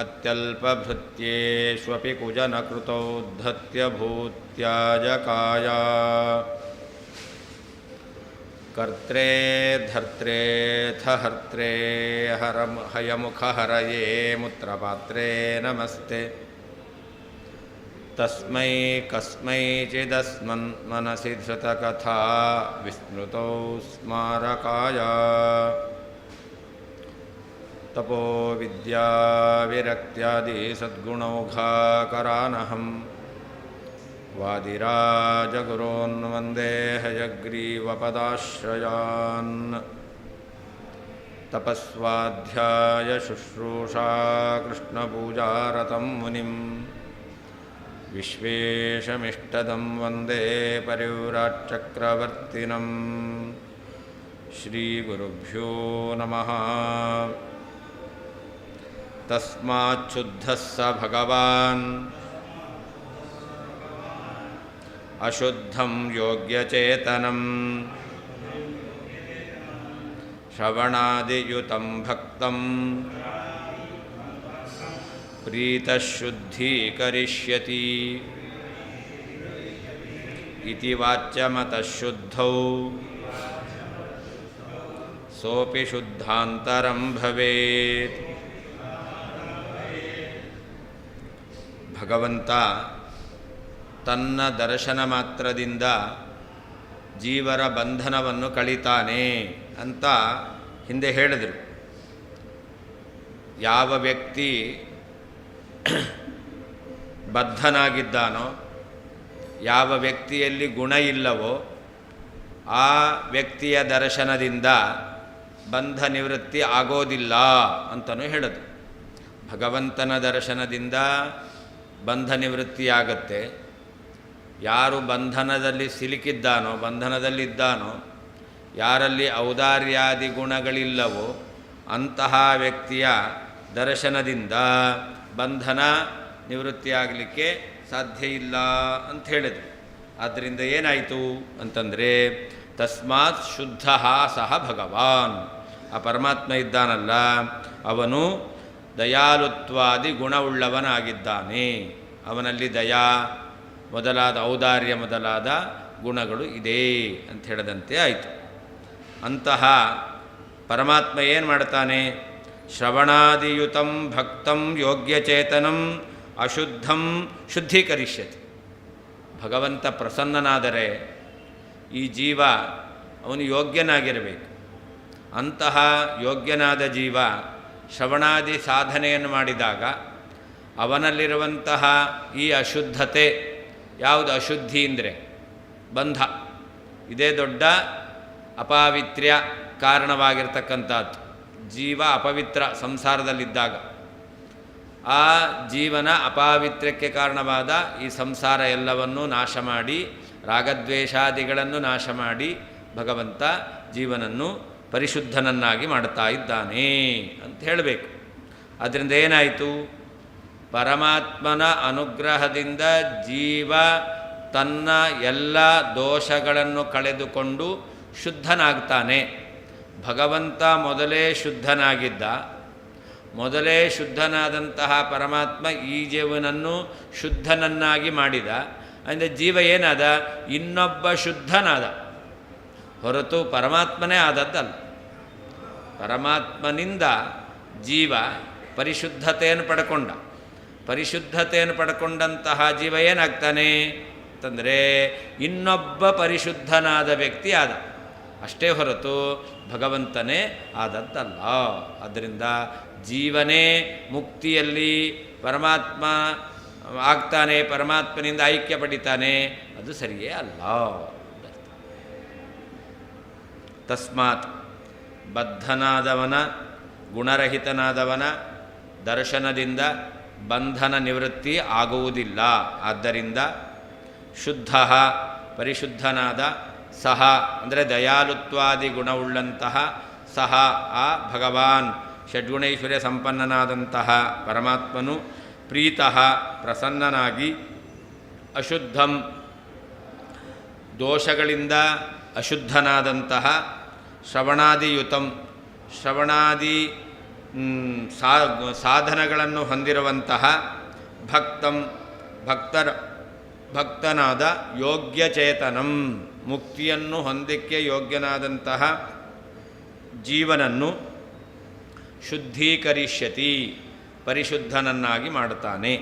ಅತ್ಯಲ್ಪಭೃತ್ಯೇಷ್ವಪಿ ಕುಜನಕೃತೌ ಧತ್ಯಭೂತ್ಯಾಜಕಾಯ ಕರ್ತ್ರೇ ಧರ್ತ್ರೇ ಥಹರ್ತ್ರೇ ಹಯಮುಖಹರಯೇ ಮೂತ್ರಪಾತ್ರೇ ನಮಸ್ತೆ ತಸ್ಮೈ ಕಸ್ಮೈಚಿದಸ್ಮನ್ ಮನಸಿ ಧೃತಕಥಾ ವಿಸ್ಮೃತೌ ಸ್ಮಾರಕಾಯ ತಪೋ ವಿದ್ಯಾ ವಿರಕ್ತ್ಯಾದಿ ಸದ್ಗುಣೌಘಾಕರಾನಹಂ ವಾದಿರಾಜಗುರೋನ್ ವಂದೇ ಹಯಗ್ರೀವಪದಾಶ್ರಯಾನ್ ತಪಸ್ವಾಧ್ಯಾಯ ಶುಶ್ರೂಷಾ ಕೃಷ್ಣಪೂಜಾರತಂ ಮುನಿಂ ವಿಶ್ವೇಶಮಿಷ್ಟದಂ ವಂದೇ ಪರಿವ್ರಾಟ್ಚಕ್ರವರ್ತಿನಂ ಶ್ರೀಗುರುಭ್ಯೋ ನಮಃ ತಸ್ಮಾಚ್ಛುದ್ಧಃ ಸ ಭಗವಾನ್ ಅಶುದ್ಧಂ ಯೋಗ್ಯಚೇತನಂ ಶ್ರವಣಾದಿಯುತಂ ಭಕ್ತಂ ಪ್ರೀತಃಶುದ್ಧೀಕರಿಷ್ಯತಿ ಇತಿ ವಾಚ್ಯಮತಃ ಶುದ್ಧೌ ಸೋಪಿ ಶುದ್ಧಾಂತರಂ ಭವೇತ್. ಭಗವಂತ ತನ್ನ ದರ್ಶನ ಮಾತ್ರದಿಂದ ಜೀವರ ಬಂಧನವನ್ನು ಕಳೀತಾನೆ ಅಂತ ಹಿಂದೆ ಹೇಳಿದರು. ಯಾವ ವ್ಯಕ್ತಿ ಬದ್ಧನಾಗಿದ್ದಾನೋ, ಯಾವ ವ್ಯಕ್ತಿಯಲ್ಲಿ ಗುಣ ಇಲ್ಲವೋ ಆ ವ್ಯಕ್ತಿಯ ದರ್ಶನದಿಂದ ಬಂಧ ನಿವೃತ್ತಿ ಆಗೋದಿಲ್ಲ ಅಂತಲೂ ಹೇಳಿದ್ರು. ಭಗವಂತನ ದರ್ಶನದಿಂದ ಬಂಧ ನಿವೃತ್ತಿಯಾಗತ್ತೆ. ಯಾರು ಬಂಧನದಲ್ಲಿ ಸಿಲುಕಿದ್ದಾನೋ, ಬಂಧನದಲ್ಲಿದ್ದಾನೋ, ಯಾರಲ್ಲಿ ಔದಾರ್ಯಾದಿ ಗುಣಗಳಿಲ್ಲವೋ ಅಂತಹ ವ್ಯಕ್ತಿಯ ದರ್ಶನದಿಂದ ಬಂಧನ ನಿವೃತ್ತಿಯಾಗಲಿಕ್ಕೆ ಸಾಧ್ಯ ಇಲ್ಲ ಅಂತ ಹೇಳಿದರು. ಆದ್ದರಿಂದ ಏನಾಯಿತು ಅಂತಂದರೆ ತಸ್ಮಾತ್ ಶುದ್ಧ ಸಹ ಭಗವಾನ್, ಆ ಪರಮಾತ್ಮ ಇದ್ದಾನಲ್ಲ ಅವನು ದಯಾಲುತ್ವಾದಿ ಗುಣವುಳ್ಳವನಾಗಿದ್ದಾನೆ. ಅವನಲ್ಲಿ ದಯಾ ಮೊದಲಾದ ಔದಾರ್ಯ ಮೊದಲಾದ ಗುಣಗಳು ಇದೆ ಅಂತ ಹೇಳದಂತೆ ಆಯಿತು. ಅಂತಹ ಪರಮಾತ್ಮ ಏನು ಮಾಡ್ತಾನೆ? ಶ್ರವಣಾದಿಯುತಂ ಭಕ್ತಂ ಯೋಗ್ಯಚೇತನಂ ಅಶುದ್ಧಂ ಶುದ್ಧೀಕರಿಷ್ಯತಿ. ಭಗವಂತ ಪ್ರಸನ್ನನಾದರೆ ಈ ಜೀವ ಅವನು ಯೋಗ್ಯನಾಗಿರಬೇಕು. ಅಂತಹ ಯೋಗ್ಯನಾದ ಜೀವ ಶ್ರವಣಾದಿ ಸಾಧನೆಯನ್ನು ಮಾಡಿದಾಗ ಅವನಲ್ಲಿರುವಂತಹ ಈ ಅಶುದ್ಧತೆ, ಯಾವುದು ಅಶುದ್ಧಿ ಅಂದರೆ ಬಂಧ, ಇದೇ ದೊಡ್ಡ ಅಪಾವಿತ್ರ್ಯ ಕಾರಣವಾಗಿರ್ತಕ್ಕಂಥದ್ದು. ಜೀವ ಅಪವಿತ್ರ ಸಂಸಾರದಲ್ಲಿದ್ದಾಗ ಆ ಜೀವನ ಅಪಾವಿತ್ರ್ಯಕ್ಕೆ ಕಾರಣವಾದ ಈ ಸಂಸಾರ ಎಲ್ಲವನ್ನೂ ನಾಶ ಮಾಡಿ, ರಾಗದ್ವೇಷಾದಿಗಳನ್ನು ನಾಶ ಮಾಡಿ ಭಗವಂತ ಜೀವನನ್ನು ಪರಿಶುದ್ಧನನ್ನಾಗಿ ಮಾಡ್ತಾ ಇದ್ದಾನೆ ಅಂತ ಹೇಳಬೇಕು. ಆದ್ದರಿಂದ ಏನಾಯಿತು? ಪರಮಾತ್ಮನ ಅನುಗ್ರಹದಿಂದ ಜೀವ ತನ್ನ ಎಲ್ಲ ದೋಷಗಳನ್ನು ಕಳೆದುಕೊಂಡು ಶುದ್ಧನಾಗ್ತಾನೆ. ಭಗವಂತ ಮೊದಲೇ ಶುದ್ಧನಾಗಿದ್ದ. ಮೊದಲೇ ಶುದ್ಧನಾದಂತಹ ಪರಮಾತ್ಮ ಈ ಜೀವನನ್ನು ಶುದ್ಧನನ್ನಾಗಿ ಮಾಡಿದ. ಅಂದರೆ ಜೀವ ಏನಾದ? ಇನ್ನೊಬ್ಬ ಶುದ್ಧನಾದ, ಹೊರತು ಪರಮಾತ್ಮನೇ ಆದದ್ದಲ್ಲ. ಪರಮಾತ್ಮನಿಂದ ಜೀವ ಪರಿಶುದ್ಧತೆಯನ್ನು ಪಡ್ಕೊಂಡ. ಪರಿಶುದ್ಧತೆಯನ್ನು ಪಡ್ಕೊಂಡಂತಹ ಜೀವ ಏನಾಗ್ತಾನೆ ಅಂತಂದರೆ ಇನ್ನೊಬ್ಬ ಪರಿಶುದ್ಧನಾದ ವ್ಯಕ್ತಿ ಆದ, ಅಷ್ಟೇ ಹೊರತು ಭಗವಂತನೇ ಆದದ್ದಲ್ಲ. ಆದ್ದರಿಂದ ಜೀವನೇ ಮುಕ್ತಿಯಲ್ಲಿ ಪರಮಾತ್ಮ ಆಗ್ತಾನೆ, ಪರಮಾತ್ಮನಿಂದ ಐಕ್ಯ ಪಡಿತಾನೆ, ಅದು ಸರಿಯೇ ಅಲ್ಲ. ತಸ್ಮಾತ್ ಬದ್ಧನಾದವನ, ಗುಣರಹಿತನಾದವನ ದರ್ಶನದಿಂದ ಬಂಧನ ನಿವೃತ್ತಿ ಆಗುವುದಿಲ್ಲ. ಆದ್ದರಿಂದ ಶುದ್ಧ ಪರಿಶುದ್ಧನಾದ ಸಹ ಅಂದರೆ ದಯಾಲುತ್ವಾದಿ ಗುಣವುಳ್ಳಂತಹ ಸಹ ಆ ಭಗವಾನ್ ಷಡ್ಗುಣೈಶ್ವರ್ಯ ಸಂಪನ್ನನಾದಂತಹ ಪರಮಾತ್ಮನು ಪ್ರೀತಃ ಪ್ರಸನ್ನನಾಗಿ ಅಶುದ್ಧಂ ದೋಷಗಳಿಂದ ಅಶುದ್ಧನಾದಂತಹ ಶ್ರವಣಾದಿಯುತಂ ಶ್ರವಣಾದಿ ಸಾಧನಗಳನ್ನು ಹೊಂದಿರುವಂತಹ ಭಕ್ತನಾದ ಯೋಗ್ಯಚೇತನಂ, ಮುಕ್ತಿಯನ್ನು ಹೊಂದಕ್ಕೆ ಯೋಗ್ಯನಾದಂತಹ ಜೀವನನ್ನು ಶುದ್ಧೀಕರಿಷ್ಯತಿ, ಪರಿಶುದ್ಧನನ್ನಾಗಿ ಮಾಡುತ್ತಾನೆ.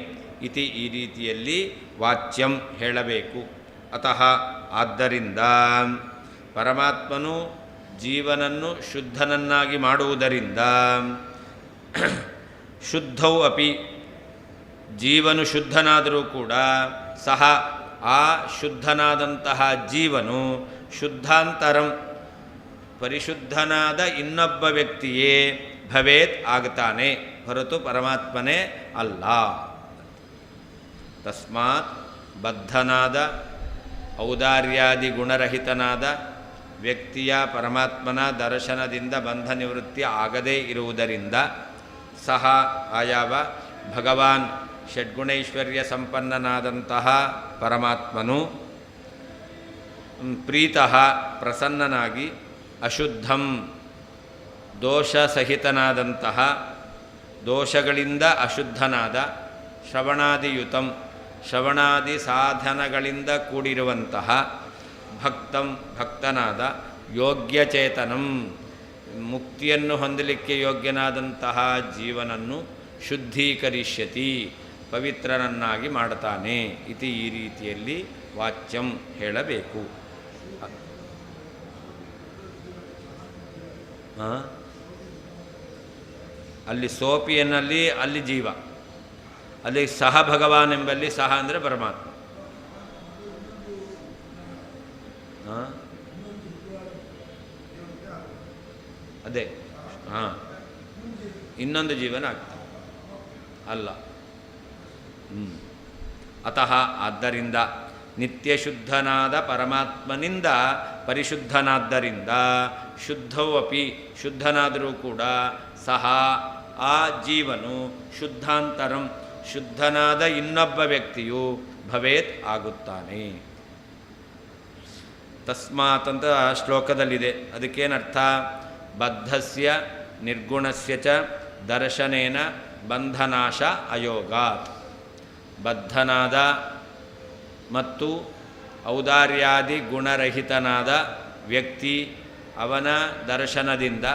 ಈ ರೀತಿಯಲ್ಲಿ ವಾಚ್ಯಂ ಹೇಳಬೇಕು. ಅತಃ ಆದ್ದರಿಂದ ಪರಮಾತ್ಮನು ಜೀವನನ್ನು ಶುದ್ಧನನ್ನಾಗಿ ಮಾಡುವುದರಿಂದ ಶುದ್ಧೌ ಅಪಿ, ಜೀವನು ಶುದ್ಧನಾದರೂ ಕೂಡ ಸಹ ಆ ಶುದ್ಧನಾದಂತಹ ಜೀವನು ಶುದ್ಧಾಂತರಂ, ಪರಿಶುದ್ಧನಾದ ಇನ್ನೊಬ್ಬ ವ್ಯಕ್ತಿಯೇ ಭವೇತ್ ಆಗ್ತಾನೆ, ಹೊರತು ಪರಮಾತ್ಮನೇ ಅಲ್ಲ. ತಸ್ಮಾತ್ ಬದ್ಧನಾದ ಔದಾರ್ಯಾದಿ ಗುಣರಹಿತನಾದ ವ್ಯಕ್ತಿಯ ಪರಮಾತ್ಮನ ದರ್ಶನದಿಂದ ಬಂಧ ನಿವೃತ್ತಿ ಆಗದೇ ಇರುವುದರಿಂದ ಸಹ ಆಯಾವ ಭಗವಾನ್ ಷಡ್ಗುಣೈಶ್ವರ್ಯ ಸಂಪನ್ನನಾದಂತಹ ಪರಮಾತ್ಮನು ಪ್ರೀತಃ ಪ್ರಸನ್ನನಾಗಿ ಅಶುದ್ಧಂ ದೋಷಸಹಿತನಾದಂತಹ ದೋಷಗಳಿಂದ ಅಶುದ್ಧನಾದ ಶ್ರವಣಾದಿಯುತಂ ಶ್ರವಣಾದಿ ಸಾಧನಗಳಿಂದ ಕೂಡಿರುವಂತಹ ಭಕ್ತನಾದ ಯೋಗ್ಯಚೇತನಂ ಮುಕ್ತಿಯನ್ನು ಹೊಂದಲಿಕ್ಕೆ ಯೋಗ್ಯನಾದಂತಹ ಜೀವನನ್ನು ಶುದ್ಧೀಕರಿಷ್ಯತಿ, ಪವಿತ್ರನನ್ನಾಗಿ ಮಾಡುತ್ತಾನೆ. ಈ ರೀತಿಯಲ್ಲಿ ವಾಚ್ಯಂ ಹೇಳಬೇಕು. ಅಲ್ಲಿ ಸೋಪಿಯನ್ನಲ್ಲಿ ಅಲ್ಲಿ ಜೀವ, ಅಲ್ಲಿ ಸಹ ಭಗವಾನ್ ಎಂಬಲ್ಲಿ ಸಹ ಅಂದರೆ ಪರಮಾತ್ಮ. ಅದೇ ಇನ್ನೊಂದು ಜೀವನ ಆಗ್ತದೆ ಅಲ್ಲ. ಅತಃ ಆದ್ದರಿಂದ ನಿತ್ಯಶುದ್ಧನಾದ ಪರಮಾತ್ಮನಿಂದ ಪರಿಶುದ್ಧನಾದ್ದರಿಂದ ಶುದ್ಧವೂ ಅಪಿ, ಶುದ್ಧನಾದರೂ ಕೂಡ ಸಹ ಆ ಜೀವನು ಶುದ್ಧಾಂತರಂ, ಶುದ್ಧನಾದ ಇನ್ನೊಬ್ಬ ವ್ಯಕ್ತಿಯು ಭವೇತ್ ಆಗುತ್ತಾನೆ. ತಸ್ಮಾತ್ ಅಂತ ಶ್ಲೋಕದಲ್ಲಿದೆ. ಅದಕ್ಕೇನರ್ಥ? ಬದ್ಧಸ್ಯ ನಿರ್ಗುಣಸ್ಯ ಚ ದರ್ಶನೇನ ಬಂಧನಾಶ ಅಯೋಗಾತ್. ಬದ್ಧನಾದ ಮತ್ತು ಔದಾರ್ಯಾದಿ ಗುಣರಹಿತನಾದ ವ್ಯಕ್ತಿ ಅವನ ದರ್ಶನದಿಂದ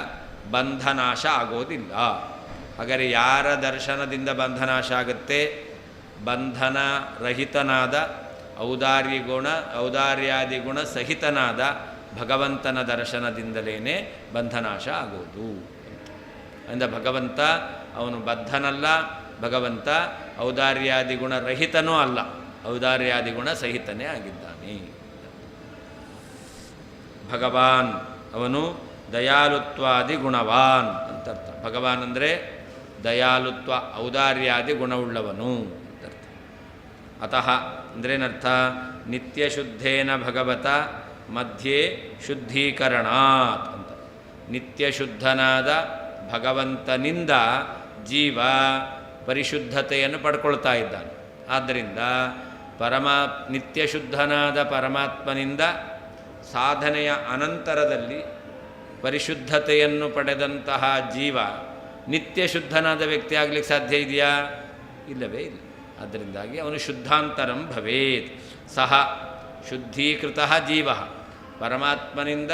ಬಂಧನಾಶ ಆಗೋದಿಲ್ಲ. ಹಾಗಾದರೆ ಯಾರ ದರ್ಶನದಿಂದ ಬಂಧನಾಶ ಆಗುತ್ತೆ? ಬಂಧನರಹಿತನಾದ ಔದಾರ್ಯಾದಿ ಗುಣ ಸಹಿತನಾದ ಭಗವಂತನ ದರ್ಶನದಿಂದಲೇ ಬಂಧನಾಶ ಆಗೋದು. ಅಂದ ಭಗವಂತ ಅವನು ಬದ್ಧನಲ್ಲ, ಭಗವಂತ ಔದಾರ್ಯಾದಿ ಗುಣ ರಹಿತನೂ ಅಲ್ಲ, ಔದಾರ್ಯಾದಿ ಗುಣ ಸಹಿತನೇ ಆಗಿದ್ದಾನೆ. ಭಗವಾನ್ ಅವನು ದಯಾಳುತ್ವಾದಿ ಗುಣವಾನ್ ಅಂತರ್ಥ. ಭಗವಾನ್ ಅಂದರೆ ದಯಾಳುತ್ವ ಔದಾರ್ಯಾದಿ ಗುಣವುಳ್ಳವನು ಅಂತರ್ಥ. ಅತಃ ಅಂದ್ರೇನರ್ಥ? ನಿತ್ಯಶುದ್ಧೇನ ಭಗವತ ಮಧ್ಯೆ ಶುದ್ಧೀಕರಣಾತ್ ಅಂತ. ನಿತ್ಯಶುದ್ಧನಾದ ಭಗವಂತನಿಂದ ಜೀವ ಪರಿಶುದ್ಧತೆಯನ್ನು ಪಡ್ಕೊಳ್ತಾ ಇದ್ದಾನೆ. ಆದ್ದರಿಂದ ನಿತ್ಯಶುದ್ಧನಾದ ಪರಮಾತ್ಮನಿಂದ ಸಾಧನೆಯ ಅನಂತರದಲ್ಲಿ ಪರಿಶುದ್ಧತೆಯನ್ನು ಪಡೆದಂತಹ ಜೀವ ನಿತ್ಯಶುದ್ಧನಾದ ವ್ಯಕ್ತಿ ಆಗಲಿಕ್ಕೆ ಸಾಧ್ಯ ಇದೆಯಾ? ಇಲ್ಲವೇ ಇಲ್ಲ. ಅದರಿಂದಾಗಿ ಅವನು ಶುದ್ಧಾಂತರಂ ಭವೇತ್. ಸಹ ಶುದ್ಧೀಕೃತ ಜೀವ, ಪರಮಾತ್ಮನಿಂದ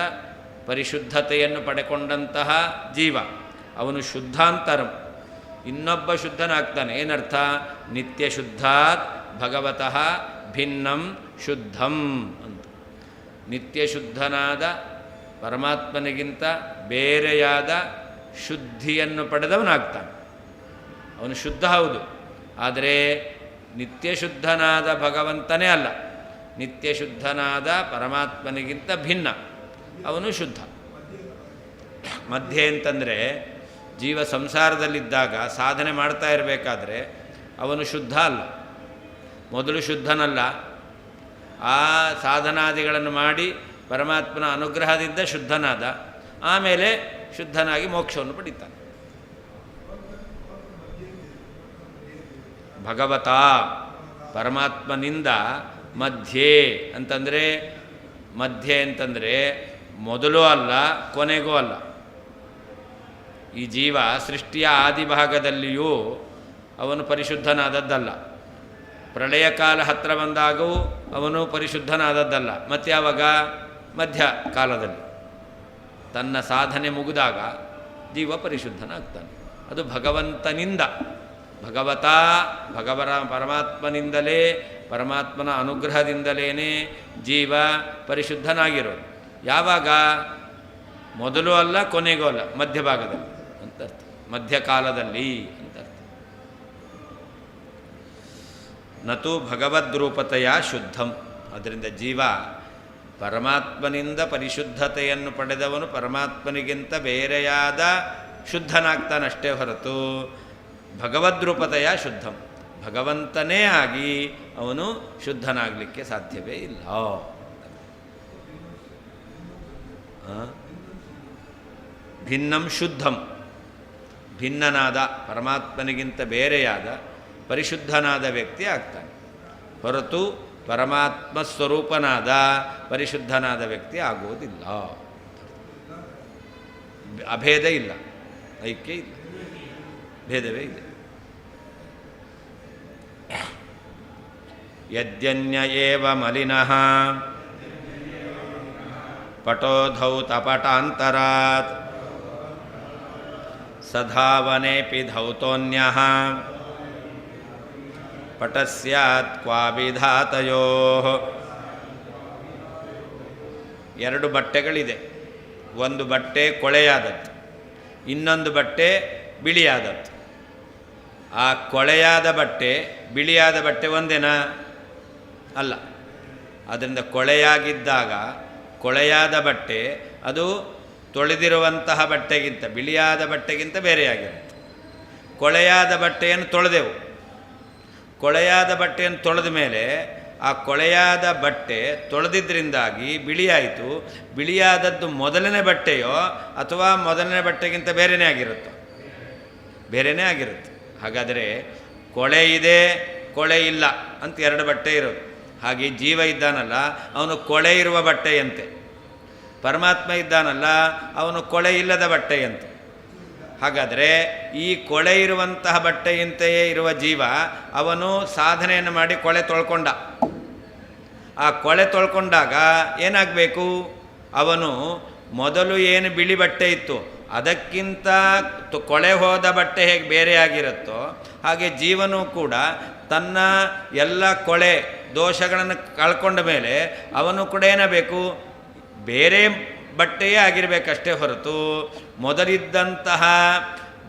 ಪರಿಶುದ್ಧತೆಯನ್ನು ಪಡೆಕೊಂಡಂತಹ ಜೀವ ಅವನು ಶುದ್ಧಾಂತರಂ, ಇನ್ನೊಬ್ಬ ಶುದ್ಧನಾಗ್ತಾನೆ. ಏನರ್ಥ? ನಿತ್ಯಶುದ್ಧಾತ್ ಭಗವತಃ ಭಿನ್ನಂ ಶುದ್ಧಂ ಅಂತ. ನಿತ್ಯಶುದ್ಧನಾದ ಪರಮಾತ್ಮನಿಗಿಂತ ಬೇರೆಯಾದ ಶುದ್ಧಿಯನ್ನು ಪಡೆದವನಾಗ್ತಾನೆ. ಅವನು ಶುದ್ಧ ಹೌದು, ಆದರೆ ನಿತ್ಯಶುದ್ಧನಾದ ಭಗವಂತನೇ ಅಲ್ಲ, ನಿತ್ಯಶುದ್ಧನಾದ ಪರಮಾತ್ಮನಿಗಿಂತ ಭಿನ್ನ ಅವನು ಶುದ್ಧ. ಮಧ್ಯೆ ಅಂತಂದರೆ ಜೀವ ಸಂಸಾರದಲ್ಲಿದ್ದಾಗ ಸಾಧನೆ ಮಾಡ್ತಾ ಇರಬೇಕಾದ್ರೆ ಅವನು ಶುದ್ಧ ಅಲ್ಲ, ಮೊದಲು ಶುದ್ಧನಲ್ಲ. ಆ ಸಾಧನಾದಿಗಳನ್ನು ಮಾಡಿ ಪರಮಾತ್ಮನ ಅನುಗ್ರಹದಿಂದ ಶುದ್ಧನಾದ, ಆಮೇಲೆ ಶುದ್ಧನಾಗಿ ಮೋಕ್ಷವನ್ನು ಪಡಿತಾನೆ. ಭಗವತ ಪರಮಾತ್ಮನಿಂದ ಮಧ್ಯೆ ಅಂತಂದರೆ, ಮಧ್ಯೆ ಅಂತಂದರೆ ಮೊದಲು ಅಲ್ಲ ಕೊನೆಗೂ ಅಲ್ಲ, ಈ ಜೀವ ಸೃಷ್ಟಿಯ ಆದಿಭಾಗದಲ್ಲಿಯೂ ಅವನು ಪರಿಶುದ್ಧನಾದದ್ದಲ್ಲ, ಪ್ರಳಯ ಕಾಲ ಹತ್ತಿರ ಬಂದಾಗೂ ಅವನು ಪರಿಶುದ್ಧನಾದದ್ದಲ್ಲ. ಮತ್ತು ಯಾವಾಗ? ಮಧ್ಯ ಕಾಲದಲ್ಲಿ ತನ್ನ ಸಾಧನೆ ಮುಗಿದಾಗ ಜೀವ ಪರಿಶುದ್ಧನಾಗ್ತಾನೆ. ಅದು ಭಗವಂತನಿಂದ, ಪರಮಾತ್ಮನಿಂದಲೇ, ಪರಮಾತ್ಮನ ಅನುಗ್ರಹದಿಂದಲೇ ಜೀವ ಪರಿಶುದ್ಧನಾಗಿರೋದು. ಯಾವಾಗ? ಮೊದಲು ಅಲ್ಲ, ಕೊನೆಗೂ ಅಲ್ಲ, ಮಧ್ಯಭಾಗದಲ್ಲಿ ಅಂತ ಅರ್ಥ. ಮಧ್ಯಕಾಲದಲ್ಲಿ ಅಂತ ಅರ್ಥ. ನತು ಭಗವದ್ರೂಪತೆಯ ಶುದ್ಧಂ. ಅದರಿಂದ ಜೀವ ಪರಮಾತ್ಮನಿಂದ ಪರಿಶುದ್ಧತೆಯನ್ನು ಪಡೆದವನು ಪರಮಾತ್ಮನಿಗಿಂತ ಬೇರೆಯಾದ ಶುದ್ಧನಾಗ್ತಾನಷ್ಟೇ ಹೊರತು ಭಗವದ್ರೂಪತೆಯ ಶುದ್ಧಂ, ಭಗವಂತನೇ ಆಗಿ ಅವನು ಶುದ್ಧನಾಗಲಿಕ್ಕೆ ಸಾಧ್ಯವೇ ಇಲ್ಲ. ಭಿನ್ನಂ ಶುದ್ಧಂ, ಭಿನ್ನನಾದ ಪರಮಾತ್ಮನಿಗಿಂತ ಬೇರೆಯಾದ ಪರಿಶುದ್ಧನಾದ ವ್ಯಕ್ತಿ ಆಗ್ತಾನೆ, ಹೊರತು ಪರಮಾತ್ಮ ಸ್ವರೂಪನಾದ ಪರಿಶುದ್ಧನಾದ ವ್ಯಕ್ತಿ ಆಗುವುದಿಲ್ಲ. ಅಭೇದ ಇಲ್ಲ, ಐಕ್ಯ ಇಲ್ಲ, ಭೇದವೇ ಇದೆ. ಯದ್ಯನ್ಯ ಏವ ಮಲಿನಃ ಪಟೋಧೌತಪಟಾಂತರಾತ್ ಸಧಾವನೇಪಿ ಧೌತೋನ್ಯಃ ಪಟಸ್ಯಾತ್ ಕ್ವಾಭಿಧಾತಯೋಃ. ಎರಡು ಬಟ್ಟೆಗಳಿದೆ. ಒಂದು ಬಟ್ಟೆ ಕೊಳೆಯಾದದ್ದು, ಇನ್ನೊಂದು ಬಟ್ಟೆ ಬಿಳಿಯಾದದ್ದು. ಆ ಕೊಳೆಯಾದ ಬಟ್ಟೆ ಬಿಳಿಯಾದ ಬಟ್ಟೆ ಒಂದೇನಾ? ಅಲ್ಲ. ಅದರಿಂದ ಕೊಳೆಯಾಗಿದ್ದಾಗ ಕೊಳೆಯಾದ ಬಟ್ಟೆ ಅದು ತೊಳೆದಿರುವಂತಹ ಬಟ್ಟೆಗಿಂತ, ಬಿಳಿಯಾದ ಬಟ್ಟೆಗಿಂತ ಬೇರೆಯಾಗಿರುತ್ತೆ. ಕೊಳೆಯಾದ ಬಟ್ಟೆಯನ್ನು ತೊಳೆದೆವು, ಕೊಳೆಯಾದ ಬಟ್ಟೆಯನ್ನು ತೊಳೆದ ಮೇಲೆ ಆ ಕೊಳೆಯಾದ ಬಟ್ಟೆ ತೊಳೆದಿದ್ದರಿಂದಾಗಿ ಬಿಳಿಯಾಯಿತು. ಬಿಳಿಯಾದದ್ದು ಮೊದಲನೇ ಬಟ್ಟೆಯೋ ಅಥವಾ ಮೊದಲನೇ ಬಟ್ಟೆಗಿಂತ ಬೇರೆಯೇ ಆಗಿರುತ್ತೋ? ಬೇರೆಯೇ ಆಗಿರುತ್ತೆ. ಹಾಗಾದರೆ ಕೊಳೆ ಇದೆ, ಕೊಳೆ ಇಲ್ಲ ಅಂತ ಎರಡು ಬಟ್ಟೆ ಇರೋದು. ಹಾಗೆ ಜೀವ ಇದ್ದಾನಲ್ಲ, ಅವನು ಕೊಳೆ ಇರುವ ಬಟ್ಟೆಯಂತೆ. ಪರಮಾತ್ಮ ಇದ್ದಾನಲ್ಲ, ಅವನು ಕೊಳೆ ಇಲ್ಲದ ಬಟ್ಟೆಯಂತೆ. ಹಾಗಾದರೆ ಈ ಕೊಳೆ ಇರುವಂತಹ ಬಟ್ಟೆಯಂತೆಯೇ ಇರುವ ಜೀವ ಅವನು ಸಾಧನೆಯನ್ನು ಮಾಡಿ ಕೊಳೆ ತೊಳ್ಕೊಂಡ. ಆ ಕೊಳೆ ತೊಳ್ಕೊಂಡಾಗ ಏನಾಗಬೇಕು? ಅವನು ಮೊದಲು ಏನು ಬಿಳಿ ಬಟ್ಟೆ ಇತ್ತು ಅದಕ್ಕಿಂತ ಕೊಳೆ ಹೋದ ಬಟ್ಟೆ ಹೇಗೆ ಬೇರೆಯಾಗಿರುತ್ತೋ ಹಾಗೆ ಜೀವನೂ ಕೂಡ ತನ್ನ ಎಲ್ಲ ಕೊಳೆ ದೋಷಗಳನ್ನು ಕಳ್ಕೊಂಡ ಮೇಲೆ ಅವನು ಕೂಡ ಏನಾಗಬೇಕು? ಬೇರೆ ಬಟ್ಟೆಯೇ ಆಗಿರಬೇಕಷ್ಟೇ ಹೊರತು ಮೊದಲಿದ್ದಂತಹ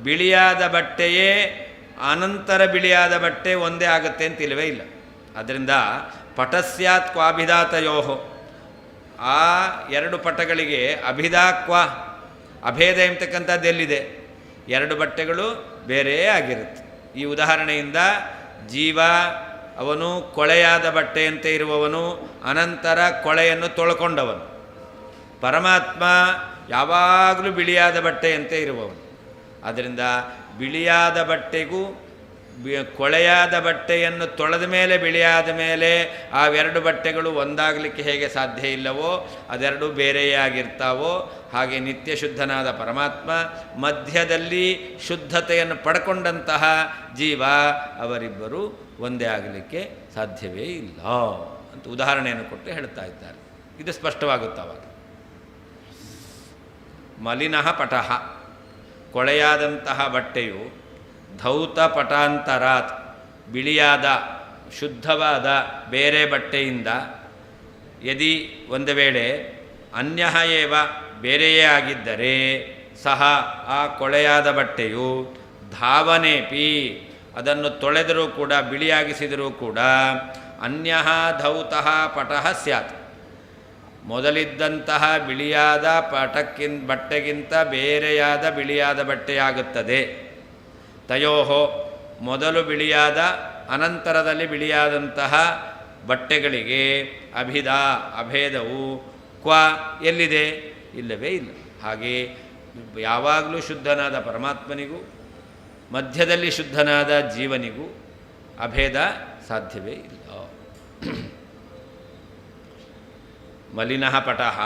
ಬಿಳಿಯಾದ ಬಟ್ಟೆಯೇ ಅನಂತರ ಬಿಳಿಯಾದ ಬಟ್ಟೆ ಒಂದೇ ಆಗುತ್ತೆ ಅಂತ ಇಲ್ಲವೇ ಇಲ್ಲ. ಅದರಿಂದ ಪಟಸ್ಯಾತ್ ಕ್ವಾಭಿಧಾತಯೋಹೋ, ಆ ಎರಡು ಪಟಗಳಿಗೆ ಅಭಿಧಾಕ್ವ ಅಭೇದ ಎಂಬತಕ್ಕಂಥದ್ದು ಎಲ್ಲಿದೆ? ಎರಡು ಬಟ್ಟೆಗಳು ಬೇರೆಯೇ ಆಗಿರುತ್ತೆ. ಈ ಉದಾಹರಣೆಯಿಂದ ಜೀವ ಅವನು ಕೊಳೆಯಾದ ಬಟ್ಟೆಯಂತೆ ಇರುವವನು, ಅನಂತರ ಕೊಳೆಯನ್ನು ತೊಳ್ಕೊಂಡವನು. ಪರಮಾತ್ಮ ಯಾವಾಗಲೂ ಬಿಳಿಯಾದ ಬಟ್ಟೆಯಂತೆ ಇರುವವನು. ಆದ್ದರಿಂದ ಬಿಳಿಯಾದ ಬಟ್ಟೆಗೂ ಕೊಳೆಯಾದ ಬಟ್ಟೆಯನ್ನು ತೊಳೆದ ಮೇಲೆ ಬಿಳಿಯಾದ ಮೇಲೆ ಅವೆರಡು ಬಟ್ಟೆಗಳು ಒಂದಾಗಲಿಕ್ಕೆ ಹೇಗೆ ಸಾಧ್ಯ ಇಲ್ಲವೋ, ಅದೆರಡು ಬೇರೆಯೇ ಆಗಿರ್ತಾವೋ, ಹಾಗೆ ನಿತ್ಯ ಶುದ್ಧನಾದ ಪರಮಾತ್ಮ ಮಧ್ಯದಲ್ಲಿ ಶುದ್ಧತೆಯನ್ನು ಪಡ್ಕೊಂಡಂತಹ ಜೀವ ಅವರಿಬ್ಬರು ಒಂದೇ ಆಗಲಿಕ್ಕೆ ಸಾಧ್ಯವೇ ಇಲ್ಲ ಅಂತ ಉದಾಹರಣೆಯನ್ನು ಕೊಟ್ಟು ಹೇಳ್ತಾ ಇದ್ದಾರೆ. ಇದು ಸ್ಪಷ್ಟವಾಗುತ್ತವಾಗ. ಮಲಿನಃ ಪಟಃ, ಕೊಳೆಯಾದಂತಹ ಬಟ್ಟೆಯು ಧೌತ ಪಟಾಂತರಾತ್, ಬಿಳಿಯಾದ ಶುದ್ಧವಾದ ಬೇರೆ ಬಟ್ಟೆಯಿಂದ, ಯದಿ ಒಂದು ವೇಳೆ ಅನ್ಯಃ ಏವ ಬೇರೆಯೇ ಆಗಿದ್ದರೆ ಸಹ ಆ ಕೊಳೆಯಾದ ಬಟ್ಟೆಯು ಧಾವನೇಪಿ, ಅದನ್ನು ತೊಳೆದರೂ ಕೂಡ ಬಿಳಿಯಾಗಿಸಿದರೂ ಕೂಡ ಅನ್ಯಃ ಧೌತಃ ಪಟಃ ಸ್ಯಾತ್, ಮೊದಲಿದ್ದಂತಹ ಬಿಳಿಯಾದ ಬಟ್ಟೆಗಿಂತ ಬೇರೆಯಾದ ಬಿಳಿಯಾದ ಬಟ್ಟೆಯಾಗುತ್ತದೆ. ತಯೋಹೋ, ಮೊದಲು ಬಿಳಿಯಾದ ಅನಂತರದಲ್ಲಿ ಬಿಳಿಯಾದಂತಹ ಬಟ್ಟೆಗಳಿಗೆ ಅಭೇದವು ಕ್ವ ಎಲ್ಲಿದೆ? ಇಲ್ಲವೇ ಇಲ್ಲ. ಹಾಗೆ ಯಾವಾಗಲೂ ಶುದ್ಧನಾದ ಪರಮಾತ್ಮನಿಗೂ ಮಧ್ಯದಲ್ಲಿ ಶುದ್ಧನಾದ ಜೀವನಿಗೂ ಅಭೇದ ಸಾಧ್ಯವೇ ಇಲ್ಲ. ಮಲಿನಃ ಪಟಃ,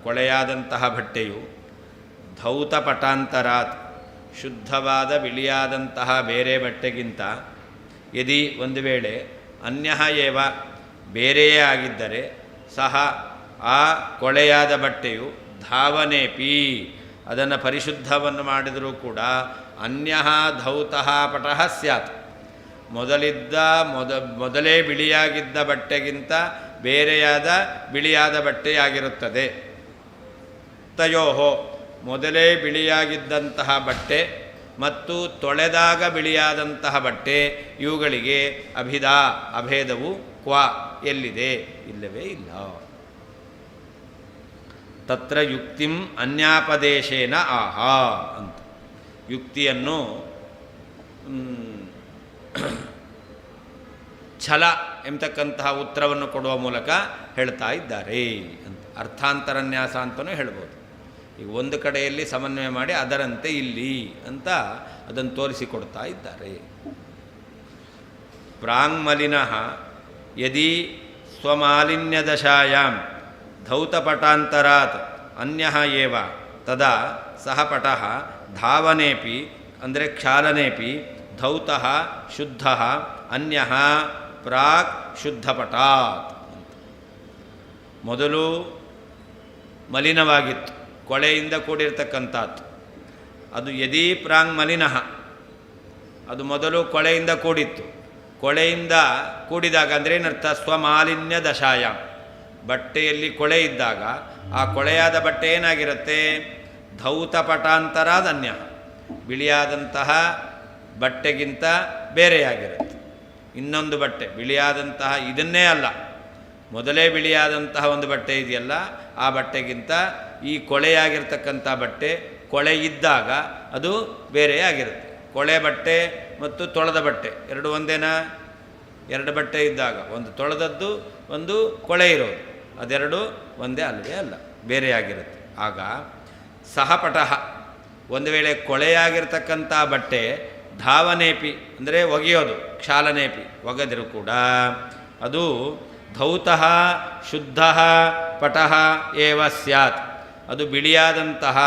ಕೊಳೆಯಾದಂತಹ ಬಟ್ಟೆಯು ಧೌತ ಪಟಾಂತರಾತ್, ಶುದ್ಧವಾದ ಬಿಳಿಯಾದಂತಹ ಬೇರೆ ಬಟ್ಟೆಗಿಂತ ಯದಿ ಒಂದು ವೇಳೆ ಅನ್ಯಃ ಏವ ಬೇರೆಯೇ ಆಗಿದ್ದರೆ ಸಹ ಆ ಕೊಳೆಯಾದ ಬಟ್ಟೆಯು ಧಾವನೇಪಿ ಅದನ್ನು ಪರಿಶುದ್ಧವನ್ನು ಮಾಡಿದರೂ ಕೂಡ ಅನ್ಯಃ ಧೌತಃ ಪಟಃ ಸ್ಯಾತ್ ಮೊದಲೇ ಬಿಳಿಯಾಗಿದ್ದ ಬಟ್ಟೆಗಿಂತ ಬೇರೆಯಾದ ಬಿಳಿಯಾದ ಬಟ್ಟೆಯಾಗಿರುತ್ತದೆ. ತಯೋಹೋ ಮೊದಲೇ ಬಿಳಿಯಾಗಿದ್ದಂತಹ ಬಟ್ಟೆ ಮತ್ತು ತೊಳೆದಾಗ ಬಿಳಿಯಾದಂತಹ ಬಟ್ಟೆ ಇವುಗಳಿಗೆ ಅಭೇದವು ಕ್ವ ಎಲ್ಲಿದೆ? ಇಲ್ಲವೇ ಇಲ್ಲ. ತತ್ರ ಯುಕ್ತಿಂ ಅನ್ಯಾಪದೇಶೇನ ಆಹಾ ಅಂತ ಯುಕ್ತಿಯನ್ನು ಛಲ ಎಂಬತಕ್ಕಂತಹ ಉತ್ತರವನ್ನು ಕೊಡುವ ಮೂಲಕ ಹೇಳ್ತಾ ಇದ್ದಾರೆ ಅಂತ. ಅರ್ಥಾಂತರನ್ಯಾಸ ಅಂತಲೂ ಹೇಳ್ಬೋದು. ಈಗ ಒಂದು ಕಡೆಯಲ್ಲಿ ಸಮನ್ವಯ ಮಾಡಿ ಅದರಂತೆ ಇಲ್ಲಿ ಅಂತ ಅದನ್ನು ತೋರಿಸಿಕೊಡ್ತಾ ಇದ್ದಾರೆ. ಪ್ರಾಂಗ್ಮಲಿನಃ ಯದಿ ಸ್ವಮಾಲಿನ್ಯದಶಾಯಾಂ ಧೌತಪಟಾಂತರಾತ್ ಅನ್ಯಃ ಏವ ತದಾ ಸಹ ಪಟಃ ಧಾವನೇಪಿ ಅಂದರೆ ಕ್ಷಾಲನೇಪಿ ಧೌತಃ ಶುದ್ಧಃ ಅನ್ಯಃ ಪ್ರಾಕ್ ಶುದ್ಧಪಟಾತ್. ಮೊದಲು ಮಲಿನವಾಗಿತ್ತು, ಕೊಳೆಯಿಂದ ಕೂಡಿರ್ತಕ್ಕಂಥದ್ದು. ಅದು ಯದಿ ಪ್ರಾಂಗ್ ಮಲಿನಃ, ಅದು ಮೊದಲು ಕೊಳೆಯಿಂದ ಕೂಡಿತ್ತು. ಕೊಳೆಯಿಂದ ಕೂಡಿದಾಗ ಅಂದರೆ ಏನರ್ಥ? ಸ್ವಮಾಲಿನ್ಯ ದಶಾಯಾಮ್, ಬಟ್ಟೆಯಲ್ಲಿ ಕೊಳೆ ಇದ್ದಾಗ ಆ ಕೊಳೆಯಾದ ಬಟ್ಟೆ ಏನಾಗಿರುತ್ತೆ? ಧೌತಪಟಾಂತರಾದ ಅನ್ಯ, ಬಿಳಿಯಾದಂತಹ ಬಟ್ಟೆಗಿಂತ ಬೇರೆಯಾಗಿರುತ್ತೆ. ಇನ್ನೊಂದು ಬಟ್ಟೆ ಬಿಳಿಯಾದಂತಹ ಇದನ್ನೇ ಅಲ್ಲ, ಮೊದಲೇ ಬಿಳಿಯಾದಂತಹ ಒಂದು ಬಟ್ಟೆ ಇದೆಯಲ್ಲ, ಆ ಬಟ್ಟೆಗಿಂತ ಈ ಕೊಳೆಯಾಗಿರ್ತಕ್ಕಂಥ ಬಟ್ಟೆ ಕೊಳೆ ಇದ್ದಾಗ ಅದು ಬೇರೆಯಾಗಿರುತ್ತೆ. ಕೊಳೆ ಬಟ್ಟೆ ಮತ್ತು ತೊಳೆದ ಬಟ್ಟೆ ಎರಡು ಒಂದೇನಾ? ಎರಡು ಬಟ್ಟೆ ಇದ್ದಾಗ ಒಂದು ತೊಳೆದದ್ದು ಒಂದು ಕೊಳೆ ಇರೋದು, ಅದೆರಡು ಒಂದೇ ಅಲ್ಲವೇ ಅಲ್ಲ, ಬೇರೆಯಾಗಿರುತ್ತೆ. ಆಗ ಸಹಪಟಃ ಒಂದು ವೇಳೆ ಕೊಳೆಯಾಗಿರ್ತಕ್ಕಂಥ ಬಟ್ಟೆ ಧಾವನೇಪಿ ಅಂದರೆ ಒಗೆಯೋದು, ಕ್ಷಾಲನೇಪಿ ಒಗೆದರೂ ಕೂಡ ಅದು ಧೌತಃ ಶುದ್ಧಃ ಪಟಃ ಏವ ಸ್ಯಾತ್, ಅದು ಬಿಳಿಯಾದಂತಹ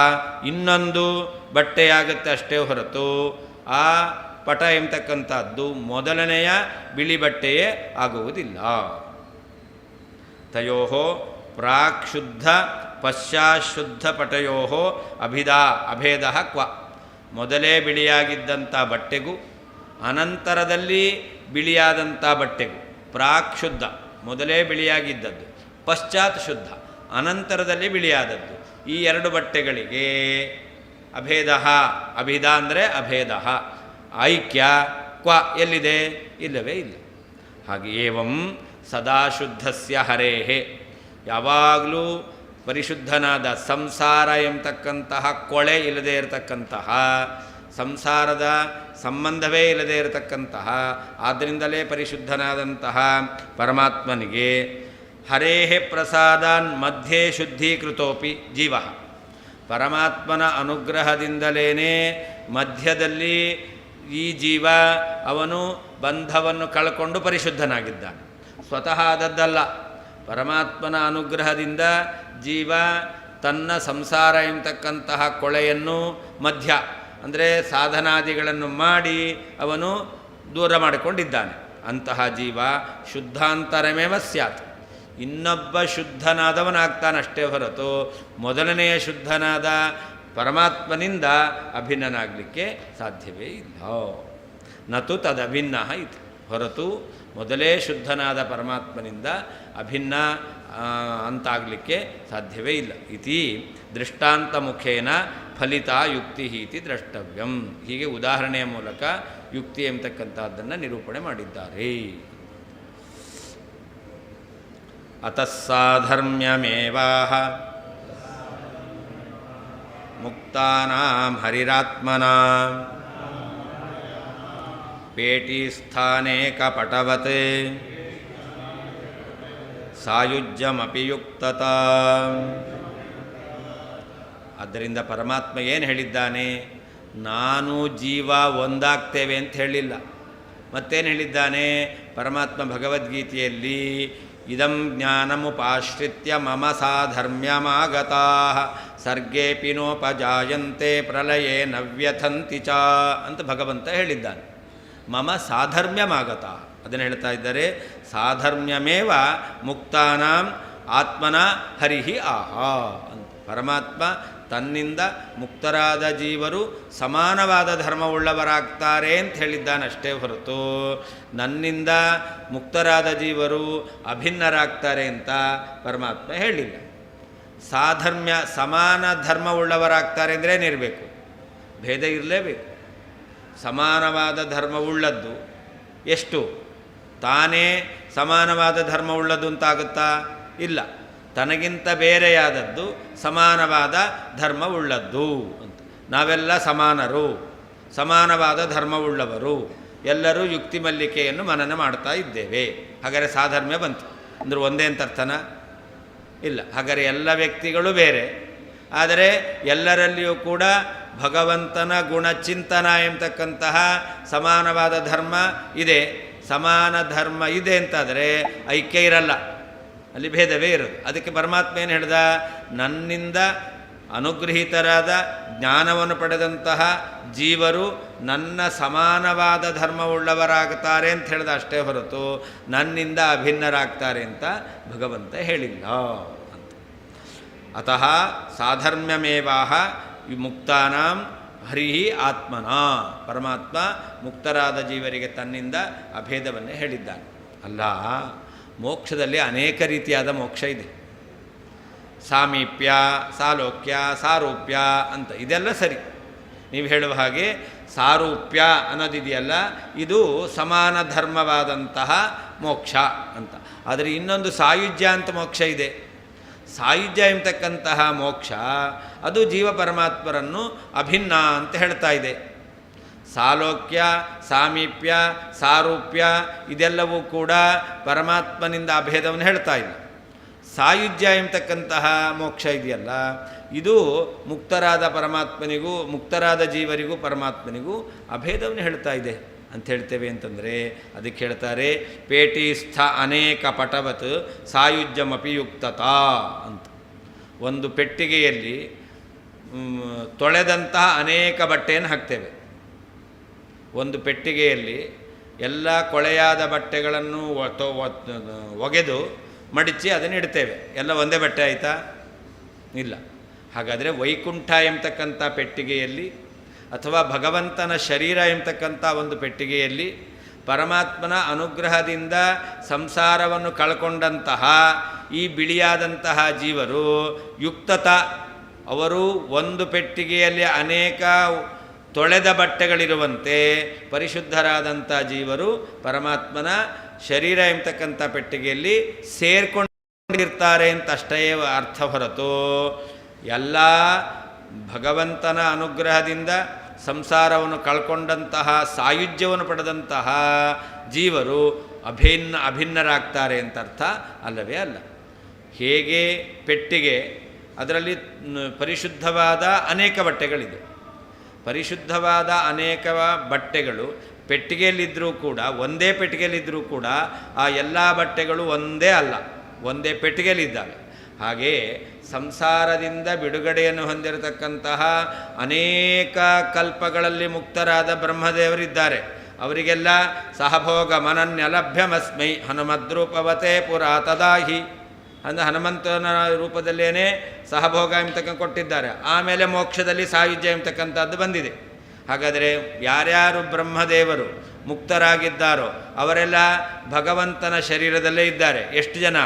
ಇನ್ನೊಂದು ಬಟ್ಟೆಯಾಗುತ್ತೆ ಅಷ್ಟೇ ಹೊರತು ಆ ಪಟ ಎಂಬತಕ್ಕಂಥದ್ದು ಮೊದಲನೆಯ ಬಿಳಿ ಬಟ್ಟೆಯೇ ಆಗುವುದಿಲ್ಲ. ತಯೋ ಪ್ರಾಕ್ ಶುದ್ಧ ಪಶ್ಚಾಶುದ್ಧ ಪಟಯೋ ಅಭೇದ ಕ್ವ. ಮೊದಲೇ ಬಿಳಿಯಾಗಿದ್ದಂಥ ಬಟ್ಟೆಗೂ ಅನಂತರದಲ್ಲಿ ಬಿಳಿಯಾದಂಥ ಬಟ್ಟೆಗೂ, ಪ್ರಾಕ್ ಶುದ್ಧ ಮೊದಲೇ ಬಿಳಿಯಾಗಿದ್ದದ್ದು, ಪಶ್ಚಾತ್ ಶುದ್ಧ ಅನಂತರದಲ್ಲಿ ಬಿಳಿಯಾದದ್ದು, ಈ ಎರಡು ಬಟ್ಟೆಗಳಿಗೆ ಅಭೇದ, ಅಭಿಧ ಅಂದರೆ ಅಭೇದ, ಐಕ್ಯ ಕ್ವ ಎಲ್ಲಿದೆ? ಇಲ್ಲವೇ ಇಲ್ಲ. ಹಾಗೆ ಏವಂ ಸದಾ ಶುದ್ಧಸ್ಯ ಹರೇಹೇ, ಯಾವಾಗಲೂ ಪರಿಶುದ್ಧನಾದ ಸಂಸಾರ ಎಂಬತಕ್ಕಂತಹ ಕೊಳೆ ಇಲ್ಲದೆ ಇರತಕ್ಕಂತಹ, ಸಂಸಾರದ ಸಂಬಂಧವೇ ಇಲ್ಲದೆ ಇರತಕ್ಕಂತಹ, ಆದ್ದರಿಂದಲೇ ಪರಿಶುದ್ಧನಾದಂತಹ ಪರಮಾತ್ಮನಿಗೆ ಹರೇಹೇ ಪ್ರಸಾದಾನ್ ಮಧ್ಯೆ ಶುದ್ಧೀಕೃತೋಪಿ ಜೀವ, ಪರಮಾತ್ಮನ ಅನುಗ್ರಹದಿಂದಲೇ ಮಧ್ಯದಲ್ಲಿ ಈ ಜೀವ ಅವನು ಬಂಧವನ್ನು ಕಳ್ಕೊಂಡು ಪರಿಶುದ್ಧನಾಗಿದ್ದಾನೆ. ಸ್ವತಃ ಆದದ್ದಲ್ಲ, ಪರಮಾತ್ಮನ ಅನುಗ್ರಹದಿಂದ ಜೀವ ತನ್ನ ಸಂಸಾರ ಎಂಬತಕ್ಕಂತಹ ಕೊಳೆಯನ್ನು ಮಧ್ಯ ಅಂದರೆ ಸಾಧನಾದಿಗಳನ್ನು ಮಾಡಿ ಅವನು ದೂರ ಮಾಡಿಕೊಂಡಿದ್ದಾನೆ. ಅಂತಹ ಜೀವ ಶುದ್ಧಾಂತರಮೇವ ಸ್ಯಾತ್, ಇನ್ನೊಬ್ಬ ಶುದ್ಧನಾದವನಾಗ್ತಾನಷ್ಟೇ ಹೊರತು ಮೊದಲನೆಯ ಶುದ್ಧನಾದ ಪರಮಾತ್ಮನಿಂದ ಅಭಿನ್ನನಾಗಲಿಕ್ಕೆ ಸಾಧ್ಯವೇ ಇಲ್ಲ. ನತು ತದಭಿನ್ನ ಇತಿ, ಹೊರತು ಮೊದಲೇ ಶುದ್ಧನಾದ ಪರಮಾತ್ಮನಿಂದ ಅಭಿನ್ನ ಅಂತಾಗಲಿಕ್ಕೆ ಸಾಧ್ಯವೇ ಇಲ್ಲ. ಇತಿ ದೃಷ್ಟಾಂತ ಮುಖೇನ ಫಲಿತ ಯುಕ್ತಿ ಇತಿ ದ್ರಷ್ಟವ್ಯಂ. ಹೀಗೆ ಉದಾಹರಣೆಯ ಮೂಲಕ ಯುಕ್ತಿ ಎಂಬತಕ್ಕಂಥದ್ದನ್ನು ನಿರೂಪಣೆ ಮಾಡಿದ್ದಾರೆ. ಅತಃ ಸಾಧರ್ಮ್ಯಮೇವಾಹ ಮುಕ್ತಾನಾಂ ಹರಿರಾತ್ಮನಾಂ ಪೇಟಿಸ್ಥಾನೇ ಕಪಟವತ್ ಸಾಯುಜ್ಯಮಪಿ ಯುಕ್ತತಾ. ಆದ್ದರಿಂದ ಪರಮಾತ್ಮ ಏನು ಹೇಳಿದ್ದಾನೆ? ನಾನು ಜೀವ ಒಂದಾಗ್ತೇವೆ ಅಂತ ಹೇಳಿಲ್ಲ. ಮತ್ತೇನು ಹೇಳಿದ್ದಾನೆ ಪರಮಾತ್ಮ ಭಗವದ್ಗೀತೆಯಲ್ಲಿ? ಇದಂ ಜ್ಞಾನಮುಪಾಶ್ರಿತ್ಯ ಮಮ ಸಾಧರ್ಮ್ಯಮಾಗತಾಃ ಸರ್ಗೇಪಿ ನೋಪಜಾಯಂತೆ ಪ್ರಲಯೇ ನವ್ಯಥಂತಿ ಚ ಅಂತ ಭಗವಂತ ಹೇಳಿದ್ದಾನೆ. ಮಮ ಸಾಧರ್ಮ್ಯಮಾಗತಾಃ ಅದನ್ನು ಹೇಳ್ತಾ ಇದ್ದಾರೆ. ಸಾಧರ್ಮ್ಯಮೇವ ಮುಕ್ತಾನಾಂ ಆತ್ಮನ ಹರಿಹಿ ಆಹಾ ಅಂತ. ಪರಮಾತ್ಮ ತನ್ನಿಂದ ಮುಕ್ತರಾದ ಜೀವರು ಸಮಾನವಾದ ಧರ್ಮವುಳ್ಳವರಾಗ್ತಾರೆ ಅಂತ ಹೇಳಿದ್ದಾನಷ್ಟೇ ಹೊರತು ನನ್ನಿಂದ ಮುಕ್ತರಾದ ಜೀವರು ಅಭಿನ್ನರಾಗ್ತಾರೆ ಅಂತ ಪರಮಾತ್ಮ ಹೇಳಿಲ್ಲ. ಸಾಧರ್ಮ್ಯ ಸಮಾನ ಧರ್ಮವುಳ್ಳವರಾಗ್ತಾರೆ ಅಂದರೆ ಏನಿರಬೇಕು? ಭೇದ ಇರಲೇಬೇಕು. ಸಮಾನವಾದ ಧರ್ಮವುಳ್ಳದ್ದು ಎಷ್ಟು? ತಾನೇ ಸಮಾನವಾದ ಧರ್ಮವುಳ್ಳದ್ದು ಅಂತಾಗುತ್ತಾ? ಇಲ್ಲ. ತನಗಿಂತ ಬೇರೆಯಾದದ್ದು ಸಮಾನವಾದ ಧರ್ಮವುಳ್ಳದ್ದು ಅಂತ. ನಾವೆಲ್ಲ ಸಮಾನರು, ಸಮಾನವಾದ ಧರ್ಮವುಳ್ಳವರು, ಎಲ್ಲರೂ ಯುಕ್ತಿ ಮಲ್ಲಿಕೆಯನ್ನು ಮನನ ಮಾಡ್ತಾ ಇದ್ದೇವೆ. ಹಾಗಾದರೆ ಸಾಧರ್ಮ್ಯ ಬಂತು ಅಂದರೆ ಒಂದೇ ಅಂತ ಅರ್ಥನ? ಇಲ್ಲ. ಹಾಗಾದರೆ ಎಲ್ಲ ವ್ಯಕ್ತಿಗಳು ಬೇರೆ, ಆದರೆ ಎಲ್ಲರಲ್ಲಿಯೂ ಕೂಡ ಭಗವಂತನ ಗುಣಚಿಂತನ ಎಂಬತಕ್ಕಂತಹ ಸಮಾನವಾದ ಧರ್ಮ ಇದೆ. ಸಮಾನ ಧರ್ಮ ಇದೆ ಅಂತಾದರೆ ಐಕ್ಯ ಇರಲ್ಲ, ಅಲ್ಲಿ ಭೇದವೇ ಇರೋದು. ಅದಕ್ಕೆ ಪರಮಾತ್ಮ ಏನು ಹೇಳ್ದ? ನನ್ನಿಂದ ಅನುಗೃಹೀತರಾದ ಜ್ಞಾನವನ್ನು ಪಡೆದಂತಹ ಜೀವರು ನನ್ನ ಸಮಾನವಾದ ಧರ್ಮವುಳ್ಳವರಾಗ್ತಾರೆ ಅಂತ ಹೇಳ್ದ ಅಷ್ಟೇ ಹೊರತು ನನ್ನಿಂದ ಅಭಿನ್ನರಾಗ್ತಾರೆ ಅಂತ ಭಗವಂತ ಹೇಳಿಲ್ಲ ಅಂತ. ಅತಃ ಸಾಧರ್ಮ್ಯಮೇವಾಹ ಮುಕ್ತಾನಾಂ ಹರಿಹಿ ಆತ್ಮನ. ಪರಮಾತ್ಮ ಮುಕ್ತರಾದ ಜೀವರಿಗೆ ತನ್ನಿಂದ ಅಭೇದವನ್ನೇ ಹೇಳಿದ್ದಾನೆ. ಅಲ್ಲ, ಮೋಕ್ಷದಲ್ಲಿ ಅನೇಕ ರೀತಿಯಾದ ಮೋಕ್ಷ ಇದೆ. ಸಾಮೀಪ್ಯ, ಸಾಲೋಕ್ಯ, ಸಾರೂಪ್ಯ ಅಂತ ಇದೆಲ್ಲ ಸರಿ. ನೀವು ಹೇಳುವ ಹಾಗೆ ಸಾರೂಪ್ಯ ಅನ್ನೋದಿದೆಯಲ್ಲ, ಇದು ಸಮಾನ ಧರ್ಮವಾದಂತಹ ಮೋಕ್ಷ ಅಂತ. ಆದರೆ ಇನ್ನೊಂದು ಸಾಯುಜ್ಯ ಅಂತ ಮೋಕ್ಷ ಇದೆ. ಸಾಯುಜ್ಯ ಎಂಬತಕ್ಕಂತಹ ಮೋಕ್ಷ ಅದು ಜೀವ ಪರಮಾತ್ಮರನ್ನು ಅಭಿನ್ನ ಅಂತ ಹೇಳ್ತಾ ಇದೆ. ಸಾಲೋಕ್ಯ, ಸಾಮೀಪ್ಯ, ಸಾರೂಪ್ಯ ಇದೆಲ್ಲವೂ ಕೂಡ ಪರಮಾತ್ಮನಿಂದ ಅಭೇದವನ್ನು ಹೇಳ್ತಾ ಇಲ್ಲ. ಸಾಯುಜ್ಯ ಎಂಬತಕ್ಕಂತಹ ಮೋಕ್ಷ ಇದೆಯಲ್ಲ, ಇದು ಮುಕ್ತರಾದ ಪರಮಾತ್ಮನಿಗೂ ಮುಕ್ತರಾದ ಜೀವರಿಗೂ ಪರಮಾತ್ಮನಿಗೂ ಅಭೇದವನ್ನು ಹೇಳ್ತಾ ಇದೆ ಅಂತ ಹೇಳ್ತೇವೆ. ಅಂತಂದರೆ ಅದಕ್ಕೆ ಹೇಳ್ತಾರೆ ಪೇಟೀಸ್ಥ ಅನೇಕ ಪಟವತ್ ಸಾಯುಜ್ಯಮಪಿ ಯುಕ್ತತಾ ಅಂತ. ಒಂದು ಪೆಟ್ಟಿಗೆಯಲ್ಲಿ ತೊಳೆದಂತಹ ಅನೇಕ ಬಟ್ಟೆಯನ್ನು ಹಾಕ್ತೇವೆ. ಒಂದು ಪೆಟ್ಟಿಗೆಯಲ್ಲಿ ಎಲ್ಲ ಕೊಳೆಯಾದ ಬಟ್ಟೆಗಳನ್ನು ಒಗೆದು ಮಡಿಚಿ ಅದನ್ನು ಇಡ್ತೇವೆ. ಎಲ್ಲ ಒಂದೇ ಬಟ್ಟೆ ಆಯಿತಾ? ಇಲ್ಲ. ಹಾಗಾದರೆ ವೈಕುಂಠ ಎಂಬತಕ್ಕಂಥ ಪೆಟ್ಟಿಗೆಯಲ್ಲಿ ಅಥವಾ ಭಗವಂತನ ಶರೀರ ಎಂಬತಕ್ಕಂಥ ಒಂದು ಪೆಟ್ಟಿಗೆಯಲ್ಲಿ ಪರಮಾತ್ಮನ ಅನುಗ್ರಹದಿಂದ ಸಂಸಾರವನ್ನು ಕಳ್ಕೊಂಡಂತಹ ಈ ಬಿಳಿಯಾದಂತಹ ಜೀವರು ಯುಕ್ತತ, ಅವರು ಒಂದು ಪೆಟ್ಟಿಗೆಯಲ್ಲಿ ಅನೇಕ ತೊಳೆದ ಬಟ್ಟೆಗಳಿರುವಂತೆ ಪರಿಶುದ್ಧರಾದಂಥ ಜೀವರು ಪರಮಾತ್ಮನ ಶರೀರ ಎಂಬತಕ್ಕಂಥ ಪೆಟ್ಟಿಗೆಯಲ್ಲಿ ಸೇರ್ಕೊಂಡಿರ್ತಾರೆ ಅಂತ ಅಷ್ಟೇ ಅರ್ಥ ಹೊರತು ಎಲ್ಲ ಭಗವಂತನ ಅನುಗ್ರಹದಿಂದ ಸಂಸಾರವನ್ನು ಕಳ್ಕೊಂಡಂತಹ ಸಾಯುಜ್ಯವನ್ನು ಪಡೆದಂತಹ ಜೀವರು ಅಭಿನ್ನರಾಗ್ತಾರೆ ಅಂತ ಅರ್ಥ ಅಲ್ಲವೇ ಅಲ್ಲ. ಹೇಗೆ ಪೆಟ್ಟಿಗೆ, ಅದರಲ್ಲಿ ಪರಿಶುದ್ಧವಾದ ಅನೇಕ ಬಟ್ಟೆಗಳಿದೆ. ಪರಿಶುದ್ಧವಾದ ಅನೇಕ ಬಟ್ಟೆಗಳು ಪೆಟ್ಟಿಗೆಯಲ್ಲಿದ್ದರೂ ಕೂಡ, ಒಂದೇ ಪೆಟ್ಟಿಗೆಯಲ್ಲಿದ್ದರೂ ಕೂಡ ಆ ಎಲ್ಲ ಬಟ್ಟೆಗಳು ಒಂದೇ ಅಲ್ಲ, ಒಂದೇ ಪೆಟ್ಟಿಗೆಯಲ್ಲಿದ್ದಾವೆ. ಹಾಗೆ ಸಂಸಾರದಿಂದ ಬಿಡುಗಡೆಯನ್ನು ಹೊಂದಿರತಕ್ಕಂತಹ ಅನೇಕ ಕಲ್ಪಗಳಲ್ಲಿ ಮುಕ್ತರಾದ ಬ್ರಹ್ಮದೇವರಿದ್ದಾರೆ. ಅವರಿಗೆಲ್ಲ ಸಹಭೋಗ ಮನನ್ಯಲಭ್ಯಮಸ್ಮೈ ಹನುಮದ್ರೂಪವತೆ ಪುರಾ ತದಾಹಿ ಅಂದರೆ ಹನುಮಂತನ ರೂಪದಲ್ಲೇನೆ ಸಹಭೋಗ ಎಂಬತಕ್ಕ ಕೊಟ್ಟಿದ್ದಾರೆ. ಆಮೇಲೆ ಮೋಕ್ಷದಲ್ಲಿ ಸಾಯುಜ್ಯ ಎಂಬತಕ್ಕಂಥದ್ದು ಬಂದಿದೆ. ಹಾಗಾದರೆ ಯಾರ್ಯಾರು ಬ್ರಹ್ಮದೇವರು ಮುಕ್ತರಾಗಿದ್ದಾರೋ ಅವರೆಲ್ಲ ಭಗವಂತನ ಶರೀರದಲ್ಲೇ ಇದ್ದಾರೆ. ಎಷ್ಟು ಜನ?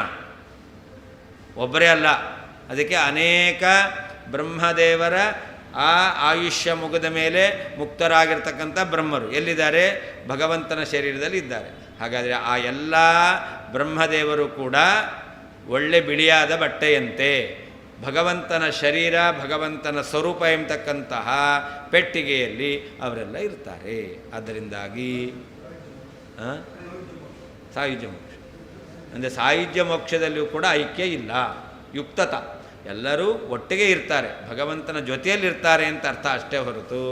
ಒಬ್ಬರೇ ಅಲ್ಲ. ಅದಕ್ಕೆ ಅನೇಕ ಬ್ರಹ್ಮದೇವರ ಆ ಆಯುಷ್ಯ ಮುಗಿದ ಮೇಲೆ ಮುಕ್ತರಾಗಿರ್ತಕ್ಕಂಥ ಬ್ರಹ್ಮರು ಎಲ್ಲಿದ್ದಾರೆ? ಭಗವಂತನ ಶರೀರದಲ್ಲಿ ಇದ್ದಾರೆ. ಹಾಗಾದರೆ ಆ ಎಲ್ಲ ಬ್ರಹ್ಮದೇವರು ಕೂಡ ಒಳ್ಳೆ ಬಿಳಿಯಾದ ಬಟ್ಟೆಯಂತೆ ಭಗವಂತನ ಶರೀರ, ಭಗವಂತನ ಸ್ವರೂಪ ಎಂಬತಕ್ಕಂತಹ ಪೆಟ್ಟಿಗೆಯಲ್ಲಿ ಅವರೆಲ್ಲ ಇರ್ತಾರೆ. ಅದರಿಂದಾಗಿ ಸಾಯುಜ್ಯ ಮೋಕ್ಷ ಅಂದರೆ ಸಾಯುಜ್ಯ ಮೋಕ್ಷದಲ್ಲಿಯೂ ಕೂಡ ಐಕ್ಯ ಇಲ್ಲ, ಯುಕ್ತತ. ಎಲ್ಲರೂ ಒಟ್ಟಿಗೆ ಇರ್ತಾರೆ, ಭಗವಂತನ ಜೊತೆಯಲ್ಲಿರ್ತಾರೆ ಅಂತ ಅರ್ಥ ಅಷ್ಟೇ ಹೊರತು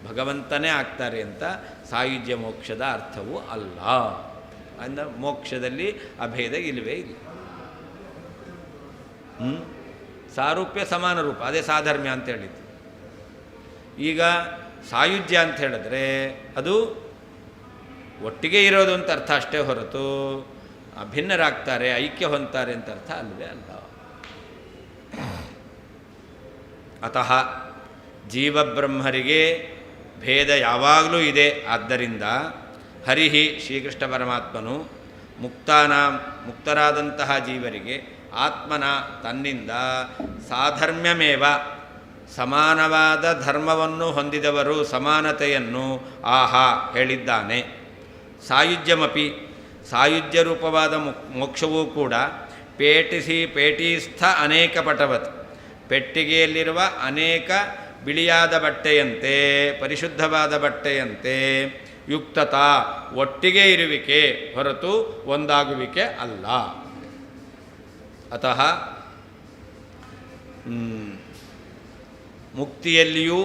ಭಗವಂತನೇ ಆಗ್ತಾರೆ ಅಂತ ಸಾಯುಜ್ಯ ಮೋಕ್ಷದ ಅರ್ಥವೂ ಅಲ್ಲ. ಅಂದರೆ ಮೋಕ್ಷದಲ್ಲಿ ಅಭೇದ ಇಲ್ಲವೇ ಇಲ್ಲ. ಸಾರೂಪ್ಯ ಸಮಾನ ರೂಪ, ಅದೇ ಸಾಧರ್ಮ್ಯ ಅಂತ ಹೇಳಿದ್ದು. ಈಗ ಸಾಯುಜ್ಯ ಅಂತ ಹೇಳಿದ್ರೆ ಅದು ಒಟ್ಟಿಗೆ ಇರೋದು ಅಂತ ಅರ್ಥ ಅಷ್ಟೇ ಹೊರತು ಭಿನ್ನರಾಗ್ತಾರೆ, ಐಕ್ಯ ಹೊಂದ್ತಾರೆ ಅಂತ ಅರ್ಥ ಅಲ್ಲವೇ ಅಲ್ಲ. ಅತಃ ಜೀವಬ್ರಹ್ಮರಿಗೆ ಭೇದ ಯಾವಾಗಲೂ ಇದೆ. ಆದ್ದರಿಂದ ಹರಿಹಿ ಶ್ರೀಕೃಷ್ಣ ಪರಮಾತ್ಮನು ಮುಕ್ತರಾದಂತಹ ಜೀವರಿಗೆ ಆತ್ಮನ ತನ್ನಿಂದ ಸಾಧರ್ಮ್ಯಮೇವ ಸಮಾನವಾದ ಧರ್ಮವನ್ನು ಹೊಂದಿದವರು ಸಮಾನತೆಯನ್ನು ಆಹಾ ಹೇಳಿದ್ದಾನೆ. ಸಾಯುಜ್ಯಮಪಿ ಸಾಯುಜ್ಯ ರೂಪವಾದ ಮೋಕ್ಷವೂ ಕೂಡ ಪೇಟೀಸ್ಥ ಅನೇಕ ಪಟವತ್ ಪೆಟ್ಟಿಗೆಯಲ್ಲಿರುವ ಅನೇಕ ಬಿಳಿಯಾದ ಬಟ್ಟೆಯಂತೆ ಪರಿಶುದ್ಧವಾದ ಬಟ್ಟೆಯಂತೆ ಯುಕ್ತತಾ ಒಟ್ಟಿಗೆ ಇರುವಿಕೆ ಹೊರತು ಒಂದಾಗುವಿಕೆ ಅಲ್ಲ. ಅತಃ ಮುಕ್ತಿಯಲ್ಲಿಯೂ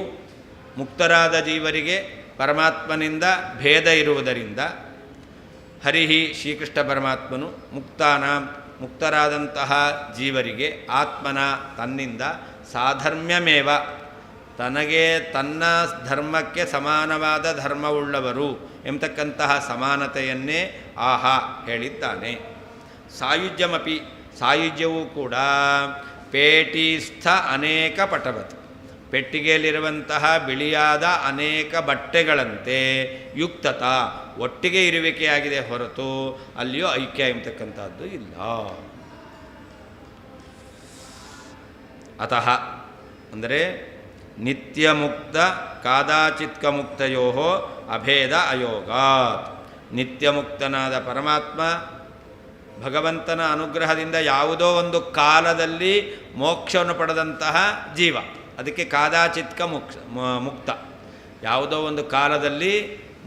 ಮುಕ್ತರಾದ ಜೀವರಿಗೆ ಪರಮಾತ್ಮನಿಂದ ಭೇದ ಇರುವುದರಿಂದ ಹರಿಹಿ ಶ್ರೀಕೃಷ್ಣ ಪರಮಾತ್ಮನು ಮುಕ್ತರಾದಂತಹ ಜೀವರಿಗೆ ಆತ್ಮನ ತನ್ನಿಂದ ಸಾಧರ್ಮ್ಯಮೇವ ತನಗೆ ತನ್ನ ಧರ್ಮಕ್ಕೆ ಸಮಾನವಾದ ಧರ್ಮವುಳ್ಳವರು ಎಂಬತಕ್ಕಂತಹ ಸಮಾನತೆಯನ್ನೇ ಆಹಾ ಹೇಳಿದ್ದಾನೆ. ಸಾಯುಜ್ಯಮಪಿ ಸಾಯುಜ್ಯವೂ ಕೂಡ ಪೇಟೀಸ್ಥ ಅನೇಕ ಪಟವತ್ ಪೆಟ್ಟಿಗೆಯಲ್ಲಿರುವಂತಹ ಬಿಳಿಯಾದ ಅನೇಕ ಬಟ್ಟೆಗಳಂತೆ ಯುಕ್ತತ ಒಟ್ಟಿಗೆ ಇರುವಿಕೆಯಾಗಿದೆ ಹೊರತು ಅಲ್ಲಿಯೂ ಐಕ್ಯ ಎಂಬತಕ್ಕಂಥದ್ದು ಇಲ್ಲ. ಅತಃ ಅಂದರೆ ನಿತ್ಯಮುಕ್ತ ಕಾದಾಚಿತ್ಕಮುಕ್ತಯೋ ಅಭೇದ ಅಯೋಗಾತ್. ನಿತ್ಯಮುಕ್ತನಾದ ಪರಮಾತ್ಮ ಭಗವಂತನ ಅನುಗ್ರಹದಿಂದ ಯಾವುದೋ ಒಂದು ಕಾಲದಲ್ಲಿ ಮೋಕ್ಷವನ್ನು ಪಡೆದಂತಹ ಜೀವ, ಅದಕ್ಕೆ ಕಾದಾಚಿತ್ಕ ಮುಕ್ತ. ಯಾವುದೋ ಒಂದು ಕಾಲದಲ್ಲಿ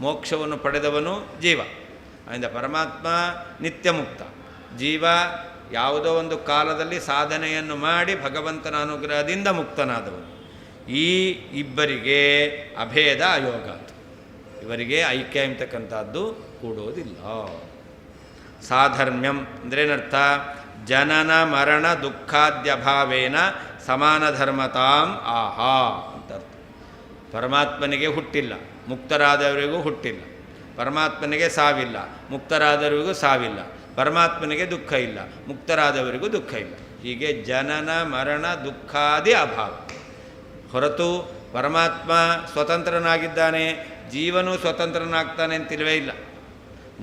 ಮೋಕ್ಷವನ್ನು ಪಡೆದವನು ಜೀವ. ಆದ್ದರಿಂದ ಪರಮಾತ್ಮ ನಿತ್ಯ ಮುಕ್ತ, ಜೀವ ಯಾವುದೋ ಒಂದು ಕಾಲದಲ್ಲಿ ಸಾಧನೆಯನ್ನು ಮಾಡಿ ಭಗವಂತನ ಅನುಗ್ರಹದಿಂದ ಮುಕ್ತನಾದವನು. ಈ ಇಬ್ಬರಿಗೆ ಅಭೇದ ಅಯೋಗ, ಇವರಿಗೆ ಐಕ್ಯ ಎಂಬತಕ್ಕಂಥದ್ದು ಕೂಡೋದಿಲ್ಲ. ಸಾಧರ್ಮ್ಯಂ ಅಂದ್ರೇನರ್ಥ? ಜನನ ಮರಣ ದುಃಖಾದ್ಯಭಾವೇನ ಸಮಾನ ಧರ್ಮತಾಂ ಆಹಾ ಅಂತ ಅರ್ಥ. ಪರಮಾತ್ಮನಿಗೆ ಹುಟ್ಟಿಲ್ಲ, ಮುಕ್ತರಾದವರಿಗೂ ಹುಟ್ಟಿಲ್ಲ. ಪರಮಾತ್ಮನಿಗೆ ಸಾವಿಲ್ಲ, ಮುಕ್ತರಾದವರಿಗೂ ಸಾವಿಲ್ಲ. ಪರಮಾತ್ಮನಿಗೆ ದುಃಖ ಇಲ್ಲ, ಮುಕ್ತರಾದವರಿಗೂ ದುಃಖ ಇಲ್ಲ. ಹೀಗೆ ಜನನ ಮರಣ ದುಃಖಾದಿ ಅಭಾವ. ಹೊರತು ಪರಮಾತ್ಮ ಸ್ವತಂತ್ರನಾಗಿದ್ದಾನೆ, ಜೀವನೂ ಸ್ವತಂತ್ರನಾಗ್ತಾನೆ ಅಂತಿಲ್ವೇ ಇಲ್ಲ.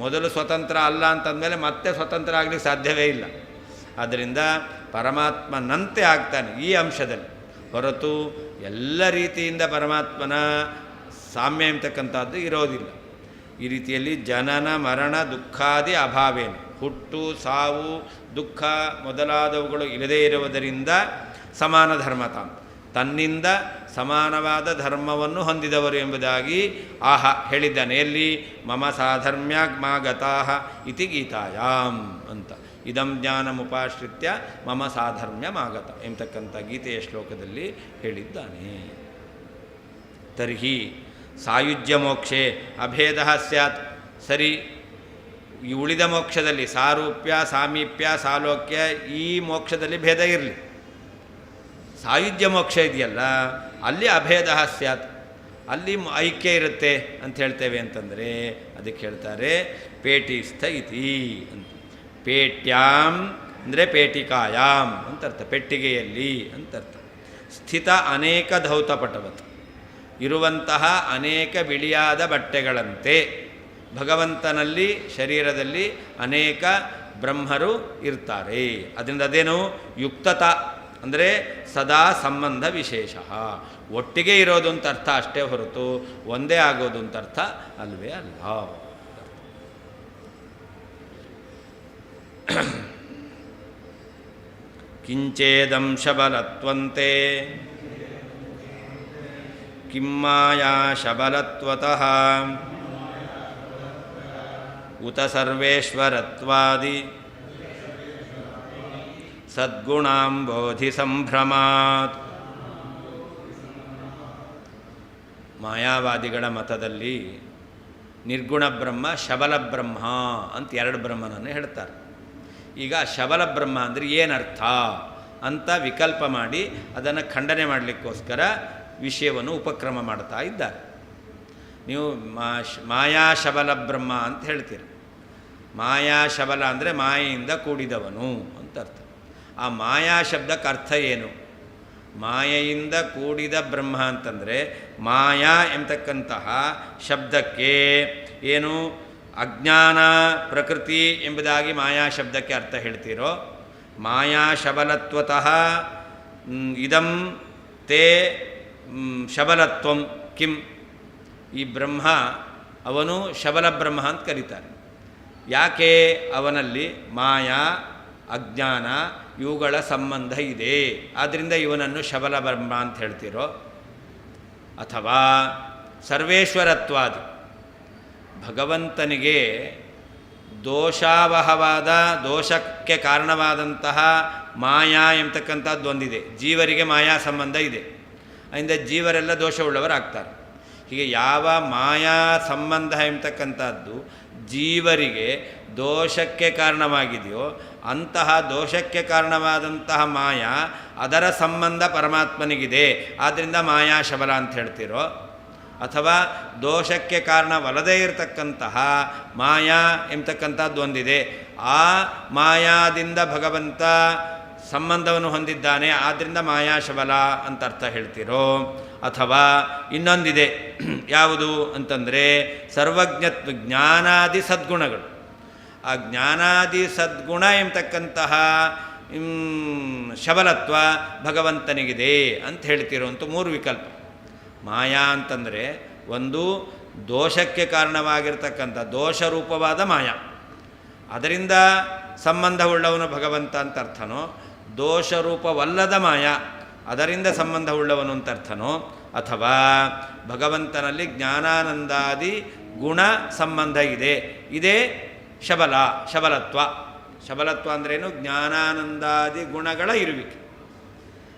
ಮೊದಲು ಸ್ವತಂತ್ರ ಅಲ್ಲ ಅಂತಂದಮೇಲೆ ಮತ್ತೆ ಸ್ವತಂತ್ರ ಆಗಲಿಕ್ಕೆ ಸಾಧ್ಯವೇ ಇಲ್ಲ. ಆದ್ದರಿಂದ ಪರಮಾತ್ಮನಂತೆ ಆಗ್ತಾನೆ ಈ ಅಂಶದಲ್ಲಿ, ಹೊರತು ಎಲ್ಲ ರೀತಿಯಿಂದ ಪರಮಾತ್ಮನ ಸಾಮ್ಯ ಎಂಬತಕ್ಕಂಥದ್ದು ಇರೋದಿಲ್ಲ. ಈ ರೀತಿಯಲ್ಲಿ ಜನನ ಮರಣ ದುಃಖಾದಿ ಅಭಾವೇನ, ಹುಟ್ಟು ಸಾವು ದುಃಖ ಮೊದಲಾದವುಗಳು ಇಲ್ಲದೇ ಇರುವುದರಿಂದ ಸಮಾನ ಧರ್ಮತ, ತನ್ನಿಂದ ಸಮಾನವಾದ ಧರ್ಮವನ್ನು ಹೊಂದಿದವರು ಎಂಬುದಾಗಿ ಆಹಾ ಹೇಳಿದ್ದಾನೆ. ಎಲ್ಲಿ? ಮಮ ಸಾಧರ್ಮ್ಯಾಗ್ಮಾಗತಾಃ ಇತಿ ಗೀತಾಯಾಮ್ ಅಂತ. ಇದಂ ಜ್ಞಾನಮುಪಾಶ್ರಿತ್ಯ ಮಮ ಸಾಧರ್ಮ್ಯಮಾಗತ ಎಂಬತಕ್ಕಂಥ ಗೀತೆಯ ಶ್ಲೋಕದಲ್ಲಿ ಹೇಳಿದ್ದಾನೆ. ತರ್ಹಿ ಸಾಯುಜ್ಯ ಮೋಕ್ಷೆ ಅಭೇದ ಸ್ಯಾತ್. ಸರಿ, ಈ ಉಳಿದ ಮೋಕ್ಷದಲ್ಲಿ ಸಾರೂಪ್ಯ ಸಾಮೀಪ್ಯ ಸಾಲೋಕ್ಯ ಈ ಮೋಕ್ಷದಲ್ಲಿ ಭೇದ ಇರಲಿ. ಸಾಯುಜ್ಯ ಮೋಕ್ಷ ಇದೆಯಲ್ಲ, ಅಲ್ಲಿ ಅಭೇದ ಸ್ಯಾತ್, ಅಲ್ಲಿ ಐಕ್ಯ ಇರುತ್ತೆ ಅಂತ ಹೇಳ್ತೇವೆ ಅಂತಂದರೆ ಅದಕ್ಕೆ ಹೇಳ್ತಾರೆ ಪೇಟೀಸ್ಥ ಇತಿ ಅಂತ. ಪೇಟ್ಯಾಂ ಅಂದರೆ ಪೇಟಿಕಾಯಾಮ್ ಅಂತರ್ಥ, ಪೆಟ್ಟಿಗೆಯಲ್ಲಿ ಅಂತರ್ಥ. ಸ್ಥಿತ ಅನೇಕ ಧೌತಪಟವತ್, ಇರುವಂತಹ ಅನೇಕ ಬಿಳಿಯಾದ ಬಟ್ಟೆಗಳಂತೆ ಭಗವಂತನಲ್ಲಿ ಶರೀರದಲ್ಲಿ ಅನೇಕ ಬ್ರಹ್ಮರು ಇರ್ತಾರೆ. ಅದರಿಂದ ಅದೇನು? ಯುಕ್ತತ ಅಂದರೆ ಸದಾ ಸಂಬಂಧ ವಿಶೇಷ, ಒಟ್ಟಿಗೆ ಇರೋದು ಅಂತ ಅರ್ಥ ಅಷ್ಟೇ ಹೊರತು ಒಂದೇ ಆಗೋದು ಅಂತ ಅರ್ಥ ಅಲ್ವೇ ಅಲ್ಲ. ಕಿಂಚೇದಂಶಬಲತ್ವಂತೆ ಕಿಮ್ಮಾಯಾ ಶಬಲತ್ವತಃ ಉತ ಸರ್ವೇಶ್ವರತ್ವಾದಿ ಸದ್ಗುಣಾಂಬೋಧಿ ಸಂಭ್ರಮಾತ್. ಮಾಯಾವಾದಿಗಳ ಮತದಲ್ಲಿ ನಿರ್ಗುಣ ಬ್ರಹ್ಮ ಶಬಲ ಬ್ರಹ್ಮ ಅಂತ ಎರಡು ಬ್ರಹ್ಮನನ್ನು ಹೇಳ್ತಾರೆ. ಈಗ ಶಬಲ ಬ್ರಹ್ಮ ಅಂದರೆ ಏನರ್ಥ ಅಂತ ವಿಕಲ್ಪ ಮಾಡಿ ಅದನ್ನು ಖಂಡನೆ ಮಾಡಲಿಕ್ಕೋಸ್ಕರ ವಿಷಯವನ್ನು ಉಪಕ್ರಮ ಮಾಡ್ತಾ ಇದ್ದಾರೆ. ನೀವು ಮಾಯಾಶಬಲ ಬ್ರಹ್ಮ ಅಂತ ಹೇಳ್ತೀರಿ. ಮಾಯಾಶಬಲ ಅಂದರೆ ಮಾಯೆಯಿಂದ ಕೂಡಿದವನು ಅಂತ ಅರ್ಥ. ಆ ಮಾಯಾ ಶಬ್ದಕ್ಕೆ ಅರ್ಥ ಏನು? ಮಾಯೆಯಿಂದ ಕೂಡಿದ ಬ್ರಹ್ಮ ಅಂತಂದರೆ ಮಾಯಾ ಎಂಬತಕ್ಕಂತಹ ಶಬ್ದಕ್ಕೆ ಏನು ಅಜ್ಞಾನ ಪ್ರಕೃತಿ ಎಂಬುದಾಗಿ ಮಾಯಾ ಶಬ್ದಕ್ಕೆ ಅರ್ಥ ಹೇಳ್ತೀರೋ, ಮಾಯಾ ಶಬಲತ್ವತಃ ಇದಂ ತೇ ಶಬಲತ್ವಂ ಕಿಂ. ಈ ಬ್ರಹ್ಮ ಅವನು ಶಬಲ ಬ್ರಹ್ಮ ಅಂತ ಕರೀತಾರೆ. ಯಾಕೆ? ಅವನಲ್ಲಿ ಮಾಯಾ ಅಜ್ಞಾನ ಇವುಗಳ ಸಂಬಂಧ ಇದೆ, ಆದ್ದರಿಂದ ಇವನನ್ನು ಶಬಲ ಬ್ರಹ್ಮ ಅಂತ ಹೇಳ್ತೀರೋ, ಅಥವಾ ಸರ್ವೇಶ್ವರತ್ವಾದಿ ಭಗವಂತನಿಗೆ ದೋಷಾವಹವಾದ ದೋಷಕ್ಕೆ ಕಾರಣವಾದಂತಹ ಮಾಯಾ ಎಂಬತಕ್ಕಂಥದ್ದು ಒಂದಿದೆ. ಜೀವರಿಗೆ ಮಾಯಾ ಸಂಬಂಧ ಇದೆ, ಅದರಿಂದ ಜೀವರೆಲ್ಲ ದೋಷವುಳ್ಳವರಾಗ್ತಾರೆ. ಹೀಗೆ ಯಾವ ಮಾಯಾ ಸಂಬಂಧ ಎಂಬತಕ್ಕಂಥದ್ದು ಜೀವರಿಗೆ ದೋಷಕ್ಕೆ ಕಾರಣವಾಗಿದೆಯೋ ಅಂತಹ ದೋಷಕ್ಕೆ ಕಾರಣವಾದಂತಹ ಮಾಯಾ ಅದರ ಸಂಬಂಧ ಪರಮಾತ್ಮನಿಗಿದೆ, ಆದ್ದರಿಂದ ಮಾಯಾ ಶಬಲ ಅಂತ ಹೇಳ್ತಿರೋ, ಅಥವಾ ದೋಷಕ್ಕೆ ಕಾರಣವಲ್ಲದೇ ಇರತಕ್ಕಂತಹ ಮಾಯಾ ಎಂಬತಕ್ಕಂಥದ್ದು ಒಂದಿದೆ, ಆ ಮಾಯಾದಿಂದ ಭಗವಂತ ಸಂಬಂಧವನ್ನು ಹೊಂದಿದ್ದಾನೆ, ಆದ್ದರಿಂದ ಮಾಯಾ ಶಬಲ ಅಂತ ಅರ್ಥ ಹೇಳ್ತಿರೋ, ಅಥವಾ ಇನ್ನೊಂದಿದೆ. ಯಾವುದು ಅಂತಂದರೆ ಸರ್ವಜ್ಞತ್ವ ಜ್ಞಾನಾದಿ ಸದ್ಗುಣಗಳು. ಆ ಜ್ಞಾನಾದಿ ಸದ್ಗುಣ ಎಂಬತಕ್ಕಂತಹ ಶಬಲತ್ವ ಭಗವಂತನಿಗಿದೆ ಅಂತ ಹೇಳ್ತಿರೋಂಥ ಮೂರು ವಿಕಲ್ಪ. ಮಾಯಾ ಅಂತಂದರೆ ಒಂದು ದೋಷಕ್ಕೆ ಕಾರಣವಾಗಿರ್ತಕ್ಕಂಥ ದೋಷರೂಪವಾದ ಮಾಯಾ, ಅದರಿಂದ ಸಂಬಂಧವುಳ್ಳವನು ಭಗವಂತ ಅಂತ ಅರ್ಥನೋ, ದೋಷರೂಪವಲ್ಲದ ಮಾಯಾ ಅದರಿಂದ ಸಂಬಂಧವುಳ್ಳವನು ಅಂತ ಅರ್ಥನೋ, ಅಥವಾ ಭಗವಂತನಲ್ಲಿ ಜ್ಞಾನಾನಂದಾದಿ ಗುಣ ಸಂಬಂಧ ಇದೆ, ಇದೇ ಶಬಲತ್ವ. ಶಬಲತ್ವ ಅಂದ್ರೇನು? ಜ್ಞಾನಾನಂದಾದಿ ಗುಣಗಳ ಇರುವಿಕೆ,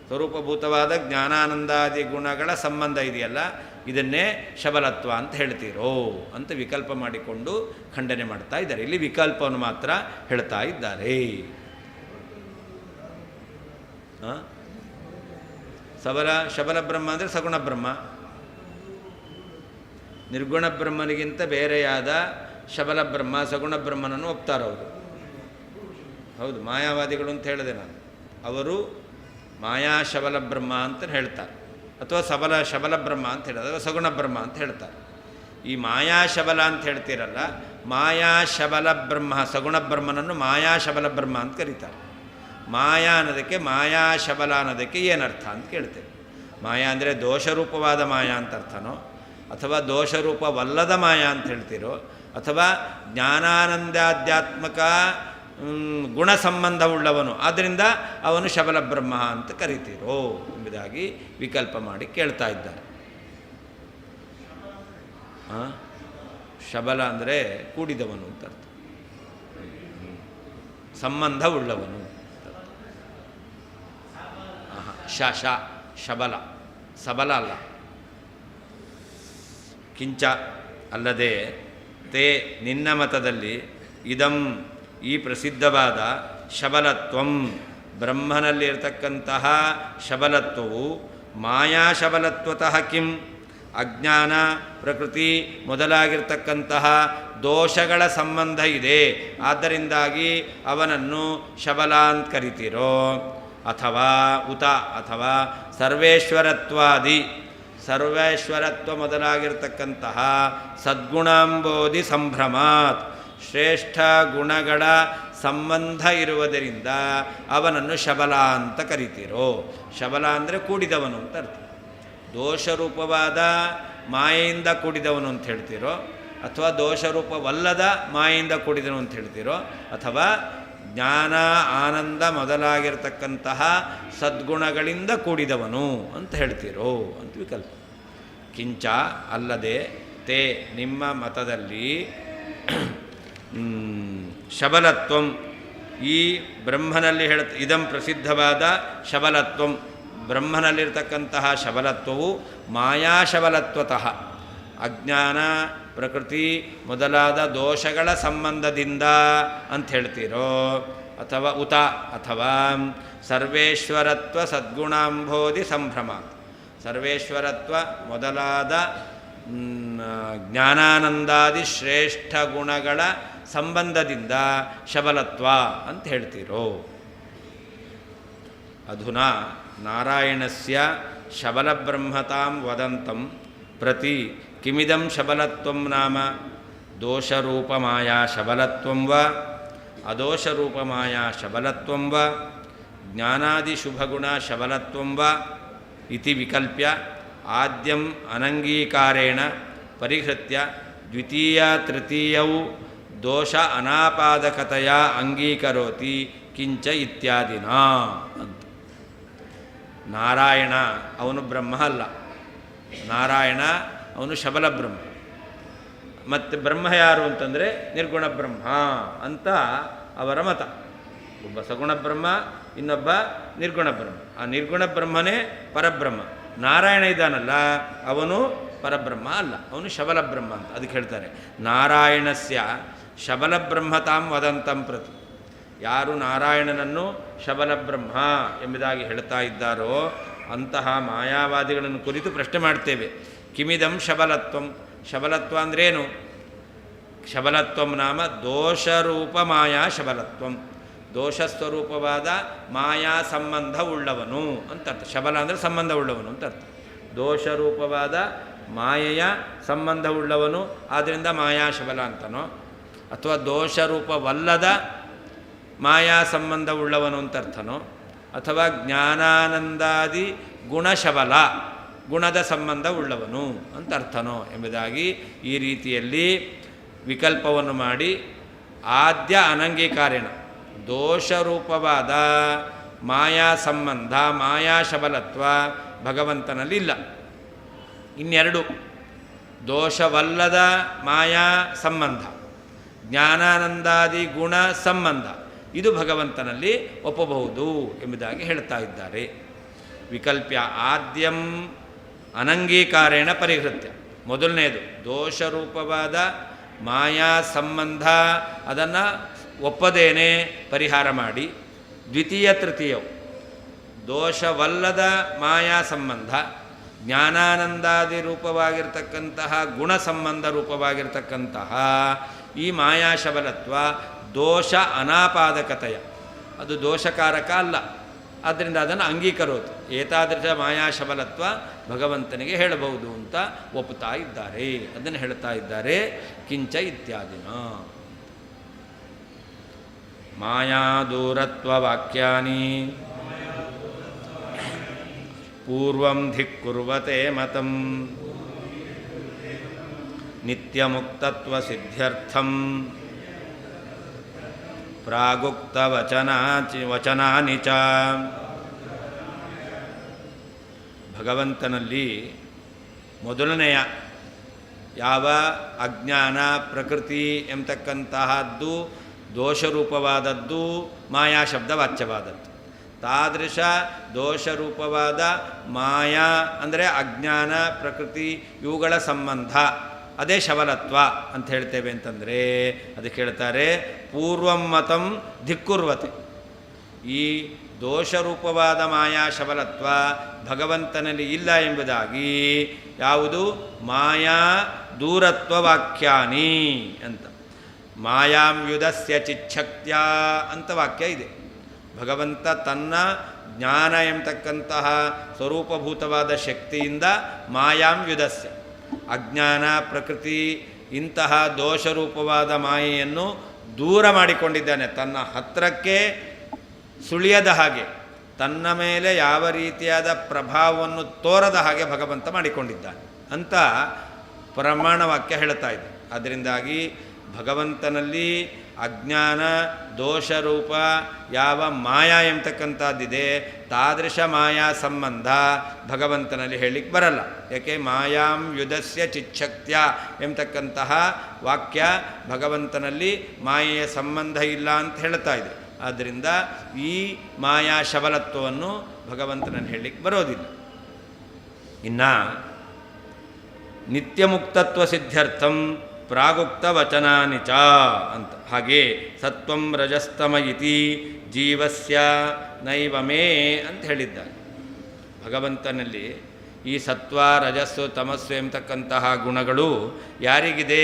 ಸ್ವರೂಪಭೂತವಾದ ಜ್ಞಾನಾನಂದಾದಿ ಗುಣಗಳ ಸಂಬಂಧ ಇದೆಯಲ್ಲ, ಇದನ್ನೇ ಶಬಲತ್ವ ಅಂತ ಹೇಳ್ತೀರೋ ಅಂತ ವಿಕಲ್ಪ ಮಾಡಿಕೊಂಡು ಖಂಡನೆ ಮಾಡ್ತಾ ಇದ್ದಾರೆ. ಇಲ್ಲಿ ವಿಕಲ್ಪವನ್ನು ಮಾತ್ರ ಹೇಳ್ತಾ ಇದ್ದಾರೆ. ಶಬಲ ಬ್ರಹ್ಮ ಅಂದರೆ ಸಗುಣ ಬ್ರಹ್ಮ, ನಿರ್ಗುಣ ಬ್ರಹ್ಮನಿಗಿಂತ ಬೇರೆಯಾದ ಶಬಲ ಬ್ರಹ್ಮ ಸಗುಣ ಬ್ರಹ್ಮನನ್ನು ಒಪ್ತಾರವರು. ಹೌದು, ಮಾಯಾವಾದಿಗಳು ಅಂತ ಹೇಳಿದೆ ನಾನು. ಅವರು ಮಾಯಾ ಶಬಲ ಬ್ರಹ್ಮ ಅಂತ ಹೇಳ್ತಾರೆ, ಅಥವಾ ಶಬಲ ಬ್ರಹ್ಮ ಅಂತ ಹೇಳಿದ್ರೆ, ಅಥವಾ ಸಗುಣ ಬ್ರಹ್ಮ ಅಂತ ಹೇಳ್ತಾರೆ. ಈ ಮಾಯಾ ಶಬಲ ಅಂತ ಹೇಳ್ತೀರಲ್ಲ, ಮಾಯಾ ಶಬಲ ಬ್ರಹ್ಮ ಸಗುಣ ಬ್ರಹ್ಮನನ್ನು ಮಾಯಾ ಶಬಲ ಬ್ರಹ್ಮ ಅಂತ ಕರೀತಾರೆ. ಮಾಯಾ ಅನ್ನೋದಕ್ಕೆ ಮಾಯಾ ಶಬಲ ಅನ್ನೋದಕ್ಕೆ ಏನರ್ಥ ಅಂತ ಕೇಳ್ತೇವೆ. ಮಾಯಾ ಅಂದರೆ ದೋಷರೂಪವಾದ ಮಾಯಾ ಅಂತ ಅರ್ಥನೋ, ಅಥವಾ ದೋಷರೂಪವಲ್ಲದ ಮಾಯಾ ಅಂತ ಹೇಳ್ತೀರೋ, ಅಥವಾ ಜ್ಞಾನಾನಂದಾಧ್ಯಾತ್ಮಕ ಗುಣ ಸಂಬಂಧವುಳ್ಳವನು, ಆದ್ದರಿಂದ ಅವನು ಶಬಲ ಬ್ರಹ್ಮ ಅಂತ ಕರಿತೀರೋ ಎಂಬುದಾಗಿ ವಿಕಲ್ಪ ಮಾಡಿ ಕೇಳ್ತಾ ಇದ್ದಾರೆ. ಶಬಲ ಅಂದರೆ ಕೂಡಿದವನು ಅಂತ ಅರ್ಥ, ಸಂಬಂಧವುಳ್ಳವನು. ಶಬಲ, ಸಬಲ ಅಲ್ಲ. ಕಿಂಚ ಅಲ್ಲದೆ ತೇ ನಿನ್ನ ಮತದಲ್ಲಿ ಇದಂ ಈ ಪ್ರಸಿದ್ಧವಾದ ಶಬಲತ್ವಂ ಬ್ರಹ್ಮನಲ್ಲಿರ್ತಕ್ಕಂತಹ ಶಬಲತ್ವವು ಮಾಯಾ ಶಬಲತ್ವತಃ ಕಿಂ ಅಜ್ಞಾನ ಪ್ರಕೃತಿ ಮೊದಲಾಗಿರ್ತಕ್ಕಂತಹ ದೋಷಗಳ ಸಂಬಂಧ ಇದೆ, ಆದ್ದರಿಂದಾಗಿ ಅವನನ್ನು ಶಬಲ ಅಂತ ಕರಿತೀರೋ, ಅಥವಾ ಸರ್ವೇಶ್ವರತ್ವಾದಿ ಸರ್ವೇಶ್ವರತ್ವ ಮೊದಲಾಗಿರ್ತಕ್ಕಂತಹ ಸದ್ಗುಣಾಂಬೋಧಿ ಸಂಭ್ರಮಾತ್ ಶ್ರೇಷ್ಠ ಗುಣಗಳ ಸಂಬಂಧ ಇರುವುದರಿಂದ ಅವನನ್ನು ಶಬಲ ಅಂತ ಕರಿತೀರೋ. ಶಬಲ ಅಂದರೆ ಕೂಡಿದವನು ಅಂತ ಅರ್ಥ. ದೋಷರೂಪವಾದ ಮಾಯೆಯಿಂದ ಕೂಡಿದವನು ಅಂತ ಹೇಳ್ತೀರೋ, ಅಥವಾ ದೋಷರೂಪವಲ್ಲದ ಮಾಯೆಯಿಂದ ಕೂಡಿದವನು ಅಂತ ಹೇಳ್ತೀರೋ, ಅಥವಾ ಜ್ಞಾನ ಆನಂದ ಮೊದಲಾಗಿರ್ತಕ್ಕಂತಹ ಸದ್ಗುಣಗಳಿಂದ ಕೂಡಿದವನು ಅಂತ ಹೇಳ್ತೀರೋ ಅಂತ ವಿಕಲ್ಪ. ಕಿಂಚ ಅಲ್ಲದೆ ತೇ ನಿಮ್ಮ ಮತದಲ್ಲಿ ಶಬಲತ್ವಂ ಈ ಬ್ರಹ್ಮನಲ್ಲಿ ಇದಂ ಪ್ರಸಿದ್ಧವಾದ ಶಬಲತ್ವಂ ಬ್ರಹ್ಮನಲ್ಲಿರ್ತಕ್ಕಂತಹ ಶಬಲತ್ವವು ಮಾಯಾಶಬಲತ್ವತಃ ಅಜ್ಞಾನ ಪ್ರಕೃತಿ ಮೊದಲಾದ ದೋಷಗಳ ಸಂಬಂಧದಿಂದ ಅಂತ ಹೇಳ್ತೀರೋ, ಅಥವಾ ಸರ್ವೇಶ್ವರತ್ವ ಸದ್ಗುಣಾಂಬೋಧಿ ಸಂಭ್ರಮ. ಸರ್ವೇಶ್ವರತ್ವ ಮೊದಲಾದ ಜ್ಞಾನಾನಂದಾದಿ ಶ್ರೇಷ್ಠ ಗುಣಗಳ ಸಂಬಂಧದಿಂದ ಶಬಲತ್ವ ಅಂತ ಹೇಳ್ತೀರೋ. ಅಧುನಾ ನಾರಾಯಣಸ್ಯ ಶಬಲಬ್ರಹ್ಮತಾಂ ವದಂತಂ ಪ್ರತಿ ಕಿಮಿದಂ ಶಬಲತ್ವಂ ನಾಮ ದೋಷರೂಪಮಾಯಾ ಶಬಲತ್ವಂ ವಾ ಅದೋಷರೂಪಮಾಯಾ ಶಬಲತ್ವಂ ವಾ ಜ್ಞಾನಾದಿಶುಭಗುಣ ಶಬಲತ್ವಂ ವಾ ಇತಿ ವಿಕಲ್ಪ್ಯ ಆದ್ಯಂ ಅನಂಗೀಕಾರೇಣ ಪರಿಹೃತ್ಯ ದ್ವಿತೀಯ ತೃತೀಯೌ ದೋಷ ಅನಾಪಾದಕತೆಯ ಅಂಗೀಕರೋತಿ ಕಿಂಚ ಇತ್ಯಾದಿನ ಅಂತ. ನಾರಾಯಣ ಅವನು ಬ್ರಹ್ಮ ಅಲ್ಲ, ನಾರಾಯಣ ಅವನು ಶಬಲ ಬ್ರಹ್ಮ. ಮತ್ತು ಬ್ರಹ್ಮ ಯಾರು ಅಂತಂದರೆ ನಿರ್ಗುಣ ಬ್ರಹ್ಮ ಅಂತ ಅವರ ಮತ. ಒಬ್ಬ ಸಗುಣ ಬ್ರಹ್ಮ, ಇನ್ನೊಬ್ಬ ನಿರ್ಗುಣ ಬ್ರಹ್ಮ. ಆ ನಿರ್ಗುಣ ಬ್ರಹ್ಮನೇ ಪರಬ್ರಹ್ಮ. ನಾರಾಯಣ ಇದ್ದಾನಲ್ಲ ಅವನು ಪರಬ್ರಹ್ಮ ಅಲ್ಲ, ಅವನು ಶಬಲ ಬ್ರಹ್ಮ ಅಂತ. ಅದಕ್ಕೆ ಹೇಳ್ತಾರೆ ನಾರಾಯಣಸ್ಯ ಶಬಲ ಬ್ರಹ್ಮತಾಂ ವದಂತಂ ಪ್ರತಿ. ಯಾರು ನಾರಾಯಣನನ್ನು ಶಬಲ ಬ್ರಹ್ಮ ಎಂಬುದಾಗಿ ಹೇಳ್ತಾ ಇದ್ದಾರೋ ಅಂತಹ ಮಾಯಾವಾದಿಗಳನ್ನು ಕುರಿತು ಪ್ರಶ್ನೆ ಮಾಡ್ತೇವೆ. ಕಿಮಿದಂ ಶಬಲತ್ವಂ. ಶಬಲತ್ವ ಅಂದ್ರೇನು? ಶಬಲತ್ವಂ ನಾಮ ದೋಷರೂಪ ಮಾಯಾ ಶಬಲತ್ವಂ. ದೋಷಸ್ವರೂಪವಾದ ಮಾಯಾ ಸಂಬಂಧ ಉಳ್ಳವನು ಅಂತ ಅರ್ಥ. ಶಬಲ ಅಂದರೆ ಸಂಬಂಧ ಉಳ್ಳವನು ಅಂತ ಅರ್ಥ. ದೋಷರೂಪವಾದ ಮಾಯೆಯ ಸಂಬಂಧ ಉಳ್ಳವನು, ಆದ್ದರಿಂದ ಮಾಯಾ ಶಬಲ ಅಂತನೋ, ಅಥವಾ ದೋಷರೂಪವಲ್ಲದ ಮಾಯಾ ಸಂಬಂಧ ಉಳ್ಳವನು ಅಂತ ಅರ್ಥನೋ, ಅಥವಾ ಜ್ಞಾನಾನಂದಾದಿ ಗುಣಶಬಲ ಗುಣದ ಸಂಬಂಧ ಉಳ್ಳವನು ಅಂತ ಅರ್ಥನೋ ಎಂಬುದಾಗಿ ಈ ರೀತಿಯಲ್ಲಿ ವಿಕಲ್ಪವನ್ನು ಮಾಡಿ ಆದ್ಯ ಅನಂಗೀಕಾರೇಣ ದೋಷರೂಪವಾದ ಮಾಯಾ ಸಂಬಂಧ ಮಾಯಾ ಶಬಲತ್ವ ಭಗವಂತನಲ್ಲಿ ಇಲ್ಲ. ಇನ್ನೆರಡು ದೋಷವಲ್ಲದ ಮಾಯಾ ಸಂಬಂಧ, ಜ್ಞಾನಾನಂದಾದಿ ಗುಣ ಸಂಬಂಧ, ಇದು ಭಗವಂತನಲ್ಲಿ ಒಪ್ಪಬಹುದು ಎಂಬುದಾಗಿ ಹೇಳ್ತಾ ಇದ್ದಾರೆ. ವಿಕಲ್ಪ್ಯ ಆದ್ಯಂ ಅನಂಗೀಕಾರೇಣ ಪರಿಹೃತ್ಯ. ಮೊದಲನೇದು ದೋಷರೂಪವಾದ ಮಾಯಾ ಸಂಬಂಧ, ಅದನ್ನು ಒಪ್ಪದೇನೆ ಪರಿಹಾರ ಮಾಡಿ. ದ್ವಿತೀಯ ತೃತೀಯವು ದೋಷವಲ್ಲದ ಮಾಯಾ ಸಂಬಂಧ, ಜ್ಞಾನಾನಂದಾದಿ ರೂಪವಾಗಿರ್ತಕ್ಕಂತಹ ಗುಣ ಸಂಬಂಧ ರೂಪವಾಗಿರ್ತಕ್ಕಂತಹ ಈ ಮಾಯಾ ಶಬಲತ್ವ ದೋಷ ಅನಾಪಾದಕತೆಯ, ಅದು ದೋಷಕಾರಕ ಅಲ್ಲ. ಆದ್ದರಿಂದ ಅದನ್ನು ಅಂಗೀಕರೋದು. ಏತಾದೃಶ ಮಾಯಾ ಶಬಲತ್ವ ಭಗವಂತನಿಗೆ ಹೇಳಬಹುದು ಅಂತ ಒಪ್ಪುತ್ತಾ ಇದ್ದಾರೆ. ಅದನ್ನು ಹೇಳ್ತಾ ಇದ್ದಾರೆ ಕಿಂಚ ಇತ್ಯಾದಿನ. ಮಾಯಾ ದೂರತ್ವ ವಾಕ್ಯಾನಿ ಪೂರ್ವಂ ಧಿಕ್ಕುರ್ವತೆ ಮತಂ ನಿತ್ಯಮುಕ್ತತ್ವ ಸಿದ್ಧ್ಯರ್ಥಂ ಪ್ರಾಗುಕ್ತ ವಚನಾನಿ ಚ. ಭಗವಂತನಲ್ಲಿ ಮೊದಲನೆಯ ಯಾವ ಅಜ್ಞಾನ ಪ್ರಕೃತಿ ಎಂಬತಕ್ಕಂತಹದ್ದು ದೋಷರೂಪವಾದದ್ದು ಮಾಯಾ ಶಬ್ದ ವಾಚ್ಯವಾದದ್ದು. ತಾದೃಶ ದೋಷರೂಪವಾದ ಮಾಯಾ ಅಂದರೆ ಅಜ್ಞಾನ ಪ್ರಕೃತಿ ಇವುಗಳ ಸಂಬಂಧ, ಅದೇ ಶಬಲತ್ವ ಅಂತ ಹೇಳ್ತೇವೆ ಅಂತಂದರೆ ಅದಕ್ಕೆ ಹೇಳ್ತಾರೆ ಪೂರ್ವಂ ಮತಂ ಧಿಕ್ಕುರ್ವತೆ. ಈ ದೋಷರೂಪವಾದ ಮಾಯಾ ಶಬಲತ್ವ ಭಗವಂತನಲ್ಲಿ ಇಲ್ಲ ಎಂಬುದಾಗಿ ಯಾವುದು ಮಾಯಾ ದೂರತ್ವ ವಾಕ್ಯಾನಿ ಅಂತ. ಮಾಯಾಂ ಯುಧಸ್ಯ ಚಿಚ್ಛಕ್ತ್ಯ ಅಂತ ವಾಕ್ಯ ಇದೆ. ಭಗವಂತ ತನ್ನ ಜ್ಞಾನ ಎಂಬತಕ್ಕಂತಹ ಸ್ವರೂಪಭೂತವಾದ ಶಕ್ತಿಯಿಂದ ಮಾಯಾಂ ಯುಧಸ್ಯ ಅಜ್ಞಾನ ಪ್ರಕೃತಿ ಇಂತಹ ದೋಷರೂಪವಾದ ಮಾಯೆಯನ್ನು ದೂರ ಮಾಡಿಕೊಂಡಿದ್ದಾನೆ. ತನ್ನ ಹತ್ತಿರಕ್ಕೆ ಸುಳಿಯದ ಹಾಗೆ, ತನ್ನ ಮೇಲೆ ಯಾವ ರೀತಿಯಾದ ಪ್ರಭಾವವನ್ನು ತೋರದ ಹಾಗೆ ಭಗವಂತ ಮಾಡಿಕೊಂಡಿದ್ದಾನೆ ಅಂತ ಪ್ರಮಾಣ ವಾಕ್ಯ ಹೇಳ್ತಾ ಇದೆ. ಅದರಿಂದಾಗಿ ಭಗವಂತನಲ್ಲಿ ಅಜ್ಞಾನ ದೋಷರೂಪ ಯಾವ ಮಾಯಾ ಎಂಬತಕ್ಕಂಥದ್ದಿದೆ ತಾದೃಶ ಮಾಯಾ ಸಂಬಂಧ ಭಗವಂತನಲ್ಲಿ ಹೇಳಲಿಕ್ಕೆ ಬರಲ್ಲ. ಯಾಕೆ ಮಾಯಾಂ ಯುಧಸ್ಯ ಚಿಚ್ಛಕ್ತ್ಯ ಎಂಬತಕ್ಕಂತಹ ವಾಕ್ಯ ಭಗವಂತನಲ್ಲಿ ಮಾಯೆಯ ಸಂಬಂಧ ಇಲ್ಲ ಅಂತ ಹೇಳ್ತಾ ಇದೆ. ಆದ್ದರಿಂದ ಈ ಮಾಯಾ ಶಬಲತ್ವವನ್ನು ಭಗವಂತನಲ್ಲಿ ಹೇಳಲಿಕ್ಕೆ ಬರೋದಿಲ್ಲ. ಇನ್ನು ನಿತ್ಯಮುಕ್ತತ್ವ ಸಿದ್ಧ್ಯರ್ಥಂ ಪ್ರಾಗುಕ್ತ ವಚನಾನಿ ಚ ಅಂತ. ಹಾಗೆ ಸತ್ವಂ ರಜಸ್ತಮ ಇತಿ ಜೀವಸ್ಯ ನೈವಮೇ ಅಂತ ಹೇಳಿದ್ದಾರೆ. ಭಗವಂತನಲ್ಲಿ ಈ ಸತ್ವ ರಜಸ್ಸು ತಮಸ್ಸು ಎಂಬತಕ್ಕಂತಹ ಗುಣಗಳು ಯಾರಿಗಿದೆ?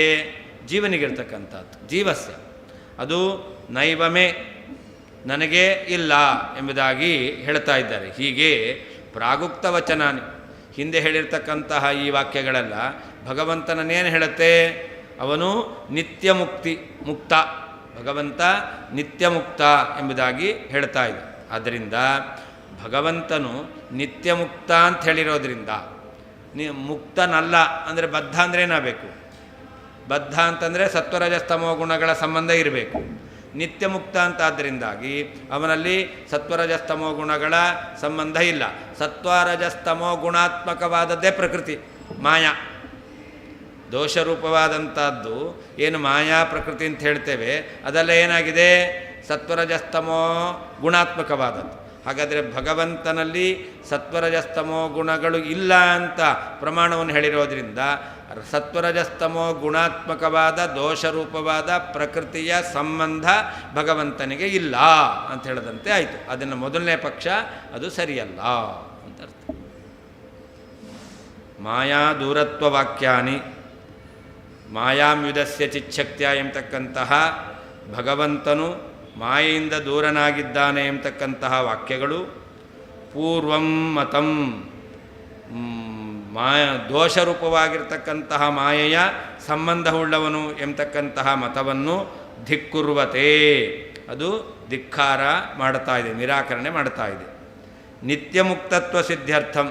ಜೀವನಿಗಿರ್ತಕ್ಕಂಥದ್ದು. ಜೀವಸ್ಯ ಅದು ನೈವಮೇ, ನನಗೆ ಇಲ್ಲ ಎಂಬುದಾಗಿ ಹೇಳ್ತಾ ಇದ್ದಾರೆ. ಹೀಗೆ ಪ್ರಾಗುಕ್ತ ವಚನಾನಿ, ಹಿಂದೆ ಹೇಳಿರ್ತಕ್ಕಂತಹ ಈ ವಾಕ್ಯಗಳೆಲ್ಲ ಭಗವಂತನನ್ನೇನು ಹೇಳುತ್ತೆ? ಅವನು ನಿತ್ಯ ಮುಕ್ತ, ಭಗವಂತ ನಿತ್ಯ ಮುಕ್ತ ಎಂಬುದಾಗಿ ಹೇಳ್ತಾ ಇದೆ. ಆದ್ದರಿಂದ ಭಗವಂತನು ನಿತ್ಯ ಮುಕ್ತ ಅಂತ ಹೇಳಿರೋದ್ರಿಂದ ಮುಕ್ತನಲ್ಲ ಅಂದರೆ ಬದ್ಧ ಅಂದರೆ ಏನಾಗಬೇಕು? ಬದ್ಧ ಅಂತಂದರೆ ಸತ್ವರಜಸ್ತಮೋ ಗುಣಗಳ ಸಂಬಂಧ ಇರಬೇಕು. ನಿತ್ಯ ಮುಕ್ತ ಅಂತಾದ್ದರಿಂದಾಗಿ ಅವನಲ್ಲಿ ಸತ್ವರಜಸ್ತಮೋ ಗುಣಗಳ ಸಂಬಂಧ ಇಲ್ಲ. ಸತ್ವರಜಸ್ತಮೋ ಗುಣಾತ್ಮಕವಾದದ್ದೇ ಪ್ರಕೃತಿ, ಮಾಯಾ. ದೋಷರೂಪವಾದಂಥದ್ದು ಏನು ಮಾಯಾ ಪ್ರಕೃತಿ ಅಂತ ಹೇಳ್ತೇವೆ, ಅದೆಲ್ಲ ಏನಾಗಿದೆ? ಸತ್ವರಜಸ್ತಮೋ ಗುಣಾತ್ಮಕವಾದದ್ದು. ಹಾಗಾದರೆ ಭಗವಂತನಲ್ಲಿ ಸತ್ವರಜಸ್ತಮೋ ಗುಣಗಳು ಇಲ್ಲ ಅಂತ ಪ್ರಮಾಣವನ್ನು ಹೇಳಿರೋದ್ರಿಂದ ಸತ್ವರಜಸ್ತಮೋ ಗುಣಾತ್ಮಕವಾದ ದೋಷರೂಪವಾದ ಪ್ರಕೃತಿಯ ಸಂಬಂಧ ಭಗವಂತನಿಗೆ ಇಲ್ಲ ಅಂತ ಹೇಳದಂತೆ ಆಯಿತು. ಅದನ್ನು ಮೊದಲನೇ ಪಕ್ಷ ಅದು ಸರಿಯಲ್ಲ ಅಂತ ಅರ್ಥ. ಮಾಯಾ ದೂರತ್ವ ವಾಕ್ಯಾನಿ ಮಾಯಾಮ್ಯುದಸ್ಯ ಚಿಚ್ಛಕ್ತ್ಯ ಎಂಬತಕ್ಕಂತಹ ಭಗವಂತನು ಮಾಯೆಯಿಂದ ದೂರನಾಗಿದ್ದಾನೆ ಎಂಬತಕ್ಕಂತಹ ವಾಕ್ಯಗಳು ಪೂರ್ವಂ ಮತಂ ದೋಷರೂಪವಾಗಿರ್ತಕ್ಕಂತಹ ಮಾಯೆಯ ಸಂಬಂಧವುಳ್ಳವನು ಎಂಬತಕ್ಕಂತಹ ಮತವನ್ನು ಧಿಕ್ಕುರ್ವತೆ, ಅದು ಧಿಕ್ಕಾರ ಮಾಡ್ತಾ ಇದೆ, ನಿರಾಕರಣೆ ಮಾಡ್ತಾ ಇದೆ. ನಿತ್ಯ ಮುಕ್ತತ್ವ ಸಿದ್ಧ್ಯರ್ಥಂ,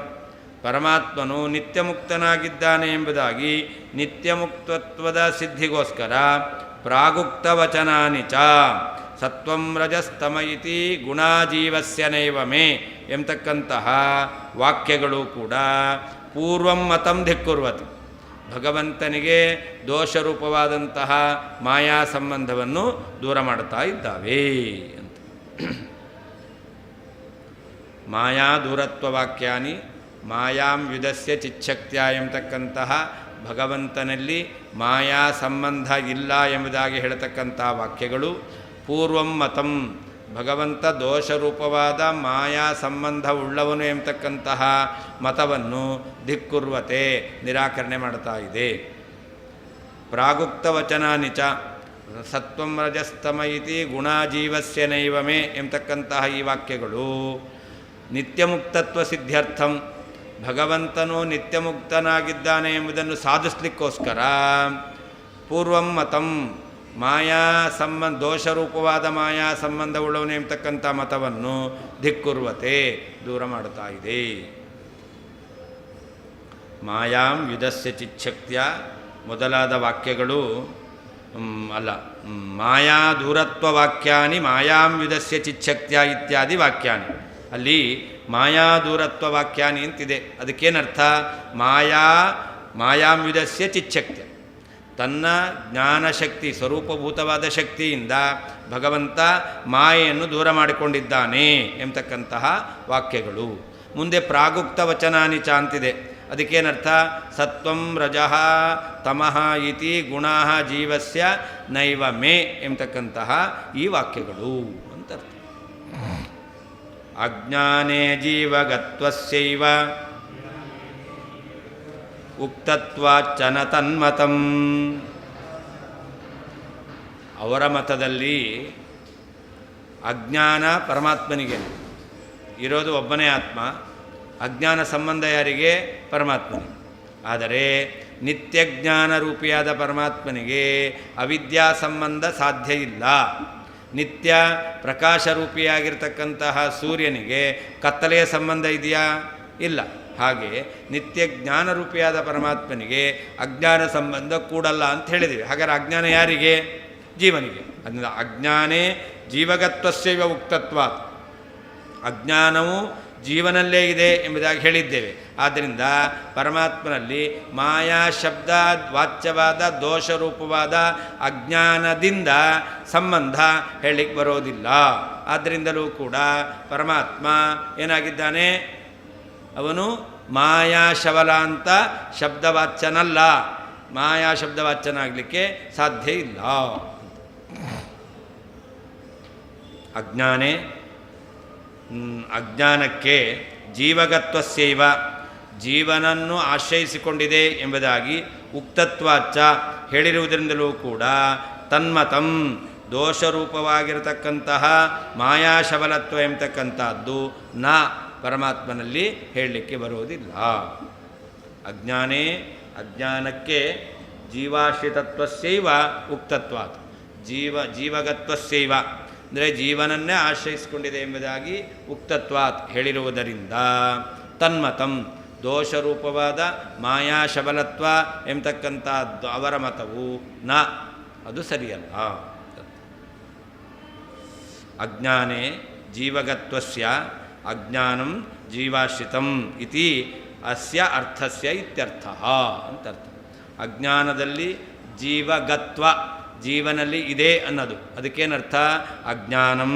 ಪರಮಾತ್ಮನು ನಿತ್ಯ ಮುಕ್ತನಾಗಿದ್ದಾನೆ ಎಂಬುದಾಗಿ ನಿತ್ಯ ಮುಕ್ತತ್ವದ ಸಿದ್ಧಿಗೋಸ್ಕರ ಪ್ರಾಗುಕ್ತ ವಚನಾನಿ ಚ ಸತ್ವಂ ರಜಸ್ತಮ ಇತಿ ಗುಣಾಜೀವಸ್ಯ ನೈವಮೇ ಎಂಬತಕ್ಕಂತಹ ವಾಕ್ಯಗಳು ಕೂಡ ಪೂರ್ವಂ ಮತಂ ಧಿಕ್ಕುರ್ವತಿ, ಭಗವಂತನಿಗೆ ದೋಷರೂಪವಾದಂತಹ ಮಾಯಾ ಸಂಬಂಧವನ್ನು ದೂರ ಮಾಡ್ತಾ ಇದ್ದಾವೆ ಅಂತ. ಮಾಯಾ ದೂರತ್ವ ವಾಕ್ಯಾನಿ ಮಾಯಾಂ ಯುಧಸ್ಯ ಚಿಚ್ಛಕ್ತ್ಯ ಎಂಬತಕ್ಕಂತಹ ಭಗವಂತನಲ್ಲಿ ಮಾಯಾ ಸಂಬಂಧ ಇಲ್ಲ ಎಂಬುದಾಗಿ ಹೇಳತಕ್ಕಂಥ ವಾಕ್ಯಗಳು ಪೂರ್ವಂ ಮತಂ, ಭಗವಂತ ದೋಷರೂಪವಾದ ಮಾಯಾ ಸಂಬಂಧ ಉಳ್ಳವನು ಎಂಬತಕ್ಕಂತಹ ಮತವನ್ನು ಧಿಕ್ಕುರ್ವತೆ, ನಿರಾಕರಣೆ ಮಾಡ್ತಾ ಇದೆ. ಪ್ರಾಗುಕ್ತ ವಚನಾನಿ ಚ ಸತ್ವಂ ರಜಸ್ತಮ ಇತಿ ಗುಣಾಜೀವಸ್ಯ ನೈವಮೇ ಎಂಬತಕ್ಕಂತಹ ಈ ವಾಕ್ಯಗಳು ನಿತ್ಯಮುಕ್ತತ್ವ ಸಿದ್ಧ್ಯರ್ಥಂ, ಭಗವಂತನು ನಿತ್ಯಮುಕ್ತನಾಗಿದ್ದಾನೆ ಎಂಬುದನ್ನು ಸಾಧಿಸಲಿಕ್ಕೋಸ್ಕರ ಪೂರ್ವಂ ಮತಂ ಮಾಯಾ ಸಂಬಂಧ ದೋಷರೂಪವಾದ ಮಾಯಾ ಸಂಬಂಧವುಳ್ಳವನು ಎಂಬತಕ್ಕಂಥ ಮತವನ್ನು ಧಿಕ್ಕುರ್ವತೆ, ದೂರ ಮಾಡುತ್ತಾ ಇದೆ. ಮಾಯಾಂ ಯುಧಸ್ಯ ಚಿಚ್ಛಕ್ತ್ಯ ಮೊದಲಾದ ವಾಕ್ಯಗಳು ಮಾಯಾ ದೂರತ್ವ ವಾಕ್ಯಾನಿ ಮಾಯಾಂ ಯುಧಸ್ಯ ಚಿಚ್ಛಕ್ತ್ಯ ಇತ್ಯಾದಿ ವಾಕ್ಯಾನಿ. ಅಲ್ಲಿ ಮಾಯಾ ದೂರತ್ವ ವಾಕ್ಯಾನಿ ಅಂತಿದೆ. ಅದಕ್ಕೇನರ್ಥ? ಮಾಯಾಂ ಯುಧಸ್ಯ ಚಿಚ್ಛಕ್ತ್ಯ, ತನ್ನ ಜ್ಞಾನಶಕ್ತಿ ಸ್ವರೂಪಭೂತವಾದ ಶಕ್ತಿಯಿಂದ ಭಗವಂತ ಮಾಯೆಯನ್ನು ದೂರ ಮಾಡಿಕೊಂಡಿದ್ದಾನೆ ಎಂಬತಕ್ಕಂತಹ ವಾಕ್ಯಗಳು. ಮುಂದೆ ಪ್ರಾಗುಕ್ತ ವಚನಾನಿ ಚ ಅಂತಿದೆ. ಅದಕ್ಕೇನರ್ಥ? ಸತ್ವಂ ರಜಃ ತಮಃ ಇತಿ ಗುಣಃ ಜೀವಸ್ಯ ನೈವ ಮೇ ಎಂಬತಕ್ಕಂತಹ ಈ ವಾಕ್ಯಗಳು ಅಂತ ಅರ್ಥ. ಅಜ್ಞಾನೇ ಜೀವಗತ್ವಸ್ಯೈವ ಉಕ್ತತ್ವಾಚ್ಚನ ತನ್ಮತಂ. ಅವರ ಮತದಲ್ಲಿ ಅಜ್ಞಾನ ಪರಮಾತ್ಮನಿಗೆ ಇರೋದು ಒಬ್ಬನೇ ಆತ್ಮ, ಅಜ್ಞಾನ ಸಂಬಂಧ ಯಾರಿಗೆ? ಪರಮಾತ್ಮನಿಗೆ. ಆದರೆ ನಿತ್ಯಜ್ಞಾನ ರೂಪಿಯಾದ ಪರಮಾತ್ಮನಿಗೆ ಅವಿದ್ಯಾ ಸಂಬಂಧ ಸಾಧ್ಯ ಇಲ್ಲ. ನಿತ್ಯ ಪ್ರಕಾಶರೂಪಿಯಾಗಿರ್ತಕ್ಕಂತಹ ಸೂರ್ಯನಿಗೆ ಕತ್ತಲೆಯ ಸಂಬಂಧ ಇದೆಯಾ? ಇಲ್ಲ. ಹಾಗೆ ನಿತ್ಯ ಜ್ಞಾನರೂಪಿಯಾದ ಪರಮಾತ್ಮನಿಗೆ ಅಜ್ಞಾನ ಸಂಬಂಧ ಕೂಡಲ್ಲ ಅಂತ ಹೇಳಿದ್ದೀವಿ. ಹಾಗಾದರೆ ಅಜ್ಞಾನ ಯಾರಿಗೆ? ಜೀವನಿಗೆ. ಅದರಿಂದ ಅಜ್ಞಾನೇ ಜೀವಗತ್ವಸ್ಯೈವ ಉಕ್ತತ್ವಾತ್, ಅಜ್ಞಾನವು ಜೀವನಲ್ಲೇ ಇದೆ ಎಂಬುದಾಗಿ ಹೇಳಿದ್ದೇವೆ. ಆದ್ದರಿಂದ ಪರಮಾತ್ಮನಲ್ಲಿ ಮಾಯಾ ಶಬ್ದ ವಾಚ್ಯವಾದ ದೋಷರೂಪವಾದ ಅಜ್ಞಾನದಿಂದ ಸಂಬಂಧ ಹೇಳಲಿಕ್ಕೆ ಬರೋದಿಲ್ಲ. ಆದ್ದರಿಂದಲೂ ಕೂಡ ಪರಮಾತ್ಮ ಏನಾಗಿದ್ದಾನೆ? ಅವನು ಮಾಯಾ ಶಬಲ ಅಂತ ಶಬ್ದವಾಚ್ಯನಲ್ಲ. ಮಾಯಾ ಶಬ್ದವಾಚ್ಯನಾಗಲಿಕ್ಕೆ ಸಾಧ್ಯ ಇಲ್ಲ. ಅಜ್ಞಾನಕ್ಕೆ ಜೀವಗತ್ವಸ್ಯೈವ ಜೀವನನ್ನು ಆಶ್ರಯಿಸಿಕೊಂಡಿದೆ ಎಂಬುದಾಗಿ ಉಕ್ತತ್ವಾಚ್ಚ ಹೇಳಿರುವುದರಿಂದಲೂ ಕೂಡ ತನ್ಮತಂ ದೋಷರೂಪವಾಗಿರತಕ್ಕಂತಹ ಮಾಯಾಶಬಲತ್ವ ಎಂಬತಕ್ಕಂಥದ್ದು ನ ಪರಮಾತ್ಮನಲ್ಲಿ ಹೇಳಲಿಕ್ಕೆ ಬರುವುದಿಲ್ಲ. ಅಜ್ಞಾನಕ್ಕೆ ಜೀವಾಶ್ರಿತತ್ವಸ್ಯೈವ ಉಕ್ತತ್ವಾತ್ ಜೀವಗತ್ವಸ್ಯೈವ ಅಂದರೆ ಜೀವನನ್ನೇ ಆಶ್ರಯಿಸಿಕೊಂಡಿದೆ ಎಂಬುದಾಗಿ ಉಕ್ತತ್ವಾತ್ ಹೇಳಿರುವುದರಿಂದ ತನ್ಮತಂ ದೋಷರೂಪವಾದ ಮಾಯಾಶಬಲತ್ವ ಎಂಬತಕ್ಕಂಥದ್ದು ಅವರ ಮತವು ನ ಅದು ಸರಿಯಲ್ಲ. ಅಜ್ಞಾನೇ ಜೀವಗತ್ವಸ್ಯ ಅಜ್ಞಾನಂ ಜೀವಾಶ್ರಿತಂ ಇತಿ ಅಸ್ಯ ಅರ್ಥಸ್ಯ ಇತ್ಯರ್ಥಃ ಅಂತರ್ಥ. ಅಜ್ಞಾನದಲ್ಲಿ ಜೀವಗತ್ವ ಜೀವನಲ್ಲಿ ಇದೆ ಅನ್ನೋದು ಅದಕ್ಕೇನರ್ಥ ಅಜ್ಞಾನಂ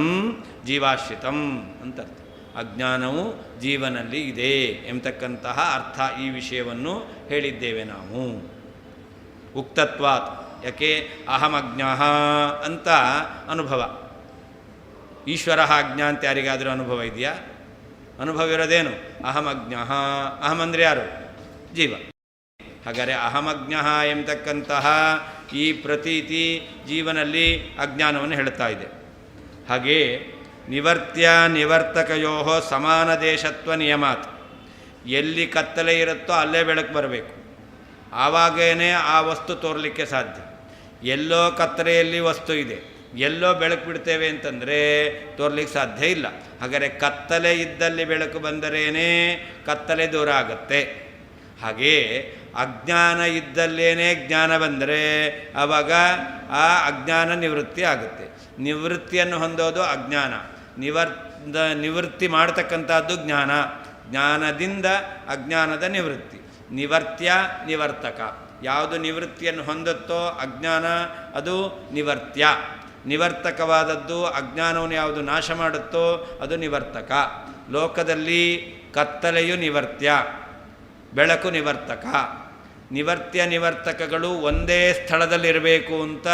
ಜೀವಾಶ್ರಿತಂ ಅಂತರ್ಥ. ಅಜ್ಞಾನವು ಜೀವನಲ್ಲಿ ಇದೆ ಎಂಬತಕ್ಕಂತಹ ಅರ್ಥ ಈ ವಿಷಯವನ್ನು ಹೇಳಿದ್ದೇವೆ ನಾವು. ಉಕ್ತತ್ವಾತ್ ಯಾಕೆ ಅಹಮಜ್ಞಃ ಅಂತ ಅನುಭವ. ಈಶ್ವರ ಅಜ್ಞ ಅಂತ ಯಾರಿಗಾದರೂ ಅನುಭವ ಇದೆಯಾ? ಅನುಭವ ಇರೋದೇನು? ಅಹಮಜ್ಞಃ. ಅಹಂ ಅಂದರೆ ಯಾರು? ಜೀವ. ಹಾಗಾದರೆ ಅಹಮಜ್ಞಃ ಎಂಬತಕ್ಕಂತಹ ಈ ಪ್ರತೀತಿ ಜೀವನಲ್ಲಿ ಅಜ್ಞಾನವನ್ನು ಹೇಳ್ತಾ ಇದೆ. ಹಾಗೇ ನಿವರ್ತ್ಯ ನಿವರ್ತಕಯೋ ಸಮಾನ ದೇಶತ್ವ ನಿಯಮಾತ್ ಎಲ್ಲಿ ಕತ್ತಲೆ ಇರುತ್ತೋ ಅಲ್ಲೇ ಬೆಳಕು ಬರಬೇಕು. ಆವಾಗೇನೆ ಆ ವಸ್ತು ತೋರಲಿಕ್ಕೆ ಸಾಧ್ಯ. ಎಲ್ಲೋ ಕತ್ತಲೆಯಲ್ಲಿ ವಸ್ತು ಇದೆ, ಎಲ್ಲೋ ಬೆಳಕು ಬಿಡ್ತೇವೆ ಅಂತಂದರೆ ತೋರ್ಲಿಕ್ಕೆ ಸಾಧ್ಯ ಇಲ್ಲ. ಹಾಗಾದರೆ ಕತ್ತಲೆ ಇದ್ದಲ್ಲಿ ಬೆಳಕು ಬಂದರೇನೇ ಕತ್ತಲೆ ದೂರ ಆಗುತ್ತೆ. ಹಾಗೇ ಅಜ್ಞಾನ ಇದ್ದಲ್ಲೇನೇ ಜ್ಞಾನ ಬಂದರೆ ಆವಾಗ ಆ ಅಜ್ಞಾನ ನಿವೃತ್ತಿ ಆಗುತ್ತೆ. ನಿವೃತ್ತಿಯನ್ನು ಹೊಂದೋದು ಅಜ್ಞಾನ, ನಿವೃತ್ತಿ ಮಾಡತಕ್ಕಂಥದ್ದು ಜ್ಞಾನ. ಜ್ಞಾನದಿಂದ ಅಜ್ಞಾನದ ನಿವೃತ್ತಿ. ನಿವರ್ತ್ಯ ನಿವರ್ತಕ. ಯಾವುದು ನಿವೃತ್ತಿಯನ್ನು ಹೊಂದುತ್ತೋ ಅಜ್ಞಾನ ಅದು ನಿವರ್ತ್ಯ. ನಿವರ್ತಕವಾದದ್ದು ಅಜ್ಞಾನವನ್ನು ಯಾವುದು ನಾಶ ಮಾಡುತ್ತೋ ಅದು ನಿವರ್ತಕ. ಲೋಕದಲ್ಲಿ ಕತ್ತಲೆಯು ನಿವರ್ತ್ಯ, ಬೆಳಕು ನಿವರ್ತಕ. ನಿವರ್ತ್ಯ ನಿವರ್ತಕಗಳು ಒಂದೇ ಸ್ಥಳದಲ್ಲಿರಬೇಕು ಅಂತ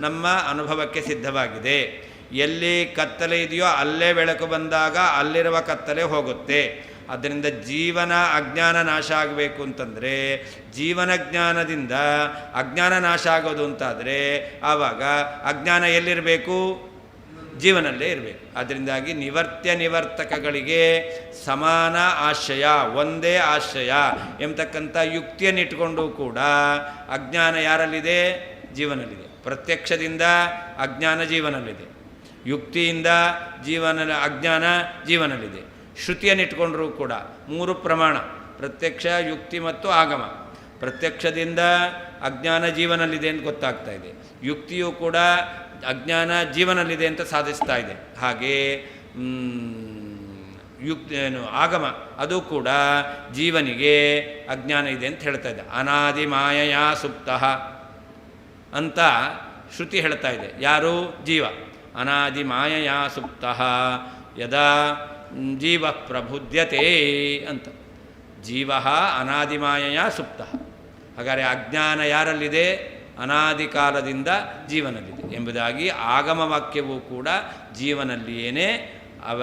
ನಮ್ಮ ಅನುಭವಕ್ಕೆ ಸಿದ್ಧವಾಗಿದೆ. ಎಲ್ಲಿ ಕತ್ತಲೆ ಇದೆಯೋ ಅಲ್ಲೇ ಬೆಳಕು ಬಂದಾಗ ಅಲ್ಲಿರುವ ಕತ್ತಲೆ ಹೋಗುತ್ತೆ. ಆದ್ದರಿಂದ ಜೀವನ ಅಜ್ಞಾನ ನಾಶ ಆಗಬೇಕು ಅಂತಂದರೆ ಜೀವನ ಜ್ಞಾನದಿಂದ ಅಜ್ಞಾನ ನಾಶ ಆಗೋದು ಅಂತಾದರೆ ಆವಾಗ ಅಜ್ಞಾನ ಎಲ್ಲಿರಬೇಕು? ಜೀವನಲ್ಲೇ ಇರಬೇಕು. ಅದರಿಂದಾಗಿ ನಿವರ್ತ್ಯ ನಿವರ್ತಕಗಳಿಗೆ ಸಮಾನ ಆಶ್ರಯ, ಒಂದೇ ಆಶ್ರಯ ಎಂಬತಕ್ಕಂಥ ಯುಕ್ತಿಯನ್ನಿಟ್ಟುಕೊಂಡು ಕೂಡ ಅಜ್ಞಾನ ಯಾರಲ್ಲಿದೆ? ಜೀವನಲ್ಲಿದೆ. ಪ್ರತ್ಯಕ್ಷದಿಂದ ಅಜ್ಞಾನ ಜೀವನಲ್ಲಿದೆ, ಯುಕ್ತಿಯಿಂದ ಅಜ್ಞಾನ ಜೀವನಲ್ಲಿದೆ. ಶ್ರುತಿಯನ್ನಿಟ್ಕೊಂಡ್ರೂ ಕೂಡ ಮೂರು ಪ್ರಮಾಣ, ಪ್ರತ್ಯಕ್ಷ, ಯುಕ್ತಿ ಮತ್ತು ಆಗಮ. ಪ್ರತ್ಯಕ್ಷದಿಂದ ಅಜ್ಞಾನ ಜೀವನಲ್ಲಿದೆ ಅಂತ ಗೊತ್ತಾಗ್ತಾ ಇದೆ, ಯುಕ್ತಿಯೂ ಕೂಡ ಅಜ್ಞಾನ ಜೀವನಲ್ಲಿದೆ ಅಂತ ಸಾಧಿಸ್ತಾ ಇದೆ. ಹಾಗೇ ಆಗಮ ಅದು ಕೂಡ ಜೀವನಿಗೆ ಅಜ್ಞಾನ ಇದೆ ಅಂತ ಹೇಳ್ತಾ ಇದೆ. ಅನಾದಿ ಮಾಯೆಯ ಸುಪ್ತಃ ಅಂತ ಶ್ರುತಿ ಹೇಳ್ತಾ ಇದೆ. ಯಾರು? ಜೀವ. ಅನಾದಿ ಮಾಯೆಯ ಸುಪ್ತಃ ಯದಾ ಜೀವ ಪ್ರಬುದ್ಯತೆ ಅಂತ. ಜೀವ ಅನಾದಿ ಮಾಯೆಯ ಸುಪ್ತಃ. ಹಾಗಾದರೆ ಅಜ್ಞಾನ ಯಾರಲ್ಲಿದೆ? ಅನಾದಿ ಕಾಲದಿಂದ ಜೀವನಲ್ಲಿದೆ ಎಂಬುದಾಗಿ ಆಗಮ ವಾಕ್ಯವೂ ಕೂಡ ಜೀವನಲ್ಲಿಯೇ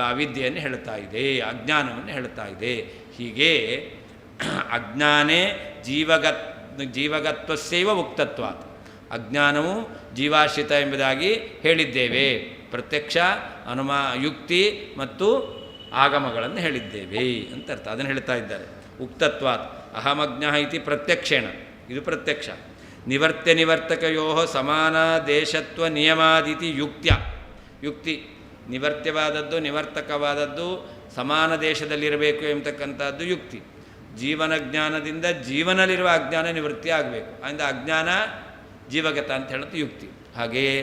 ಅವಿದ್ಯೆಯನ್ನು ಹೇಳ್ತಾ ಇದೆ, ಅಜ್ಞಾನವನ್ನು ಹೇಳ್ತಾ ಇದೆ. ಹೀಗೆ ಅಜ್ಞಾನೇ ಜೀವಗತ್ವಸ್ಯೈವ ಉಕ್ತತ್ವಾತ್. ಅಜ್ಞಾನವು ಜೀವಾಶ್ರಿತ ಎಂಬುದಾಗಿ ಹೇಳಿದ್ದೇವೆ. ಪ್ರತ್ಯಕ್ಷ, ಯುಕ್ತಿ ಮತ್ತು ಆಗಮಗಳನ್ನು ಹೇಳಿದ್ದೇವೆ ಅಂತ ಅರ್ಥ. ಅದನ್ನು ಹೇಳ್ತಾ ಇದ್ದಾರೆ. ಉಕ್ತತ್ವಾತ್ ಅಹಮಜ್ಞ ಇತಿ ಪ್ರತ್ಯಕ್ಷೇಣ, ಇದು ಪ್ರತ್ಯಕ್ಷ. ನಿವರ್ತ್ಯ ನಿವರ್ತಕಯೋ ಸಮಾನ ದೇಶತ್ವ ನಿಯಮಾದಿತಿ ಯುಕ್ತಿ ನಿವರ್ತ್ಯವಾದದ್ದು ನಿವರ್ತಕವಾದದ್ದು ಸಮಾನ ದೇಶದಲ್ಲಿರಬೇಕು ಎಂಬತಕ್ಕಂಥದ್ದು ಯುಕ್ತಿ. ಜೀವನ ಜ್ಞಾನದಿಂದ ಜೀವನಲ್ಲಿರುವ ಅಜ್ಞಾನ ನಿವೃತ್ತಿ ಆಗಬೇಕು. ಅಂದರೆ ಅಜ್ಞಾನ ಜೀವಗತ ಅಂತ ಹೇಳುತ್ತೆ ಯುಕ್ತಿ. ಹಾಗೆಯೇ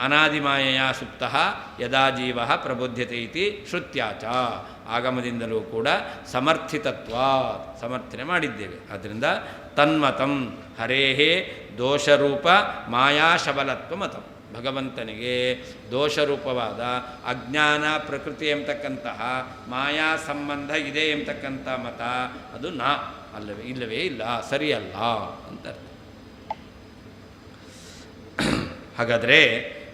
ಅನಾದಿಮಾಯೆಯ ಸುಪ್ತಃ ಯದಾ ಜೀವ ಪ್ರಬುದ್ಧತೆ ಇತಿ ಶ್ರುತ್ಯಾಚ. ಆಗಮದಿಂದಲೂ ಕೂಡ ಸಮರ್ಥನೆ ಮಾಡಿದ್ದೇವೆ. ಆದ್ದರಿಂದ ತನ್ಮತಂ ಹರೇಹೇ ದೋಷರೂಪ ಮಾಯಾಶಬಲತ್ವ ಮತಂ. ಭಗವಂತನಿಗೆ ದೋಷರೂಪವಾದ ಅಜ್ಞಾನ ಪ್ರಕೃತಿ ಎಂಬತಕ್ಕಂತಹ ಮಾಯಾ ಸಂಬಂಧ ಇದೆ ಎಂಬತಕ್ಕಂಥ ಮತ ಅದು ಇಲ್ಲವೇ ಇಲ್ಲ, ಸರಿಯಲ್ಲ ಅಂತ ಅರ್ಥ. ಹಾಗಾದರೆ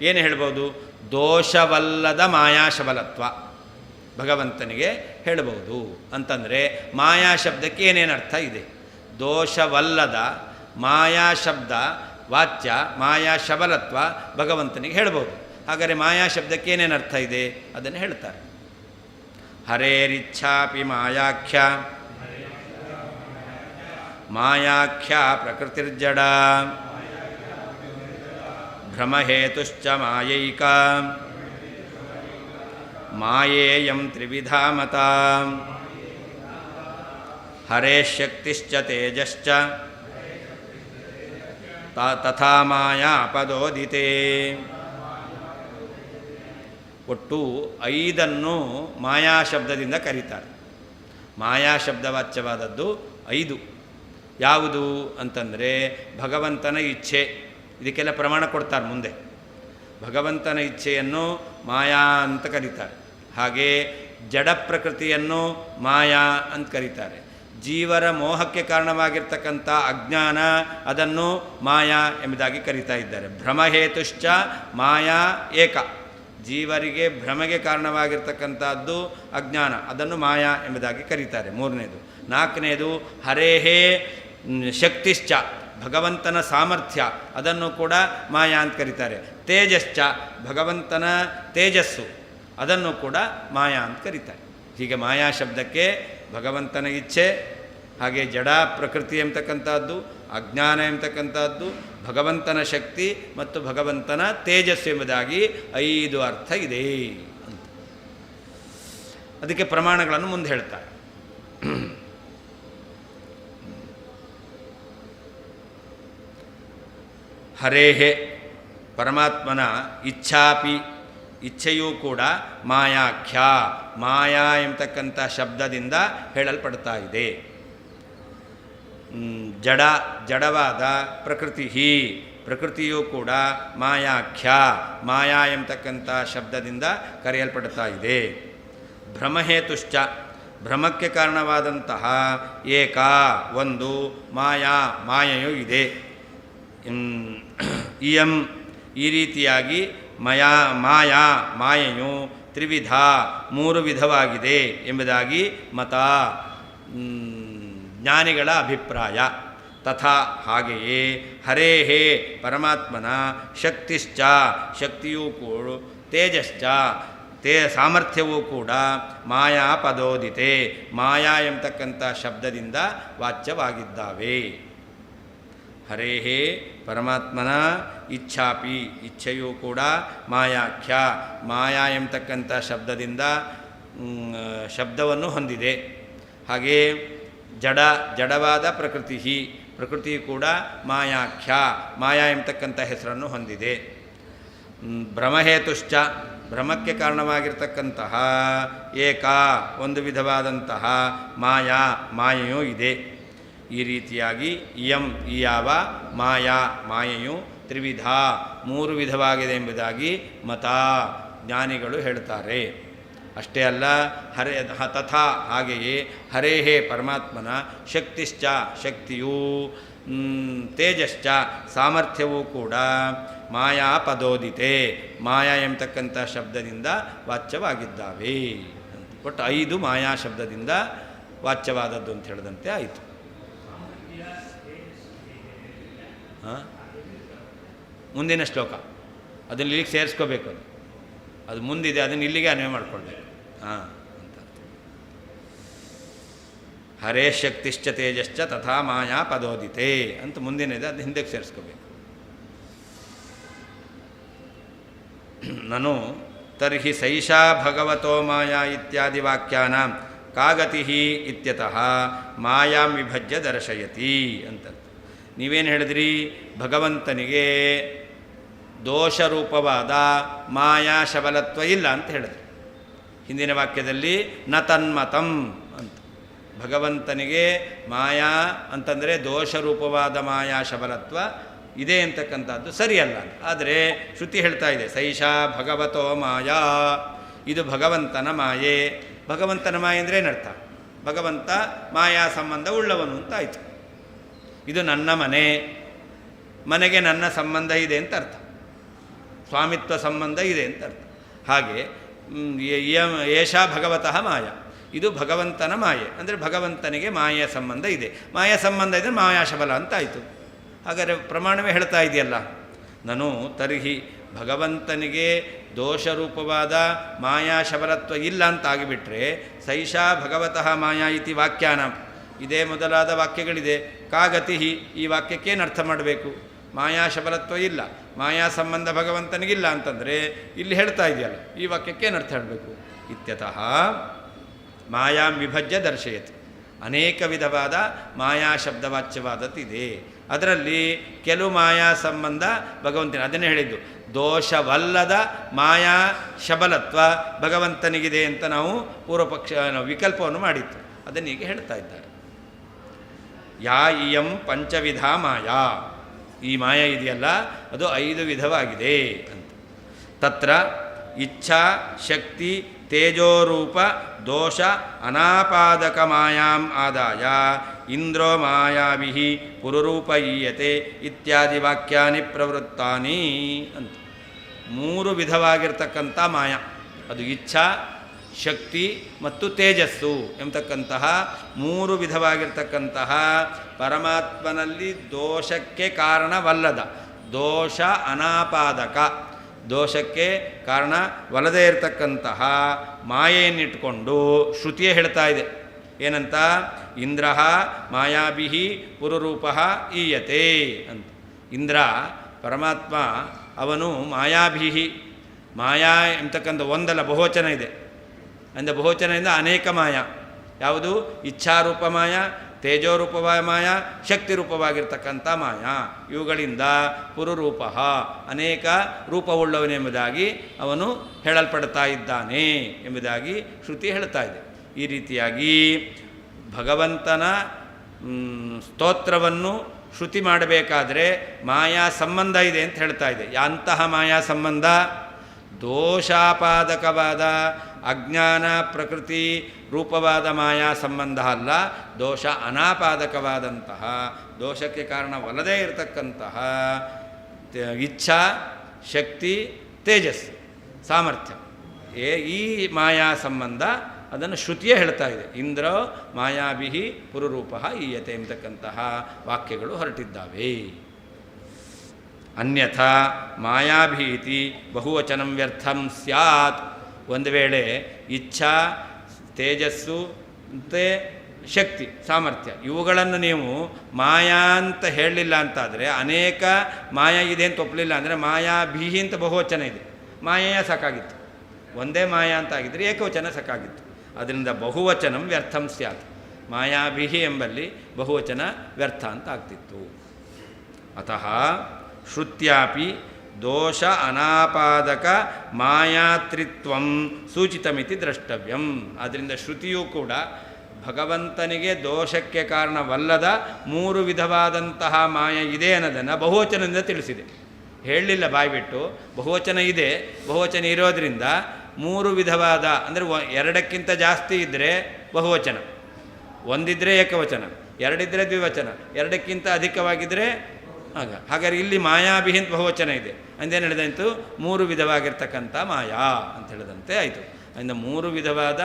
ಏನು ಹೇಳ್ಬೋದು? ದೋಷವಲ್ಲದ ಮಾಯಾಶಬಲತ್ವ ಭಗವಂತನಿಗೆ ಹೇಳ್ಬೋದು ಅಂತಂದರೆ ಮಾಯಾ ಶಬ್ದಕ್ಕೆ ಏನೇನು ಅರ್ಥ ಇದೆ? ದೋಷವಲ್ಲದ ಮಾಯಾ ಶಬ್ದ ವಾಚ್ಯ ಮಾಯಾ ಶಬಲತ್ವ ಭಗವಂತನಿಗೆ ಹೇಳ್ಬೋದು. ಹಾಗಾದರೆ ಮಾಯಾ ಶಬ್ದಕ್ಕೆ ಏನೇನು ಅರ್ಥ ಇದೆ ಅದನ್ನು ಹೇಳ್ತಾರೆ. ಹರೇರಿಚ್ಛಾಪಿ ಮಾಯಾಖ್ಯ ಮಾಯಾಖ್ಯ ಪ್ರಕೃತಿರ್ಜಡ ಭ್ರಮಹೇತುಶ್ಚ ಮಾಯೈಕ ಮಾಯೇಯಂ ತ್ರಿವಿಧಾ ಮತಾ ಹರೇಶಕ್ತಿಶ್ಚ ತೇಜಶ್ಚ ತಥಾ ಮಾಯಾ ಪದೋದಿತೆ. ಒಟ್ಟು 5 ಮಾಯಾ ಶಬ್ದದಿಂದ ಕರೀತಾರೆ. ಮಾಯಾ ಶಬ್ದವಾಚ್ಯವಾದದ್ದು 5. ಯಾವುದು ಅಂತಂದರೆ ಭಗವಂತನ ಇಚ್ಛೆ. ಇದಕ್ಕೆಲ್ಲ ಪ್ರಮಾಣ ಕೊಡ್ತಾರೆ ಮುಂದೆ. ಭಗವಂತನ ಇಚ್ಛೆಯನ್ನು ಮಾಯಾ ಅಂತ ಕರೀತಾರೆ. ಹಾಗೆ ಜಡ ಪ್ರಕೃತಿಯನ್ನು ಮಾಯಾ ಅಂತ ಕರೀತಾರೆ. ಜೀವರ ಮೋಹಕ್ಕೆ ಕಾರಣವಾಗಿರ್ತಕ್ಕಂಥ ಅಜ್ಞಾನ ಅದನ್ನು ಮಾಯಾ ಎಂಬುದಾಗಿ ಕರೀತಾ ಇದ್ದಾರೆ. ಭ್ರಮಹೇತುಶ್ಚ ಮಾಯಾ ಏಕ, ಜೀವರಿಗೆ ಭ್ರಮೆಗೆ ಕಾರಣವಾಗಿರ್ತಕ್ಕಂಥದ್ದು ಅಜ್ಞಾನ, ಅದನ್ನು ಮಾಯಾ ಎಂಬುದಾಗಿ ಕರೀತಾರೆ. 3ನೇದು. 4ನೇದು ಹರೇಹೇ ಶಕ್ತಿಶ್ಚ, ಭಗವಂತನ ಸಾಮರ್ಥ್ಯ, ಅದನ್ನು ಕೂಡ ಮಾಯಾ ಅಂತ ಕರೀತಾರೆ. ತೇಜಶ್ಚ, ಭಗವಂತನ ತೇಜಸ್ಸು, ಅದನ್ನು ಕೂಡ ಮಾಯಾ ಅಂತ ಕರೀತಾರೆ. ಹೀಗೆ ಮಾಯಾ ಶಬ್ದಕ್ಕೆ ಭಗವಂತನ ಇಚ್ಛೆ, ಹಾಗೆ ಜಡ ಪ್ರಕೃತಿ ಎಂಬತಕ್ಕಂಥದ್ದು, ಅಜ್ಞಾನ ಎಂಬತಕ್ಕಂಥದ್ದು, ಭಗವಂತನ ಶಕ್ತಿ ಮತ್ತು ಭಗವಂತನ ತೇಜಸ್ಸು ಎಂಬುದಾಗಿ 5 ಅರ್ಥ ಇದೆ ಅಂತ. ಅದಕ್ಕೆ ಪ್ರಮಾಣಗಳನ್ನು ಮುಂದೆ ಹೇಳ್ತಾರೆ. ಹರೇಹೇ ಪರಮಾತ್ಮನ ಇಚ್ಛಾಪಿ, ಇಚ್ಛೆಯೂ ಕೂಡ ಮಾಯಾಖ್ಯ, ಮಾಯಾ ಎಂಬತಕ್ಕಂಥ ಶಬ್ದದಿಂದ ಹೇಳಲ್ಪಡ್ತಾ ಇದೆ. ಜಡವಾದ ಪ್ರಕೃತಿ, ಪ್ರಕೃತಿಯೂ ಕೂಡ ಮಾಯಾಖ್ಯ, ಮಾಯಾ ಎಂಬತಕ್ಕಂಥ ಶಬ್ದದಿಂದ ಕರೆಯಲ್ಪಡ್ತಾ ಇದೆ. ಭ್ರಮಹೇತುಶ್ಚ, ಭ್ರಮಕ್ಕೆ ಕಾರಣವಾದಂತಹ ಏಕ, ಒಂದು, ಮಾಯಾ, ಮಾಯೆಯೂ ಇದೆ. ಇಯಂ, ಈ ರೀತಿಯಾಗಿ ಮಾಯಾ, ಮಾಯೆಯು ತ್ರಿವಿಧ, 3 ವಿಧವಾಗಿದೆ ಎಂಬುದಾಗಿ ಮತ, ಜ್ಞಾನಿಗಳ ಅಭಿಪ್ರಾಯ. ತಥಾ, ಹಾಗೆಯೇ ಹರೇಹೇ ಪರಮಾತ್ಮನ ಶಕ್ತಿಶ್ಚ, ಶಕ್ತಿಯೂ ಕೂಡ, ತೇಜಶ್ಚ, ಸಾಮರ್ಥ್ಯವೂ ಕೂಡ ಮಾಯಾ ಪದೋದಿತೆ, ಮಾಯಾ ಎಂಬತಕ್ಕಂಥ ಶಬ್ದದಿಂದ ವಾಚ್ಯವಾಗಿದ್ದಾವೆ. ಹರೇಹೇ ಪರಮಾತ್ಮನ ಇಚ್ಛಾಪಿ, ಇಚ್ಛೆಯೂ ಕೂಡ ಮಾಯಾಖ್ಯ, ಮಾಯಾ ಎಂಬತಕ್ಕಂಥ ಶಬ್ದದಿಂದ ಶಬ್ದವನ್ನು ಹೊಂದಿದೆ. ಹಾಗೇ ಜಡವಾದ ಪ್ರಕೃತಿ, ಪ್ರಕೃತಿ ಕೂಡ ಮಾಯಾಖ್ಯ, ಮಾಯಾ ಎಂಬತಕ್ಕಂಥ ಹೆಸರನ್ನು ಹೊಂದಿದೆ. ಭ್ರಮಹೇತುಶ್ಚ, ಭ್ರಮಕ್ಕೆ ಕಾರಣವಾಗಿರ್ತಕ್ಕಂತಹ ಏಕ, ಒಂದು ವಿಧವಾದಂತಹ ಮಾಯಾ, ಮಾಯೆಯೂ ಇದೆ. ಈ ರೀತಿಯಾಗಿ ಇಯಂ, ಈ ಯಾವ ಮಾಯಾ, ಮಾಯೆಯು ತ್ರಿವಿಧ, 3 ವಿಧವಾಗಿದೆ ಎಂಬುದಾಗಿ ಮತ, ಜ್ಞಾನಿಗಳು ಹೇಳ್ತಾರೆ. ಅಷ್ಟೇ ಅಲ್ಲ, ತಥಾ, ಹಾಗೆಯೇ ಹರೇಹೇ ಪರಮಾತ್ಮನ ಶಕ್ತಿಶ್ಚ, ಶಕ್ತಿಯೂ, ತೇಜಶ್ಚ, ಸಾಮರ್ಥ್ಯವೂ ಕೂಡ ಮಾಯಾ ಪದೋದಿತೆ, ಮಾಯಾ ಎಂಬತಕ್ಕಂಥ ಶಬ್ದದಿಂದ ವಾಚ್ಯವಾಗಿದ್ದಾವೆ. ಒಟ್ಟು 5 ಮಾಯಾ ಶಬ್ದದಿಂದ ವಾಚ್ಯವಾದದ್ದು ಅಂತ ಹೇಳಿದಂತೆ ಆಯಿತು. ಮುಂದಿನ ಶ್ಲೋಕ ಅದನ್ನು ಇಲ್ಲಿಗೆ ಸೇರಿಸ್ಕೋಬೇಕು. ಅದು ಮುಂದಿದೆ, ಅದನ್ನು ಇಲ್ಲಿಗೆ ಅನ್ವಯ ಮಾಡಿಕೊಳ್ಬೇಕು. ಅಂತ ಹರೇ ಶಕ್ತಿಶ್ಚ ತೇಜಶ್ಚ ತಥಾ ಮಾಯಾ ಪದೋದಿತೆ ಅಂತ ಮುಂದಿನದೆ, ಅದು ಹಿಂದಕ್ಕೆ ಸೇರಿಸ್ಕೋಬೇಕು. ನನು ತರ್ಹಿ ಸೈಷಾ ಭಗವತೋ ಮಾಯಾ ಇತ್ಯಾದಿ ವಾಕ್ಯಾನಾಂ ಕಾಗತಿ ಇತ್ಯತಃ ಮಾಯಾಂ ವಿಭಜ್ಯ ದರ್ಶಯತಿ ಅಂತ. ನೀವೇನು ಹೇಳಿದ್ರಿ? ಭಗವಂತನಿಗೆ ದೋಷರೂಪವಾದ ಮಾಯಾ ಶಬಲತ್ವ ಇಲ್ಲ ಅಂತ ಹೇಳಿದ್ರಿ. ಹಿಂದಿನ ವಾಕ್ಯದಲ್ಲಿ ನ ತನ್ಮತಂ ಅಂತ. ಭಗವಂತನಿಗೆ ಮಾಯಾ ಅಂತಂದರೆ ದೋಷರೂಪವಾದ ಮಾಯಾ ಶಬಲತ್ವ ಇದೆ ಅಂತಕ್ಕಂಥದ್ದು ಸರಿಯಲ್ಲ. ಆದರೆ ಶ್ರುತಿ ಹೇಳ್ತಾ ಇದೆ ಸೈಷಾ ಭಗವತೋ ಮಾಯಾ, ಇದು ಭಗವಂತನ ಮಾಯೆ. ಭಗವಂತನ ಮಾಯೆ ಅಂದರೆ ಏನರ್ಥ? ಭಗವಂತ ಮಾಯಾ ಸಂಬಂಧ ಉಳ್ಳವನು ಅಂತ ಆಯಿತು. ಇದು ನನ್ನ ಮನೆ, ಮನೆಗೆ ನನ್ನ ಸಂಬಂಧ ಇದೆ ಅಂತ ಅರ್ಥ. ಸ್ವಾಮಿತ್ವ ಸಂಬಂಧ ಇದೆ ಅಂತ ಅರ್ಥ. ಹಾಗೆ ಏಷಾ ಭಗವತಃ ಮಾಯಾ, ಇದು ಭಗವಂತನ ಮಾಯೆ, ಅಂದರೆ ಭಗವಂತನಿಗೆ ಮಾಯೆಯ ಸಂಬಂಧ ಇದೆ. ಮಾಯಾ ಸಂಬಂಧ ಇದ್ದರೆ ಮಾಯಾಶಬಲ ಅಂತ ಆಯಿತು. ಹಾಗಾದರೆ ಪ್ರಮಾಣವೇ ಹೇಳ್ತಾ ಇದೆಯಲ್ಲ. ನಾನು ತರ್ಹಿ ಭಗವಂತನಿಗೆ ದೋಷರೂಪವಾದ ಮಾಯಾಶಬಲತ್ವ ಇಲ್ಲ ಅಂತ ಆಗಿಬಿಟ್ರೆ ಸೈಷಾ ಭಗವತಃ ಮಾಯಾ ಇತಿ ವಾಕ್ಯಾನ, ಇದೇ ಮೊದಲಾದ ವಾಕ್ಯಗಳಿದೆ. ಕಾಗತಿ, ಈ ವಾಕ್ಯಕ್ಕೇನು ಅರ್ಥ ಮಾಡಬೇಕು? ಮಾಯಾಶಬಲತ್ವ ಇಲ್ಲ, ಮಾಯಾ ಸಂಬಂಧ ಭಗವಂತನಿಗಿಲ್ಲ ಅಂತಂದರೆ ಇಲ್ಲಿ ಹೇಳ್ತಾ ಇದೆಯಲ್ಲ, ಈ ವಾಕ್ಯಕ್ಕೇನು ಅರ್ಥ ಹೇಳಬೇಕು? ಇತ್ಯತಃ ಮಾಯಾಂ ವಿಭಜ್ಯ ದರ್ಶಯತಿ, ಅನೇಕ ವಿಧವಾದ ಮಾಯಾ ಶಬ್ದವಾಚ್ಯವಾದದ್ದಿದೆ. ಅದರಲ್ಲಿ ಕೆಲವು ಮಾಯಾ ಸಂಬಂಧ ಭಗವಂತನ, ಅದನ್ನೇ ಹೇಳಿದ್ದು, ದೋಷವಲ್ಲದ ಮಾಯಾ ಶಬಲತ್ವ ಭಗವಂತನಿಗಿದೆ ಅಂತ ನಾವು ಪೂರ್ವಪಕ್ಷ ವಿಕಲ್ಪವನ್ನು ಮಾಡಿತ್ತು. ಅದನ್ನು ಈಗ ಹೇಳ್ತಾ ಇದ್ದಾರೆ. ಯಾ ಇಯಂ ಪಂಚವಿಧ ಮಾಯಾ, ಈ ಮಾಯಾ ಇದೆಯಲ್ಲ ಅದು 5 ವಿಧವಾಗಿದೆ ಅಂತ. ತತ್ರ ಇಚ್ಛಾ ಶಕ್ತಿ ತೇಜೋರೂಪ ದೋಷ ಅನಾಪಾದಕ ಮಾಯಾಂ ಆದಾಯ ಇಂದ್ರೋ ಮಾಯಾಭಿ ಪುರುರೂಪ ಈಯತೆ ಇತ್ಯಾದಿ ವಾಕ್ಯಾನಿ ಪ್ರವೃತ್ತಾನಿ ಅಂತ. 3 ವಿಧವಾಗಿರ್ತಕ್ಕಂಥ ಮಾಯಾ, ಅದು ಇಚ್ಛಾ ಶಕ್ತಿ ಮತ್ತು ತೇಜಸ್ಸು ಎಂಬತಕ್ಕಂತಹ 3 ವಿಧವಾಗಿರ್ತಕ್ಕಂತಹ ಪರಮಾತ್ಮನಲ್ಲಿ ದೋಷಕ್ಕೆ ಕಾರಣವಲ್ಲದ, ದೋಷ ಅನಾಪಾದಕ, ದೋಷಕ್ಕೆ ಕಾರಣವಲ್ಲದೇ ಇರತಕ್ಕಂತಹ ಮಾಯೆಯನ್ನಿಟ್ಕೊಂಡು ಶ್ರುತಿಯೇ ಹೇಳ್ತಾ ಇದೆ. ಏನಂತ? ಇಂದ್ರ ಮಾಯಾಭಿ ಪುರುರೂಪ ಈಯತೆ ಅಂತ. ಇಂದ್ರ ಪರಮಾತ್ಮ ಅವನು ಮಾಯಾಭಿ, ಮಾಯಾ ಎಂಬತಕ್ಕಂಥ ಒಂದಲ್ಲ ಬಹುವಚನ ಇದೆ. ಅಂದ ಬಹುವಚನದಿಂದ ಅನೇಕ ಮಾಯಾ, ಯಾವುದು? ಇಚ್ಛಾರೂಪ ಮಾಯಾ, ತೇಜೋರೂಪ ಮಾಯಾ, ಶಕ್ತಿರೂಪವಾಗಿರ್ತಕ್ಕಂಥ ಮಾಯಾ, ಇವುಗಳಿಂದ ಪುರುರೂಪ ಅನೇಕ ರೂಪವುಳ್ಳವನೆಂಬುದಾಗಿ ಅವನು ಹೇಳಲ್ಪಡ್ತಾ ಇದ್ದಾನೆ ಎಂಬುದಾಗಿ ಶ್ರುತಿ ಹೇಳ್ತಾ ಇದೆ. ಈ ರೀತಿಯಾಗಿ ಭಗವಂತನ ಸ್ತೋತ್ರವನ್ನು ಶ್ರುತಿ ಮಾಡಬೇಕಾದ್ರೆ ಮಾಯಾ ಸಂಬಂಧ ಇದೆ ಅಂತ ಹೇಳ್ತಾ ಇದೆ. ಅಂತಹ ಮಾಯಾ ಸಂಬಂಧ ದೋಷಾಪಾದಕವಾದ ಅಜ್ಞಾನ ಪ್ರಕೃತಿ ರೂಪವಾದ ಮಾಯಾ ಸಂಬಂಧ ಅಲ್ಲ, ದೋಷ ಅನಾಪಾದಕವಾದಂತಹ, ದೋಷಕ್ಕೆ ಕಾರಣವಲ್ಲದೇ ಇರತಕ್ಕಂತಹ ಇಚ್ಛಾ ಶಕ್ತಿ ತೇಜಸ್ಸು ಸಾಮರ್ಥ್ಯ, ಈ ಮಾಯಾ ಸಂಬಂಧ ಅದನ್ನು ಶ್ರುತಿಯೇ ಹೇಳ್ತಾ ಇದೆ. ಇಂದ್ರ ಮಾಯಾಭಿ ಪುರುರೂಪ ಈಯತೆ ಎಂಬತಕ್ಕಂತಹ ವಾಕ್ಯಗಳು ಹೊರಟಿದ್ದಾವೆ. ಅನ್ಯಥಾ ಮಾಯಾಭೀತಿ ಬಹುವಚನಂ ವ್ಯರ್ಥಂ ಸ್ಯಾತ್. ಒಂದು ವೇಳೆ ಇಚ್ಛಾ ತೇಜಸ್ಸು ಮತ್ತು ಶಕ್ತಿ ಸಾಮರ್ಥ್ಯ ಇವುಗಳನ್ನು ನೀವು ಮಾಯಾ ಅಂತ ಹೇಳಲಿಲ್ಲ ಅಂತಾದರೆ, ಅನೇಕ ಮಾಯಾ ಇದೆ ಅಂತ ಒಪ್ಪಲಿಲ್ಲ ಅಂದರೆ ಮಾಯಾಭಿ ಅಂತ ಬಹುವಚನ ಇದೆ, ಮಾಯೆಯ ಸಾಕಾಗಿತ್ತು. ಒಂದೇ ಮಾಯಾ ಅಂತ ಆಗಿದ್ದರೆ ಏಕವಚನ ಸಾಕಾಗಿತ್ತು. ಅದರಿಂದ ಬಹುವಚನಂ ವ್ಯರ್ಥಂ ಸ್ಯಾತ್, ಮಾಯಾಭಿ ಎಂಬಲ್ಲಿ ಬಹುವಚನ ವ್ಯರ್ಥ ಅಂತ ಆಗ್ತಿತ್ತು. ಅತಃ ಶ್ರುತ್ಯಾಪಿ ದೋಷ ಅನಾಪಾದಕ ಮಾಯಾತ್ರಿತ್ವಂ ಸೂಚಿತಮಿತಿ ದ್ರಷ್ಟವ್ಯಂ. ಆದ್ದರಿಂದ ಶ್ರುತಿಯೂ ಕೂಡ ಭಗವಂತನಿಗೆ ದೋಷಕ್ಕೆ ಕಾರಣವಲ್ಲದ 3 ವಿಧವಾದಂತಹ ಮಾಯ ಇದೆ ಅನ್ನೋದನ್ನು ಬಹುವಚನದಿಂದ ತಿಳಿಸಿದೆ. ಹೇಳಲಿಲ್ಲ ಬಾಯ್ಬಿಟ್ಟು, ಬಹುವಚನ ಇದೆ. ಬಹುವಚನ ಇರೋದರಿಂದ 3 ವಿಧವಾದ, ಅಂದರೆ 2ಕ್ಕಿಂತ ಜಾಸ್ತಿ ಇದ್ದರೆ ಬಹುವಚನ, 1 ಇದ್ದರೆ ಏಕವಚನ, 2 ಇದ್ದರೆ ದ್ವಿವಚನ, 2ಕ್ಕಿಂತ ಅಧಿಕವಾಗಿದ್ದರೆ ಹಾಗಾದ್ರೆ ಇಲ್ಲಿ ಮಾಯಾಭಿ ಅಂತ ಬಹುವಚನ ಇದೆ. ಅಂದೇನು ಹೇಳಿದಂತು? 3 ವಿಧವಾಗಿರ್ತಕ್ಕಂಥ ಮಾಯಾ ಅಂತ ಹೇಳಿದಂತೆ ಆಯಿತು. ಅದರಿಂದ 3 ವಿಧವಾದ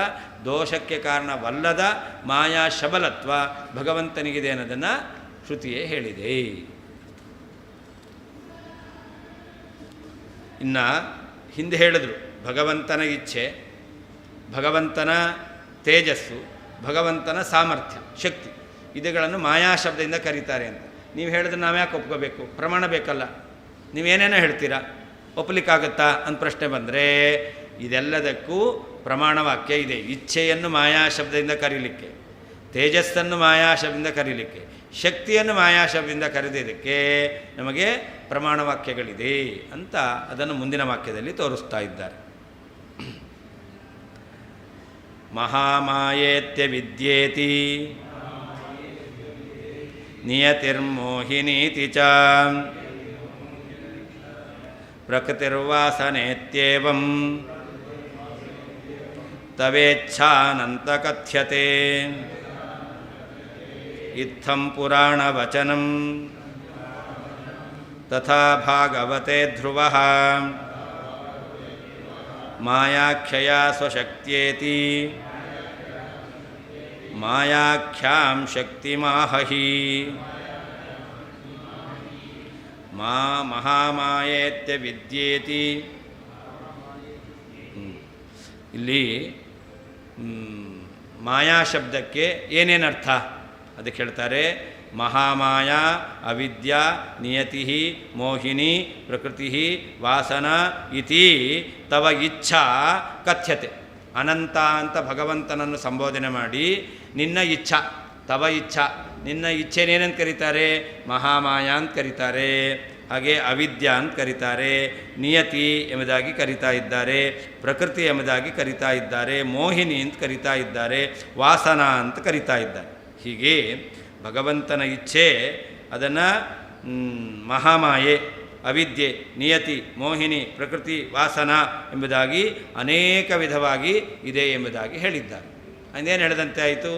ದೋಷಕ್ಕೆ ಕಾರಣವಲ್ಲದ ಮಾಯಾ ಶಬಲತ್ವ ಭಗವಂತನಿಗಿದೆ ಅನ್ನೋದನ್ನು ಶ್ರುತಿಯೇ ಹೇಳಿದೆ. ಇನ್ನು ಹಿಂದೆ ಹೇಳಿದ್ರು ಭಗವಂತನ ಇಚ್ಛೆ, ಭಗವಂತನ ತೇಜಸ್ಸು, ಭಗವಂತನ ಸಾಮರ್ಥ್ಯ ಶಕ್ತಿ, ಇದುಗಳನ್ನು ಮಾಯಾ ಶಬ್ದದಿಂದ ಕರೀತಾರೆ ಅಂತ. ನೀವು ಹೇಳಿದ್ರೆ ನಾವು ಯಾಕೆ ಒಪ್ಕೋಬೇಕು? ಪ್ರಮಾಣ ಬೇಕಲ್ಲ. ನೀವೇನೇನೋ ಹೇಳ್ತೀರಾ, ಒಪ್ಪಲಿಕ್ಕಾಗತ್ತಾ ಅಂತ ಪ್ರಶ್ನೆ ಬಂದರೆ ಇದೆಲ್ಲದಕ್ಕೂ ಪ್ರಮಾಣ ವಾಕ್ಯ ಇದೆ. ಇಚ್ಛೆಯನ್ನು ಮಾಯಾ ಶಬ್ದದಿಂದ ಕರೀಲಿಕ್ಕೆ, ತೇಜಸ್ಸನ್ನು ಮಾಯಾ ಶಬ್ದದಿಂದ ಕರೀಲಿಕ್ಕೆ, ಶಕ್ತಿಯನ್ನು ಮಾಯಾ ಶಬ್ದದಿಂದ ಕರೆದಿದ್ದಕ್ಕೆ ನಮಗೆ ಪ್ರಮಾಣ ವಾಕ್ಯಗಳಿದೆ ಅಂತ ಅದನ್ನು ಮುಂದಿನ ವಾಕ್ಯದಲ್ಲಿ ತೋರಿಸ್ತಾ ಇದ್ದಾರೆ. ಮಹಾಮಾಯೇತ್ಯ ವಿದ್ಯೇತಿ ನಿಯತಿರ್ಮೋಹಿನೀತಿ ಚ ಪ್ರಕೃತಿರ್ವಾಸನೇತ್ಯೇವಂ ತವೇಚ್ಛಾನಂತ ಕಥ್ಯತೆ ಇತ್ತಂ ಪುರಾಣವಚನಂ ತಥಾ ಭಾಗವತೆ ಧ್ರುವಃ ಮಾಯಾಖ್ಯಯ ಸ್ವಶಕ್ತ್ಯೇತಿ ಮಾಯಾಖ್ಯಾಂ ಶಕ್ತಿಮಾಹಿ ಮಹಾಮಾಯೇತ್ಯ ವಿದ್ಯೇತಿ. ಇಲ್ಲಿ ಮಾಯಾ ಶಬ್ದಕ್ಕೆ ಏನೇನು ಅರ್ಥ ಅದಕ್ಕೆ ಹೇಳ್ತಾರೆ. ಮಹಾಮಾಯಾ ಅವಿದ್ಯಾ ನಿಯತಿ ಮೋಹಿನಿ ಪ್ರಕೃತಿ ವಾಸನಾ ಇತಿ ತವ ಇಚ್ಛಾ ಕಥ್ಯತೆ. ಅನಂತ ಅಂತ ಭಗವಂತನನ್ನು ಸಂಬೋಧನೆ ಮಾಡಿ ನಿನ್ನ ಇಚ್ಛಾ, ತವ ಇಚ್ಛಾ, ನಿನ್ನ ಇಚ್ಛೆನೇನಂತ ಕರೀತಾರೆ? ಮಹಾಮಾಯಾ ಅಂತ ಕರೀತಾರೆ. ಹಾಗೆ ಅವಿದ್ಯಾ ಅಂತ ಕರೀತಾರೆ, ನಿಯತಿ ಎಂಬುದಾಗಿ ಕರೀತಾ ಇದ್ದಾರೆ, ಪ್ರಕೃತಿ ಎಂಬುದಾಗಿ ಕರೀತಾ ಇದ್ದಾರೆ, ಮೋಹಿನಿ ಅಂತ ಕರೀತಾ ಇದ್ದಾರೆ, ವಾಸನಾ ಅಂತ ಕರೀತಾ ಇದ್ದಾರೆ. ಹೀಗೆ ಭಗವಂತನ ಇಚ್ಛೆ ಅದನ್ನು ಮಹಾಮಾಯೆ, ಅವಿದ್ಯೆ, ನಿಯತಿ, ಮೋಹಿನಿ, ಪ್ರಕೃತಿ, ವಾಸನಾ ಎಂಬುದಾಗಿ ಅನೇಕ ವಿಧವಾಗಿ ಇದೆ ಎಂಬುದಾಗಿ ಹೇಳಿದ್ದಾರೆ. ಅಂದೇನು ಹೇಳಿದಂತೆ ಆಯಿತು?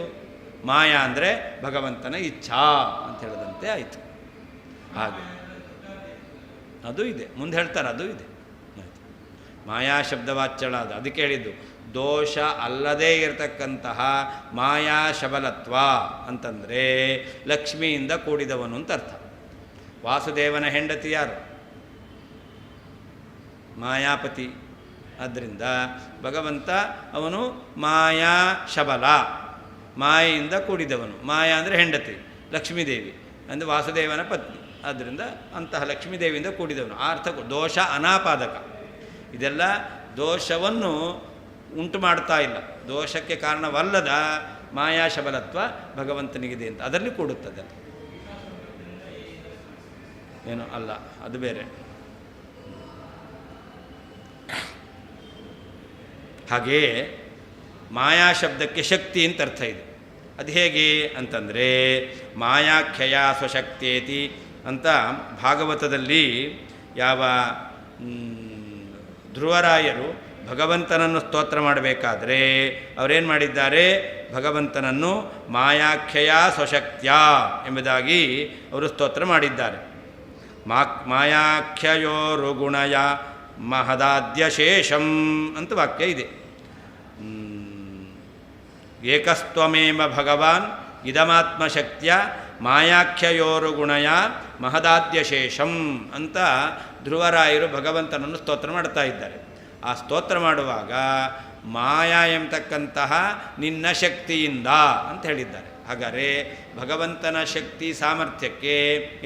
ಮಾಯಾ ಅಂದರೆ ಭಗವಂತನ ಇಚ್ಛಾ ಅಂತ ಹೇಳಿದಂತೆ ಆಯಿತು. ಹಾಗೆ ಅದು ಇದೆ, ಮುಂದೆ ಹೇಳ್ತಾರೆ, ಅದು ಇದೆ. ಮಾಯಾ ಶಬ್ದವಾಚ್ಯಳಾದ ಅದಕ್ಕೆ ಹೇಳಿದ್ದು ದೋಷ ಅಲ್ಲದೇ ಇರತಕ್ಕಂತಹ ಮಾಯಾ ಶಬಲತ್ವ ಅಂತಂದರೆ ಲಕ್ಷ್ಮಿಯಿಂದ ಕೂಡಿದವನು ಅಂತ ಅರ್ಥ. ವಾಸುದೇವನ ಹೆಂಡತಿ ಯಾರು? ಮಾಯಾಪತಿ. ಆದ್ದರಿಂದ ಭಗವಂತ ಅವನು ಮಾಯಾ ಶಬಲ, ಮಾಯೆಯಿಂದ ಕೂಡಿದವನು. ಮಾಯಾ ಅಂದರೆ ಹೆಂಡತಿ, ಲಕ್ಷ್ಮೀದೇವಿ ಅಂದರೆ ವಾಸುದೇವನ ಪತ್ನಿ. ಆದ್ದರಿಂದ ಅಂತಹ ಲಕ್ಷ್ಮೀದೇವಿಯಿಂದ ಕೂಡಿದವನು. ಆ ಅರ್ಥ. ದೋಷ ಅನಾಪಾದಕ, ಇದೆಲ್ಲ ದೋಷವನ್ನು ಉಂಟು ಮಾಡ್ತಾ ಇಲ್ಲ, ದೋಷಕ್ಕೆ ಕಾರಣವಲ್ಲದ ಮಾಯಾ ಶಬಲತ್ವ ಭಗವಂತನಿಗಿದೆ ಅಂತ ಅದರಲ್ಲಿ ಕೂಡುತ್ತದೆ. ಏನು ಅಲ್ಲ, ಅದು ಬೇರೆ. ಹಾಗೆಯೇ ಮಾಯಾ ಶಬ್ದಕ್ಕೆ ಶಕ್ತಿ ಅಂತ ಅರ್ಥ ಇದೆ. ಅದು ಹೇಗೆ ಅಂತಂದರೆ ಮಾಯಾಖ್ಯಯ ಸ್ವಶಕ್ತೇತಿ ಅಂತ ಭಾಗವತದಲ್ಲಿ ಯಾವ ಧ್ರುವರಾಯರು ಭಗವಂತನನ್ನು ಸ್ತೋತ್ರ ಮಾಡಬೇಕಾದ್ರೆ ಅವರೇನು ಮಾಡಿದ್ದಾರೆ? ಭಗವಂತನನ್ನು ಮಾಯಾಖ್ಯಯ ಸ್ವಶಕ್ತ್ಯ ಎಂಬುದಾಗಿ ಅವರು ಸ್ತೋತ್ರ ಮಾಡಿದ್ದಾರೆ. ಮಾಯಾಖ್ಯಯೋರುಗುಣಯ ಮಹದಾದ್ಯಶೇಷಂ ಅಂತ ವಾಕ್ಯ ಇದೆ. ಏಕಸ್ತ್ವಮೇವ ಭಗವಾನ್ ಇದಮಾತ್ಮಶಕ್ತ್ಯ ಮಾಯಾಖ್ಯಯೋರುಗುಣಯ ಮಹದಾದ್ಯಶೇಷಂ ಅಂತ ಧ್ರುವರಾಯರು ಭಗವಂತನನ್ನು ಸ್ತೋತ್ರ ಮಾಡ್ತಾ ಇದ್ದಾರೆ. ಆ ಸ್ತೋತ್ರ ಮಾಡುವಾಗ ಮಾಯಾ ಎಂಬತಕ್ಕಂತಹ ನಿನ್ನ ಶಕ್ತಿಯಿಂದ ಅಂತ ಹೇಳಿದ್ದಾರೆ. ಹಾಗಾದರೆ ಭಗವಂತನ ಶಕ್ತಿ ಸಾಮರ್ಥ್ಯಕ್ಕೆ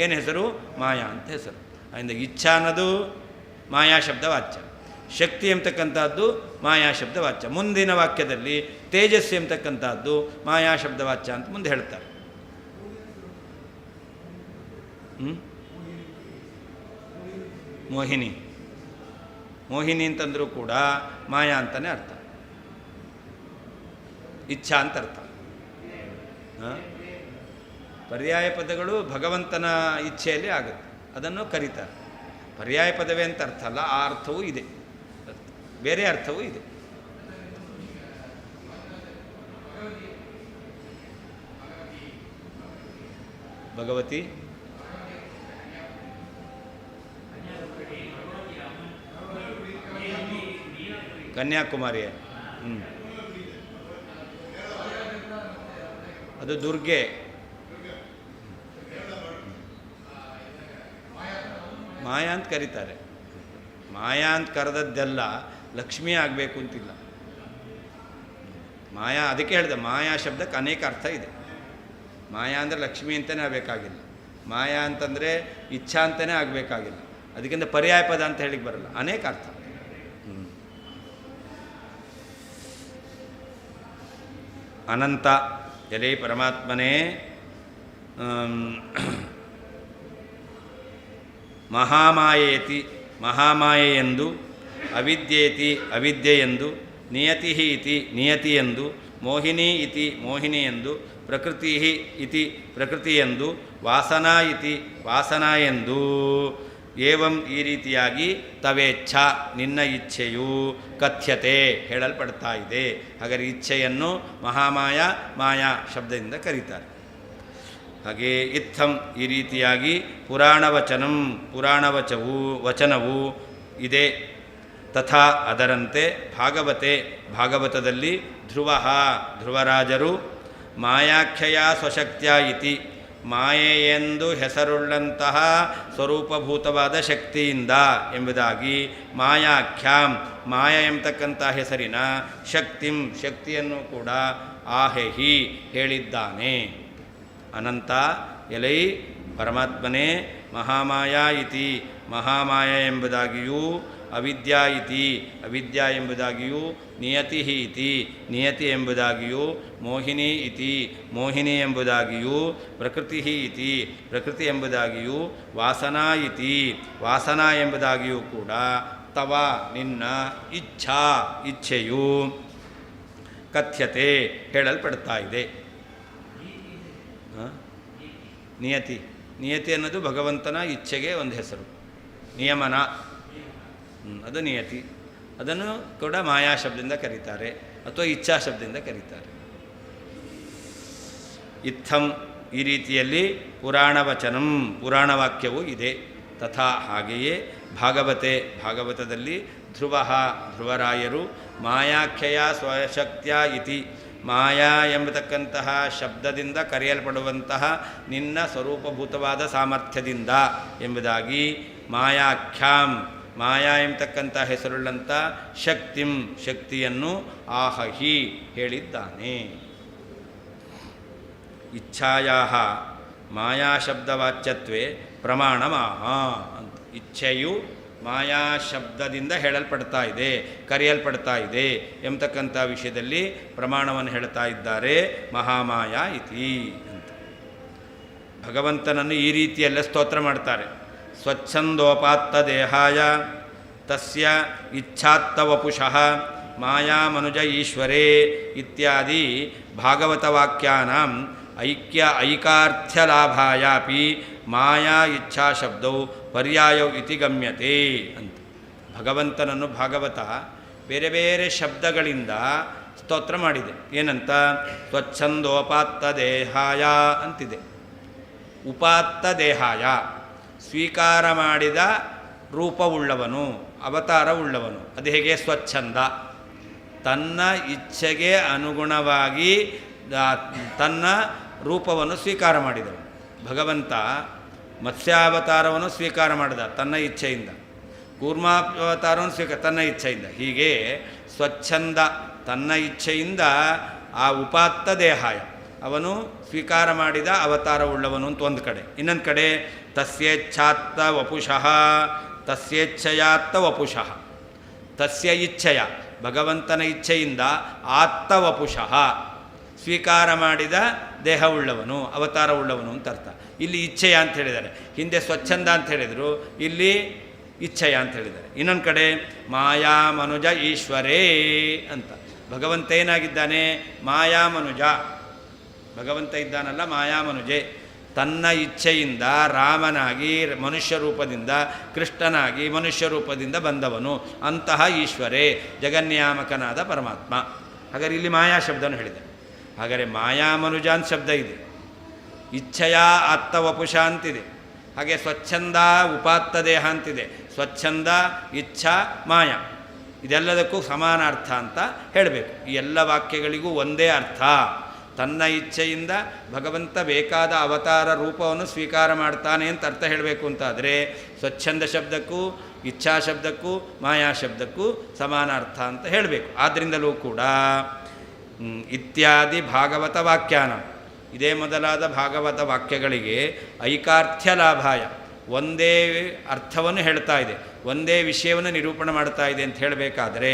ಏನು ಹೆಸರು? ಮಾಯಾ ಅಂತ ಹೆಸರು. ಅದರಿಂದ ಇಚ್ಛಾ ಅನ್ನೋದು ಮಾಯಾ ಶಬ್ದವಾಚ್ಯ, ಶಕ್ತಿ ಎಂಬತಕ್ಕಂಥದ್ದು ಮಾಯಾ ಶಬ್ದವಾಚ್ಯ. ಮುಂದಿನ ವಾಕ್ಯದಲ್ಲಿ ತೇಜಸ್ಸು ಎಂಬತಕ್ಕಂಥದ್ದು ಮಾಯಾ ಶಬ್ದವಾಚ್ಯ ಅಂತ ಮುಂದೆ ಹೇಳ್ತಾರೆ. ಮೋಹಿನಿ, ಮೋಹಿನಿ ಅಂತಂದರೂ ಕೂಡ ಮಾಯಾ ಅಂತಲೇ ಅರ್ಥ, ಇಚ್ಛಾ ಅಂತ ಅರ್ಥ. ಪರ್ಯಾಯ ಪದಗಳು ಭಗವಂತನ ಇಚ್ಛೆಯಲ್ಲಿ ಆಗುತ್ತೆ, ಅದನ್ನು ಕರೀತಾರೆ. ಪರ್ಯಾಯ ಪದವೇ ಅಂತ ಅರ್ಥ ಅಲ್ಲ, ಆ ಅರ್ಥವೂ ಇದೆ, ಬೇರೆ ಅರ್ಥವೂ ಇದೆ. ಭಗವತಿ ಕನ್ಯಾಕುಮಾರಿ, ಅದು ದುರ್ಗೆ. ಮಾಯಾ ಅಂತ ಕರೀತಾರೆ. ಮಾಯಾ ಅಂತ ಕರೆದದ್ದೆಲ್ಲ ಲಕ್ಷ್ಮೀ ಆಗಬೇಕು ಅಂತಿಲ್ಲ. ಮಾಯಾ, ಅದಕ್ಕೆ ಹೇಳಿದೆ ಮಾಯಾ ಶಬ್ದಕ್ಕೆ ಅನೇಕ ಅರ್ಥ ಇದೆ. ಮಾಯಾ ಅಂದರೆ ಲಕ್ಷ್ಮಿ ಅಂತಲೇ ಆಗಬೇಕಾಗಿಲ್ಲ, ಮಾಯಾ ಅಂತಂದರೆ ಇಚ್ಛಾ ಅಂತಲೇ ಆಗಬೇಕಾಗಿಲ್ಲ, ಅದಕ್ಕಿಂತ ಪರ್ಯಾಯ ಪದ ಅಂತ ಹೇಳಿಕ್ಕೆ ಬರಲ್ಲ, ಅನೇಕ ಅರ್ಥ. ಅನಂತ ಎಲೆ ಪರಮಾತ್ಮನೇ ಮಹಾಮಾಯೇತಿ ಮಹಾಮಾಯೆಯೆಂದು, ಅವಿದ್ಯೇತಿ ಅವಿದ್ಯೆಯೆಂದು, ನಿಯತಿ ಇತಿ ನಿಯತಿಯೆಂದು, ಮೋಹಿನಿ ಇತಿ ಮೋಹಿನಿಯೆಂದು, ಪ್ರಕೃತಿ ಇತಿ ಪ್ರಕೃತಿಯೆಂದು, ವಾಸನಾ ಇತಿ ವಾಸನಾ ಎಂದು, ಏವಂ ಈ ರೀತಿಯಾಗಿ ತವೇಚ್ಛ ನಿನ್ನ ಇಚ್ಛೆಯು ಕಥ್ಯತೆ ಹೇಳಲ್ಪಡ್ತಾ ಇದೆ. ಹಾಗಾದರೆ ಇಚ್ಛೆಯನ್ನು ಮಹಾಮಾಯ ಮಾಯಾ ಶಬ್ದದಿಂದ ಕರೀತಾರೆ. ಹಾಗೆ ಇತ್ತಂ ಈ ರೀತಿಯಾಗಿ ಪುರಾಣವಚನವು ಇದೆ. ತಥಾ ಅದರಂತೆ ಭಾಗವತೆ ಭಾಗವತದಲ್ಲಿ ಧ್ರುವ ಧ್ರುವರಾಜರು ಮಾಯಾಖ್ಯೆಯ ಸ್ವಶಕ್ತಿಯ ಇತಿ ಮಾಯೆಯೆಂದು ಹೆಸರುಳ್ಳಂತಹ ಸ್ವರೂಪಭೂತವಾದ ಶಕ್ತಿಯಿಂದ ಎಂಬುದಾಗಿ ಮಾಯಾಖ್ಯಾಂ ಮಾಯ ಎಂಬತಕ್ಕಂಥ ಹೆಸರಿನ ಶಕ್ತಿಯನ್ನು ಕೂಡ ಆಹೆಹಿ ಹೇಳಿದ್ದಾನೆ. ಅನಂತ ಎಲೈ ಪರಮಾತ್ಮನೇ ಮಹಾಮಾಯಾ ಇತಿ ಮಹಾಮಾಯ ಎಂಬುದಾಗಿಯೂ ಅವಿದ್ಯಾ ಇತಿ ಅವಿದ್ಯಾ ಎಂಬುದಾಗಿಯೂ ನಿಯತಿ ಇತಿ ನಿಯತಿ ಎಂಬುದಾಗಿಯೂ ಮೋಹಿನಿ ಇತಿ ಮೋಹಿನಿ ಎಂಬುದಾಗಿಯೂ ಪ್ರಕೃತಿ ಇತಿ ಪ್ರಕೃತಿ ಎಂಬುದಾಗಿಯೂ ವಾಸನಾ ಇತಿ ವಾಸನಾ ಎಂಬುದಾಗಿಯೂ ಕೂಡ ತವ ನಿನ್ನ ಇಚ್ಛೆಯು ಕಥ್ಯತೆ ಹೇಳಲ್ಪಡ್ತಾ ಇದೆ. ನಿಯತಿ ನಿಯತಿ ಅನ್ನೋದು ಭಗವಂತನ ಇಚ್ಛೆಗೆ ಒಂದು ಹೆಸರು. ನಿಯಮನ ಅದು ನಿಯತಿ. ಅದನ್ನು ಕೂಡ ಮಾಯಾ ಶಬ್ದದಿಂದ ಕರೀತಾರೆ ಅಥವಾ ಇಚ್ಛಾ ಶಬ್ದದಿಂದ ಕರೀತಾರೆ. ಇತ್ತಂ ಈ ರೀತಿಯಲ್ಲಿ ಪುರಾಣವಚನಂ ಪುರಾಣವಾಕ್ಯವೂ ಇದೆ. ತಥಾ ಹಾಗೆಯೇ ಭಾಗವತೆ ಭಾಗವತದಲ್ಲಿ ಧ್ರುವರಾಯರು ಮಾಯಾಖ್ಯೆಯ ಸ್ವಶಕ್ತಿಯ ಇತಿ ಮಾಯಾ ಎಂಬತಕ್ಕಂತಹ ಶಬ್ದದಿಂದ ಕರೆಯಲ್ಪಡುವಂತಹ ನಿನ್ನ ಸ್ವರೂಪಭೂತವಾದ ಸಾಮರ್ಥ್ಯದಿಂದ ಎಂಬುದಾಗಿ ಮಾಯಾಖ್ಯಾಂ ಮಾಯಾ ಎಂಬತಕ್ಕಂಥ ಹೆಸರುಳ್ಳಂಥ ಶಕ್ತಿಯನ್ನು ಆಹಹಿ ಹೇಳಿದ್ದಾನೆ. ಇಚ್ಛಾಯಾ ಮಾಯಾಶಬ್ದವಾಚ್ಯತ್ವೇ ಪ್ರಮಾಣಮಾಹ ಅಂತ ಇಚ್ಛೆಯು ಮಾಯಾ ಶಬ್ದದಿಂದ ಹೇಳಲ್ಪಡ್ತಾ ಇದೆ ಕರೆಯಲ್ಪಡ್ತಾ ಇದೆ ಎಂಬತಕ್ಕಂಥ ವಿಷಯದಲ್ಲಿ ಪ್ರಮಾಣವನ್ನು ಹೇಳ್ತಾ ಇದ್ದಾರೆ. ಮಹಾಮಾಯಾ ಇತಿ ಅಂತ ಭಗವಂತನನ್ನು ಈ ರೀತಿಯೆಲ್ಲ ಸ್ತೋತ್ರ ಮಾಡ್ತಾರೆ. ಸ್ವಚ್ಛಂದೋಪಾತ್ತ ದೇಹಾಯ ತಸ್ಯ ಇಚ್ಛಾತ್ತವಪುಷಃ ಮಾಯಾ ಮನುಜ ಈಶ್ವರೇ ಇತ್ಯಾದಿ ಭಾಗವತವಾಕ್ಯಾನಾಂ ಐಕಾರ್ಥ್ಯಲಾಭಾಯಾಪಿ ಮಾಯಾ ಇಚ್ಛಾ ಶಬ್ದವು ಪರ್ಯಾಯವು ಇತಿ ಗಮ್ಯತೆ ಅಂತ. ಭಗವಂತನನ್ನು ಭಾಗವತ ಬೇರೆ ಬೇರೆ ಶಬ್ದಗಳಿಂದ ಸ್ತೋತ್ರ ಮಾಡಿದೆ. ಏನಂತ? ಸ್ವಚ್ಛಂದೋಪಾತ್ತ ದೇಹಾಯ ಅಂತಿದೆ. ಉಪಾತ್ತ ದೇಹಾಯ ಸ್ವೀಕಾರ ಮಾಡಿದ ರೂಪವುಳ್ಳವನು ಅವತಾರವುಳ್ಳವನು. ಅದು ಹೇಗೆ? ಸ್ವಚ್ಛಂದ ತನ್ನ ಇಚ್ಛೆಗೆ ಅನುಗುಣವಾಗಿ ತನ್ನ ರೂಪವನ್ನು ಸ್ವೀಕಾರ ಮಾಡಿದನು. ಭಗವಂತ ಮತ್ಸ್ಯಾವತಾರವನ್ನು ಸ್ವೀಕಾರ ಮಾಡಿದ ತನ್ನ ಇಚ್ಛೆಯಿಂದ, ಕೂರ್ಮಾವತಾರವನ್ನು ತನ್ನ ಇಚ್ಛೆಯಿಂದ. ಹೀಗೆ ಸ್ವಚ್ಛಂದ ತನ್ನ ಇಚ್ಛೆಯಿಂದ ಆ ಉಪಾತ್ತ ದೇಹಾಯ ಅವನು ಸ್ವೀಕಾರ ಮಾಡಿದ ಅವತಾರವುಳ್ಳವನು ಅಂತ ಒಂದು ಕಡೆ. ಇನ್ನೊಂದು ಕಡೆ ತಸ್ಯೇಚ್ಛಾತ್ತ ವಪುಷಃ ತಸ್ಯೇಚ್ಛೆಯಾತ್ತ ವಪುಷಃ ತಸ್ಯ ಇಚ್ಛೆಯ ಭಗವಂತನ ಇಚ್ಛೆಯಿಂದ ಆತ್ತ ವಪುಷಃ ಸ್ವೀಕಾರ ಮಾಡಿದ ದೇಹವುಳ್ಳವನು ಅವತಾರವುಳ್ಳವನು ಅಂತ ಅರ್ಥ. ಇಲ್ಲಿ ಇಚ್ಛೆಯ ಅಂತ ಹೇಳಿದ್ದಾರೆ, ಹಿಂದೆ ಸ್ವಚ್ಛಂದ ಅಂತ ಹೇಳಿದರು, ಇಲ್ಲಿ ಇಚ್ಛೆಯ ಅಂತ ಹೇಳಿದ್ದಾರೆ. ಇನ್ನೊಂದು ಕಡೆ ಮಾಯಾ ಮನುಜ ಈಶ್ವರೇ ಅಂತ. ಭಗವಂತ ಏನಾಗಿದ್ದಾನೆ? ಮಾಯಾ ಮನುಜ. ಭಗವಂತ ಇದ್ದಾನಲ್ಲ ಮಾಯಾ ಮನುಜೆ. ತನ್ನ ಇಚ್ಛೆಯಿಂದ ರಾಮನಾಗಿ ಮನುಷ್ಯ ರೂಪದಿಂದ, ಕೃಷ್ಣನಾಗಿ ಮನುಷ್ಯ ರೂಪದಿಂದ ಬಂದವನು. ಅಂತಹ ಈಶ್ವರೇ ಜಗನ್ಯಾಮಕನಾದ ಪರಮಾತ್ಮ. ಹಾಗಾದರೆ ಇಲ್ಲಿ ಮಾಯಾ ಶಬ್ದನು ಹೇಳಿದೆ. ಹಾಗಾದರೆ ಮಾಯಾ ಮನುಜ ಅಂತ ಶಬ್ದ ಇದೆ, ಇಚ್ಛೆಯ ಆತ್ತ ವಪುಷ ಅಂತಿದೆ, ಹಾಗೆ ಸ್ವಚ್ಛಂದ ಉಪಾತ್ತ ದೇಹ ಅಂತಿದೆ. ಸ್ವಚ್ಛಂದ ಇಚ್ಛಾ ಮಾಯ ಇದೆಲ್ಲದಕ್ಕೂ ಸಮಾನ ಅರ್ಥ ಅಂತ ಹೇಳಬೇಕು. ಈ ಎಲ್ಲ ವಾಕ್ಯಗಳಿಗೂ ಒಂದೇ ಅರ್ಥ. ತನ್ನ ಇಚ್ಛೆಯಿಂದ ಭಗವಂತ ಬೇಕಾದ ಅವತಾರ ರೂಪವನ್ನು ಸ್ವೀಕಾರ ಮಾಡ್ತಾನೆ ಅಂತ ಅರ್ಥ ಹೇಳಬೇಕು ಅಂತಾದರೆ ಸ್ವಚ್ಛಂದ ಶಬ್ದಕ್ಕೂ ಇಚ್ಛಾ ಶಬ್ದಕ್ಕೂ ಮಾಯಾ ಶಬ್ದಕ್ಕೂ ಸಮಾನ ಅರ್ಥ ಅಂತ ಹೇಳಬೇಕು. ಆದ್ದರಿಂದಲೂ ಕೂಡ ಇತ್ಯಾದಿ ಭಾಗವತ ವಾಕ್ಯಾನ ಇದೇ ಮೊದಲಾದ ಭಾಗವತ ವಾಕ್ಯಗಳಿಗೆ ಐಕಾರ್ಥ್ಯ ಲಾಭಾಯ ಒಂದೇ ಅರ್ಥವನ್ನು ಹೇಳ್ತಾ ಇದೆ, ಒಂದೇ ವಿಷಯವನ್ನು ನಿರೂಪಣೆ ಮಾಡ್ತಾ ಇದೆ ಅಂತ ಹೇಳಬೇಕಾದರೆ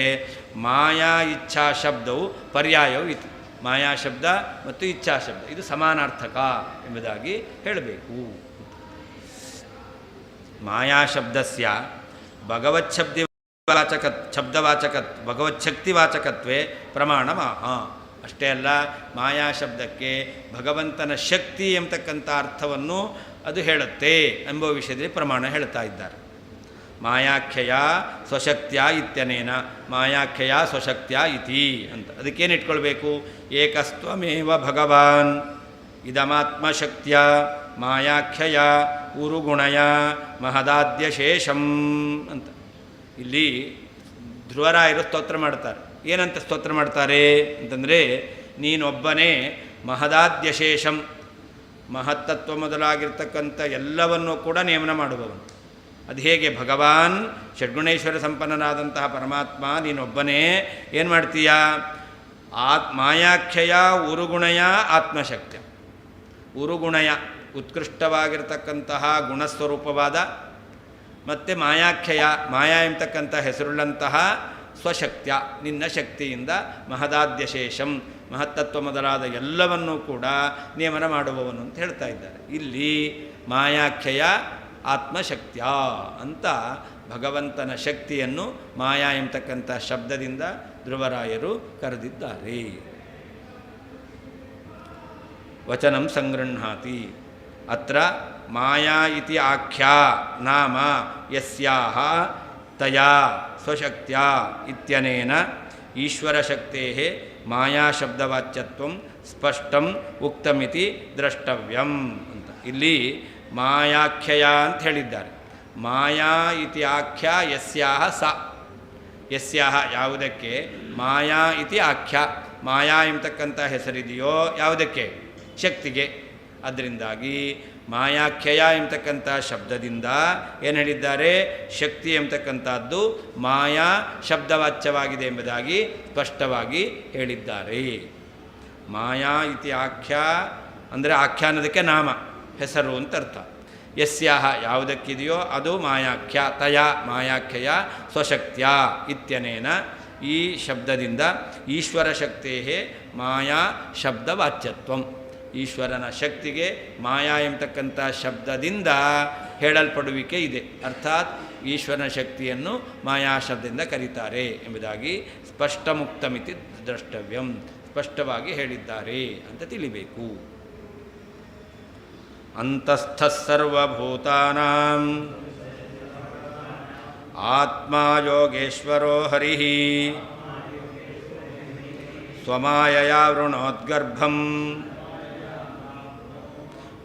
ಮಾಯಾ ಇಚ್ಛಾ ಶಬ್ದವು ಪರ್ಯಾಯವು ಇತ್ತು. ಮಾಯಾ ಶಬ್ದ ಮತ್ತು ಇಚ್ಛಾ ಶಬ್ದ ಇದು ಸಮಾನಾರ್ಥಕ ಎಂಬುದಾಗಿ ಹೇಳಬೇಕು. ಮಾಯಾ ಶಬ್ದಸ್ಯ ಭಗವಚ್ಛಕ್ತಿವಾಚಕತ್ವೇ ಪ್ರಮಾಣಮಾಹ. ಅಷ್ಟೇ ಅಲ್ಲ, ಮಾಯಾ ಶಬ್ದಕ್ಕೆ ಭಗವಂತನ ಶಕ್ತಿ ಎಂಬತಕ್ಕಂಥ ಅರ್ಥವನ್ನು ಅದು ಹೇಳುತ್ತೆ ಎಂಬ ವಿಷಯದಲ್ಲಿ ಪ್ರಮಾಣ ಹೇಳ್ತಾ ಇದ್ದಾರೆ. ಮಾಯಾಖ್ಯೆಯ ಸ್ವಶಕ್ತಿಯ ಇತ್ಯನೇನ ಮಾಯಾಖ್ಯೆಯ ಸ್ವಶಕ್ತಿಯ ಇತಿ ಅಂತ. ಅದಕ್ಕೇನು ಇಟ್ಕೊಳ್ಬೇಕು? ಏಕಸ್ತ್ವಮೇವ ಭಗವಾನ್ ಇದಮಾತ್ಮಶಕ್ತಿಯ ಮಾಯಾಖ್ಯಯ ಉರುಗುಣಯ ಮಹದಾದ್ಯಶೇಷಂ ಅಂತ. ಇಲ್ಲಿ ಧ್ರುವರಾಯರು ಸ್ತೋತ್ರ ಮಾಡ್ತಾರೆ. ಏನಂತ ಸ್ತೋತ್ರ ಮಾಡ್ತಾರೆ ಅಂತಂದರೆ, ನೀನೊಬ್ಬನೇ ಮಹದಾದ್ಯಶೇಷಂ, ಮಹತ್ತತ್ವ ಮೊದಲಾಗಿರ್ತಕ್ಕಂಥ ಎಲ್ಲವನ್ನೂ ಕೂಡ ನೇಮನ ಮಾಡುವವನು. ಅದು ಹೇಗೆ? ಭಗವಾನ್ ಷಡ್ಗುಣೇಶ್ವರ ಸಂಪನ್ನನಾದಂತಹ ಪರಮಾತ್ಮ ನೀನೊಬ್ಬನೇ ಏನು ಮಾಡ್ತೀಯ? ಮಾಯಾಖ್ಯಯ ಉರುಗುಣಯ ಆತ್ಮಶಕ್ತಿಯ. ಉರುಗುಣಯ ಉತ್ಕೃಷ್ಟವಾಗಿರ್ತಕ್ಕಂತಹ ಗುಣಸ್ವರೂಪವಾದ, ಮತ್ತು ಮಾಯಾಖ್ಯಯ ಮಾಯಾ ಎಂಬತಕ್ಕಂಥ ಹೆಸರುಳ್ಳಂತಹ ಸ್ವಶಕ್ತಿಯ ನಿನ್ನ ಶಕ್ತಿಯಿಂದ ಮಹದಾದ್ಯಶೇಷಂ ಮಹತ್ತತ್ವ ಮೊದಲಾದ ಎಲ್ಲವನ್ನೂ ಕೂಡ ನೇಮನ ಮಾಡುವವನು ಅಂತ ಹೇಳ್ತಾ ಇದ್ದಾರೆ. ಇಲ್ಲಿ ಮಾಯಾಖ್ಯಯ ಆತ್ಮಶಕ್ತಿಯ ಅಂತ ಭಗವಂತನ ಶಕ್ತಿಯನ್ನು ಮಾಯಾ ಎಂಬತಕ್ಕಂಥ ಶಬ್ದದಿಂದ ಧ್ರುವರಾಯರು ಕರೆದಿದ್ದಾರೆ. ವಚನಂ ಸಂಗೃಹಾತಿ ಅತ್ರ ಮಾಯಾ ಇತಿ ಆಖ್ಯಾ ನಾಮ ಯಸ್ಯಾಹ ತಯಾ ಸ್ವಶಕ್ತಿಯ ಇತ್ಯನೇನ ಈಶ್ವರಶಕ್ತೇಃ ಮಾಯಾಶಬ್ದವಾಚ್ಯತ್ವಂ ಸ್ಪಷ್ಟಂ ಉಕ್ತಮಿತಿ ದ್ರಷ್ಟವ್ಯಂ ಅಂತ. ಇಲ್ಲಿ ಮಾಯಾಖ್ಯಯ ಅಂತ ಹೇಳಿದ್ದಾರೆ. ಮಾಯಾ ಇತಿ ಆಖ್ಯ ಯಸ್ಯಾಹ ಸ, ಯಸ್ಯಾಹ ಯಾವುದಕ್ಕೆ? ಮಾಯಾ ಇತಿ ಆಖ್ಯ, ಮಾಯಾ ಎಂಬತಕ್ಕಂಥ ಹೆಸರಿದೆಯೋ ಯಾವುದಕ್ಕೆ? ಶಕ್ತಿಗೆ. ಅದರಿಂದಾಗಿ ಮಾಯಾಖ್ಯಯ ಎಂಬತಕ್ಕಂಥ ಶಬ್ದದಿಂದ ಏನು ಹೇಳಿದ್ದಾರೆ? ಶಕ್ತಿ ಎಂಬತಕ್ಕಂಥದ್ದು ಮಾಯಾ ಶಬ್ದವಾಚ್ಯವಾಗಿದೆ ಎಂಬುದಾಗಿ ಸ್ಪಷ್ಟವಾಗಿ ಹೇಳಿದ್ದಾರೆ. ಮಾಯಾ ಇತಿ ಆಖ್ಯ ಅಂದರೆ ಆಖ್ಯ ಅನ್ನೋದಕ್ಕೆ ನಾಮ, ಹೆಸರು ಅಂತ ಅರ್ಥ. ಯಸ್ಯಾಹ ಯಾವುದಕ್ಕಿದೆಯೋ ಅದು ಮಾಯಾಖ್ಯ, ತಯ ಮಾಯಾಖ್ಯಯ ಸ್ವಶಕ್ತಿಯ ಇತ್ಯನೇನ ಈ ಶಬ್ದದಿಂದ ಈಶ್ವರ ಶಕ್ತೇಃ ಮಾಯಾ ಶಬ್ದವಾಚ್ಯತ್ವಂ, ಈಶ್ವರನ ಶಕ್ತಿಗೆ ಮಾಯಾ ಎಂಬತಕ್ಕಂಥ ಶಬ್ದದಿಂದ ಹೇಳಲ್ಪಡುವಿಕೆ ಇದೆ. ಅರ್ಥಾತ್ ಈಶ್ವರನ ಶಕ್ತಿಯನ್ನು ಮಾಯಾ ಶಬ್ದದಿಂದ ಕರೀತಾರೆ ಎಂಬುದಾಗಿ ಸ್ಪಷ್ಟಮುಕ್ತಮಿತಿ ದ್ರಷ್ಟವ್ಯಂ, ಸ್ಪಷ್ಟವಾಗಿ ಹೇಳಿದ್ದಾರೆ ಅಂತ ತಿಳಿಬೇಕು. ಅಂತಸ್ಥಃ ಸರ್ವಭೂತಾನಾಂ ಆತ್ಮ ಯೋಗೇಶ್ವರೋ ಹರಿಃ ಸ್ವಮಾಯಯಾ ವೃಣೋದ್ಗರ್ಭಂ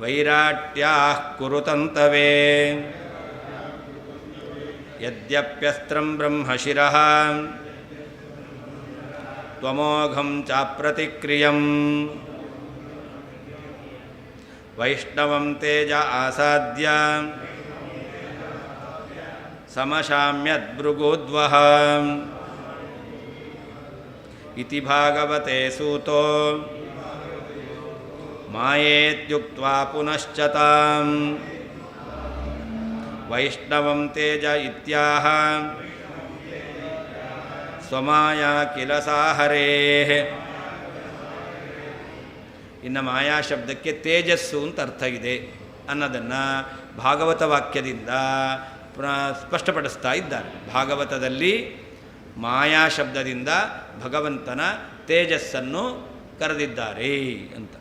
ವೈರಾಟ್ಯಾಃ ಕುರುತಂತವೇ ಯದ್ಯಪ್ಯಸ್ತ್ರಂ ಬ್ರಹ್ಮಶಿರಃ ತ್ವಮೋಘಂ ಚಾಪ್ರತಿಕ್ರಿಯಂ ವೈಷ್ಣವಂ ತೇಜ ಆಸಾದ್ಯ ಸಮಶಾಮ್ಯದ್ಭೃಗೂದ್ವಃ ಇತಿ ಭಾಗವತೆ ಸೂತೋ ಮಾಯೇತ್ಯುಕ್ತ್ವಾ ಪುನಶ್ಚ ತಾಂ ವೈಷ್ಣವಂ ತೇಜ ಇತ್ಯಾಹ ಸ್ವಮಾಯಾ ಕಿಲ ಸಾಹರೇಃ. ಇನ್ನು ಮಾಯಾ ಶಬ್ದಕ್ಕೆ ತೇಜಸ್ಸು ಅಂತ ಅರ್ಥ ಇದೆ ಅನ್ನೋದನ್ನು ಭಾಗವತ ವಾಕ್ಯದಿಂದ ಸ್ಪಷ್ಟಪಡಿಸ್ತಾ ಇದ್ದಾರೆ. ಭಾಗವತದಲ್ಲಿ ಮಾಯಾ ಶಬ್ದದಿಂದ ಭಗವಂತನ ತೇಜಸ್ಸನ್ನು ಕರೆದಿದ್ದಾರೆ ಅಂತ.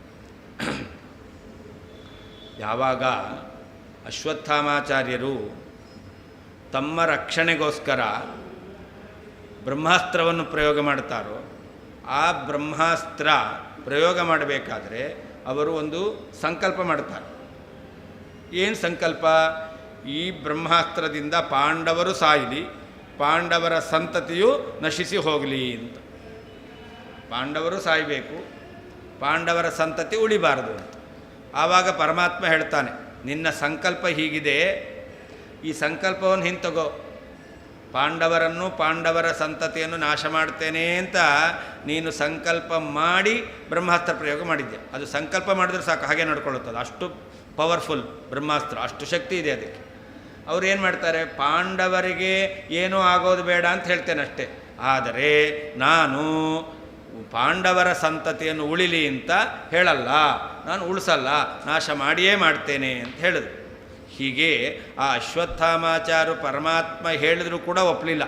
ಯಾವಾಗ ಅಶ್ವತ್ಥಾಮಾಚಾರ್ಯರು ತಮ್ಮ ರಕ್ಷಣೆಗೋಸ್ಕರ ಬ್ರಹ್ಮಾಸ್ತ್ರವನ್ನು ಪ್ರಯೋಗ ಮಾಡ್ತಾರೋ, ಆ ಬ್ರಹ್ಮಾಸ್ತ್ರ ಪ್ರಯೋಗ ಮಾಡಬೇಕಾದ್ರೆ ಅವರು ಒಂದು ಸಂಕಲ್ಪ ಮಾಡ್ತಾರೆ. ಏನು ಸಂಕಲ್ಪ? ಈ ಬ್ರಹ್ಮಾಸ್ತ್ರದಿಂದ ಪಾಂಡವರು ಸಾಯಲಿ, ಪಾಂಡವರ ಸಂತತಿಯು ನಶಿಸಿ ಹೋಗಲಿ ಅಂತ. ಪಾಂಡವರು ಸಾಯಬೇಕು, ಪಾಂಡವರ ಸಂತತಿ ಉಳಿಬಾರದು ಅಂತ. ಆವಾಗ ಪರಮಾತ್ಮ ಹೇಳ್ತಾನೆ, ನಿನ್ನ ಸಂಕಲ್ಪ ಹೀಗಿದೆ, ಈ ಸಂಕಲ್ಪವನ್ನು ಹಿಂತಗೋ, ಪಾಂಡವರನ್ನು ಪಾಂಡವರ ಸಂತತಿಯನ್ನು ನಾಶ ಮಾಡ್ತೇನೆ ಅಂತ ನೀನು ಸಂಕಲ್ಪ ಮಾಡಿ ಬ್ರಹ್ಮಾಸ್ತ್ರ ಪ್ರಯೋಗ ಮಾಡಿದ್ದೆ. ಅದು ಸಂಕಲ್ಪ ಮಾಡಿದ್ರೆ ಸಾಕು, ಹಾಗೆ ನಡ್ಕೊಳ್ಳುತ್ತದೆ. ಅಷ್ಟು ಪವರ್ಫುಲ್ ಬ್ರಹ್ಮಾಸ್ತ್ರ, ಅಷ್ಟು ಶಕ್ತಿ ಇದೆ ಅದಕ್ಕೆ. ಅವ್ರು ಏನು ಮಾಡ್ತಾರೆ? ಪಾಂಡವರಿಗೆ ಏನೂ ಆಗೋದು ಬೇಡ ಅಂತ ಹೇಳ್ತೇನೆ ಅಷ್ಟೇ, ಆದರೆ ನಾನು ಪಾಂಡವರ ಸಂತತಿಯನ್ನು ಉಳಿಲಿ ಅಂತ ಹೇಳಲ್ಲ, ನಾನು ಉಳಿಸಲ್ಲ, ನಾಶ ಮಾಡಿಯೇ ಮಾಡ್ತೇನೆ ಅಂತ ಹೇಳಿದ್ರು. ಹೀಗೆ ಆ ಅಶ್ವತ್ಥಾಮಾಚಾರ್ಯರು ಪರಮಾತ್ಮ ಹೇಳಿದರೂ ಕೂಡ ಒಪ್ಪಲಿಲ್ಲ.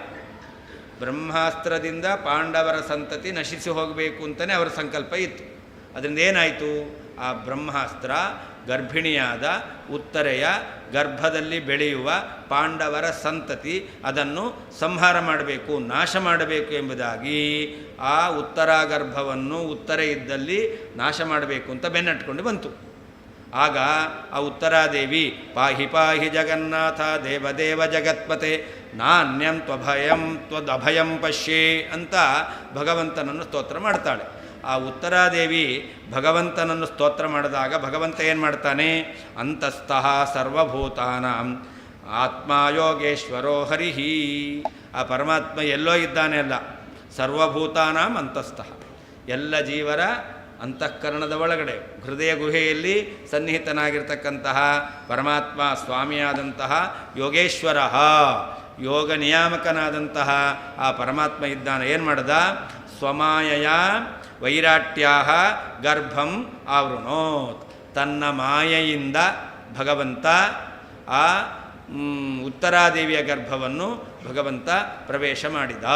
ಬ್ರಹ್ಮಾಸ್ತ್ರದಿಂದ ಪಾಂಡವರ ಸಂತತಿ ನಶಿಸಿ ಹೋಗಬೇಕು ಅಂತಲೇ ಅವರ ಸಂಕಲ್ಪ ಇತ್ತು. ಅದರಿಂದ ಏನಾಯಿತು? ಆ ಬ್ರಹ್ಮಾಸ್ತ್ರ ಗರ್ಭಿಣಿಯಾದ ಉತ್ತರೆಯ ಗರ್ಭದಲ್ಲಿ ಬೆಳೆಯುವ ಪಾಂಡವರ ಸಂತತಿ, ಅದನ್ನು ಸಂಹಾರ ಮಾಡಬೇಕು, ನಾಶ ಮಾಡಬೇಕು ಎಂಬುದಾಗಿ ಆ ಉತ್ತರಾಗರ್ಭವನ್ನು ಉತ್ತರೆ ಇದ್ದಲ್ಲಿ ನಾಶ ಮಾಡಬೇಕು ಅಂತ ಬೆನ್ನಟ್ಕೊಂಡು ಬಂತು. ಆಗ ಆ ಉತ್ತರಾದೇವಿ ಪಾಹಿ ಪಾಹಿ ಜಗನ್ನಾಥ ದೇವದೇವ ಜಗತ್ಪತೆ ನಾನ್ಯಂ ತ್ವದಭಯಂ ಪಶ್ಯೇ ಅಂತ ಭಗವಂತನನ್ನು ಸ್ತೋತ್ರ ಮಾಡ್ತಾಳೆ. ಆ ಉತ್ತರಾದೇವಿ ಭಗವಂತನನ್ನು ಸ್ತೋತ್ರ ಮಾಡಿದಾಗ ಭಗವಂತ ಏನು ಮಾಡ್ತಾನೆ? ಅಂತಸ್ಥಃ ಸರ್ವಭೂತಾನಾಂ ಆತ್ಮ ಯೋಗೇಶ್ವರೋ ಹರಿಹಿ. ಆ ಪರಮಾತ್ಮ ಎಲ್ಲೋ ಇದ್ದಾನೆ ಅಲ್ಲ, ಸರ್ವಭೂತಾನಾಂ ಅಂತಸ್ಥಃ, ಎಲ್ಲ ಜೀವರ ಅಂತಃಕರಣದ ಒಳಗಡೆ ಹೃದಯ ಗುಹೆಯಲ್ಲಿ ಸನ್ನಿಹಿತನಾಗಿರ್ತಕ್ಕಂತಹ ಪರಮಾತ್ಮ ಸ್ವಾಮಿಯಾದಂತಹ ಯೋಗೇಶ್ವರ, ಯೋಗ ನಿಯಾಮಕನಾದಂತಹ ಆ ಪರಮಾತ್ಮ ಇದ್ದಾನೆ. ಏನು ಮಾಡ್ದ? ಸ್ವಮಾಯಯ ವೈರಾಟ್ಯಾ ಗರ್ಭಂ ಆವೃಣೋತ್. ತನ್ನ ಮಾಯೆಯಿಂದ ಭಗವಂತ ಆ ಉತ್ತರಾದೇವಿಯ ಗರ್ಭವನ್ನು ಭಗವಂತ ಪ್ರವೇಶ ಮಾಡಿದ,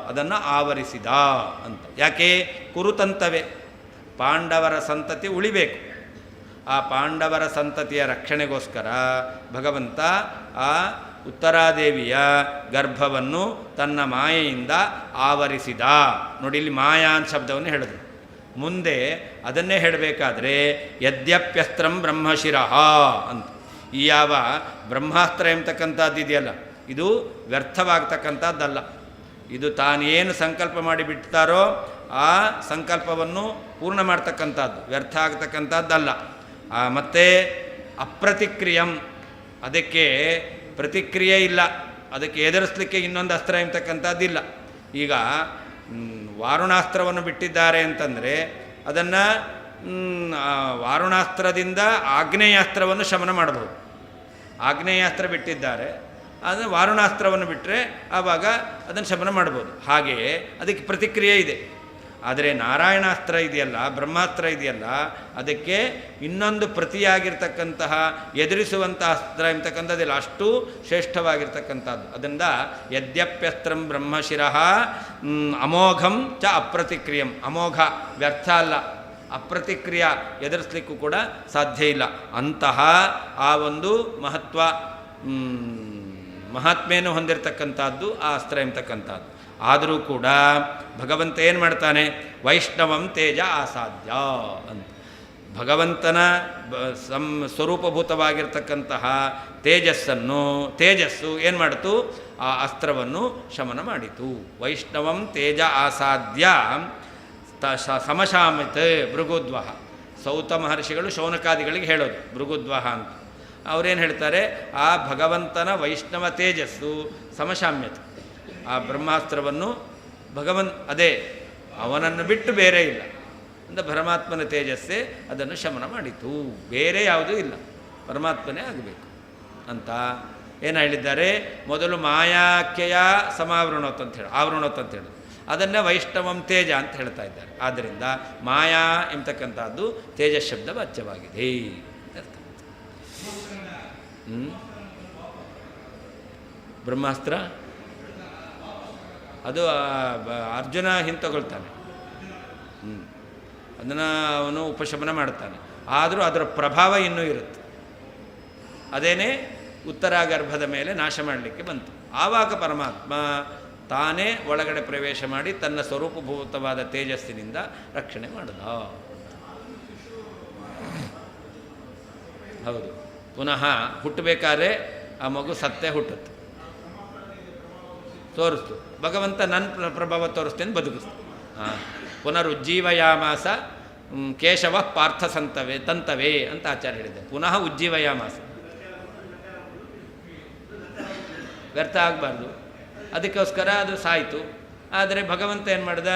ಅದನ್ನು ಆವರಿಸಿದ ಅಂತ. ಯಾಕೆ? ಕುರುತಂತವೇ, ಪಾಂಡವರ ಸಂತತಿ ಉಳಿಬೇಕು. ಆ ಪಾಂಡವರ ಸಂತತಿಯ ರಕ್ಷಣೆಗೋಸ್ಕರ ಭಗವಂತ ಆ ಉತ್ತರಾದೇವಿಯ ಗರ್ಭವನ್ನು ತನ್ನ ಮಾಯೆಯಿಂದ ಆವರಿಸಿದ. ನೋಡಿ, ಇಲ್ಲಿ ಮಾಯಾ ಅಂತ ಶಬ್ದವನ್ನು ಹೇಳಿದ್ರು. ಮುಂದೆ ಅದನ್ನೇ ಹೇಳಬೇಕಾದ್ರೆ ಯದ್ಯಪ್ಯಸ್ತ್ರಂ ಬ್ರಹ್ಮಶಿರಃ ಅಂತ. ಈ ಯಾವ ಬ್ರಹ್ಮಾಸ್ತ್ರ ಎಂಬತಕ್ಕಂಥದ್ದು ಇದೆಯಲ್ಲ, ಇದು ವ್ಯರ್ಥವಾಗ್ತಕ್ಕಂಥದ್ದಲ್ಲ. ಇದು ತಾನೇನು ಸಂಕಲ್ಪ ಮಾಡಿ ಬಿಡ್ತಾರೋ ಆ ಸಂಕಲ್ಪವನ್ನು ಪೂರ್ಣ ಮಾಡ್ತಕ್ಕಂಥದ್ದು, ವ್ಯರ್ಥ ಆಗ್ತಕ್ಕಂಥದ್ದಲ್ಲ. ಮತ್ತು ಅಪ್ರತಿಕ್ರಿಯಂ, ಅದಕ್ಕೆ ಪ್ರತಿಕ್ರಿಯೆ ಇಲ್ಲ, ಅದಕ್ಕೆ ಎದುರಿಸಲಿಕ್ಕೆ ಇನ್ನೊಂದು ಅಸ್ತ್ರ ಎಂಬತಕ್ಕಂಥದ್ದಿಲ್ಲ. ಈಗ ವಾರುಣಾಸ್ತ್ರವನ್ನು ಬಿಟ್ಟಿದ್ದಾರೆ ಅಂತಂದರೆ ಅದನ್ನು ವಾರುಣಾಸ್ತ್ರದಿಂದ ಆಗ್ನೇಯಾಸ್ತ್ರವನ್ನು ಶಮನ ಮಾಡಬಹುದು. ಆಗ್ನೇಯಾಸ್ತ್ರ ಬಿಟ್ಟಿದ್ದಾರೆ, ಆದರೆ ವಾರುಣಾಸ್ತ್ರವನ್ನು ಬಿಟ್ಟರೆ ಆವಾಗ ಅದನ್ನು ಶಮನ ಮಾಡ್ಬೋದು. ಹಾಗೆಯೇ ಅದಕ್ಕೆ ಪ್ರತಿಕ್ರಿಯೆ ಇದೆ. ಆದರೆ ನಾರಾಯಣಾಸ್ತ್ರ ಇದೆಯಲ್ಲ, ಬ್ರಹ್ಮಾಸ್ತ್ರ ಇದೆಯಲ್ಲ, ಅದಕ್ಕೆ ಇನ್ನೊಂದು ಪ್ರತಿಯಾಗಿರ್ತಕ್ಕಂತಹ ಎದುರಿಸುವಂತಹ ಅಸ್ತ್ರ ಎಂಬತಕ್ಕಂಥದ್ದಿಲ್ಲ, ಅಷ್ಟು ಶ್ರೇಷ್ಠವಾಗಿರ್ತಕ್ಕಂಥದ್ದು. ಅದರಿಂದ ಯದ್ಯಪ್ಯಸ್ತ್ರಂ ಬ್ರಹ್ಮಶಿರಃ ಅಮೋಘಂ ಚ ಅಪ್ರತಿಕ್ರಿಯಂ. ಅಮೋಘ ವ್ಯರ್ಥ ಅಲ್ಲ, ಅಪ್ರತಿಕ್ರಿಯ ಎದುರಿಸಲಿಕ್ಕೂ ಕೂಡ ಸಾಧ್ಯ ಇಲ್ಲ. ಅಂತಹ ಆ ಒಂದು ಮಹಾತ್ಮೆಯನ್ನು ಹೊಂದಿರತಕ್ಕಂಥದ್ದು ಆ ಅಸ್ತ್ರ ಎಂಬತಕ್ಕಂಥದ್ದು. ಆದರೂ ಕೂಡ ಭಗವಂತ ಏನು ಮಾಡ್ತಾನೆ? ವೈಷ್ಣವಂ ತೇಜ ಆಸಾಧ್ಯ ಅಂತ. ಭಗವಂತನ ಸ್ವರೂಪಭೂತವಾಗಿರ್ತಕ್ಕಂತಹ ತೇಜಸ್ಸು ಏನು ಮಾಡಿತು? ಆ ಅಸ್ತ್ರವನ್ನು ಶಮನ ಮಾಡಿತು. ವೈಷ್ಣವಂ ತೇಜ ಆಸಾಧ್ಯ ಸಮಶಾಮಿತ್ ಭೃಗುದ್ವಹ. ಸೌತ ಮಹರ್ಷಿಗಳು ಶೌನಕಾದಿಗಳಿಗೆ ಹೇಳೋದು ಭೃಗುದ್ವಹ ಅಂತ. ಅವರೇನು ಹೇಳ್ತಾರೆ? ಆ ಭಗವಂತನ ವೈಷ್ಣವ ತೇಜಸ್ಸು ಸಮಶಾಮ್ಯತೆ, ಆ ಬ್ರಹ್ಮಾಸ್ತ್ರವನ್ನು ಅದೇ ಅವನನ್ನು ಬಿಟ್ಟು ಬೇರೆ ಇಲ್ಲ ಅಂತ ಪರಮಾತ್ಮನ ತೇಜಸ್ಸೇ ಅದನ್ನು ಶಮನ ಮಾಡಿತು. ಬೇರೆ ಯಾವುದೂ ಇಲ್ಲ, ಪರಮಾತ್ಮನೇ ಆಗಬೇಕು ಅಂತ ಏನು ಹೇಳಿದ್ದಾರೆ? ಮೊದಲು ಮಾಯಾಖ್ಯಯ ಸಮಾವೃಣೋತ್ ಅಂತ ಹೇಳಿ ಅದನ್ನೇ ವೈಷ್ಣವಂ ತೇಜ ಅಂತ ಹೇಳ್ತಾ ಇದ್ದಾರೆ. ಆದ್ದರಿಂದ ಮಾಯಾ ಎಂಬತಕ್ಕಂಥದ್ದು ತೇಜ ಶಬ್ದ ವಾಚ್ಯವಾಗಿದೆ. ಬ್ರಹ್ಮಾಸ್ತ್ರ ಅದು ಅರ್ಜುನ ಹಿಂತಗೊಳ್ತಾನೆ, ಅದನ್ನು ಅವನು ಉಪಶಮನ ಮಾಡ್ತಾನೆ. ಆದರೂ ಅದರ ಪ್ರಭಾವ ಇನ್ನೂ ಇರುತ್ತೆ. ಅದೇನೇ ಉತ್ತರಾಗರ್ಭದ ಮೇಲೆ ನಾಶ ಮಾಡಲಿಕ್ಕೆ ಬಂತು. ಆವಾಗ ಪರಮಾತ್ಮ ತಾನೇ ಒಳಗಡೆ ಪ್ರವೇಶ ಮಾಡಿ ತನ್ನ ಸ್ವರೂಪಭೂತವಾದ ತೇಜಸ್ಸಿನಿಂದ ರಕ್ಷಣೆ ಮಾಡಿದ. ಹೌದು, ಪುನಃ ಹುಟ್ಟಬೇಕಾದ್ರೆ ಆ ಮಗು ಸತ್ತೇ ಹುಟ್ಟುತ್ತೆ, ತೋರಿಸ್ತು. ಭಗವಂತ ನನ್ನ ಪ್ರಭಾವ ತೋರಿಸ್ತೇನೆ, ಬದುಕಿಸ್ತು. ಪುನರುಜ್ಜೀವಯಾಮಾಸ ಕೇಶವ ಪಾರ್ಥ ತಂತವೇ ಅಂತ ಆಚಾರ್ಯ ಹೇಳಿದೆ. ಪುನಃ ಉಜ್ಜೀವಯಾಮಾಸ, ವ್ಯರ್ಥ ಆಗಬಾರ್ದು, ಅದಕ್ಕೋಸ್ಕರ ಅದು ಸಾಯಿತು. ಆದರೆ ಭಗವಂತ ಏನು ಮಾಡ್ದ?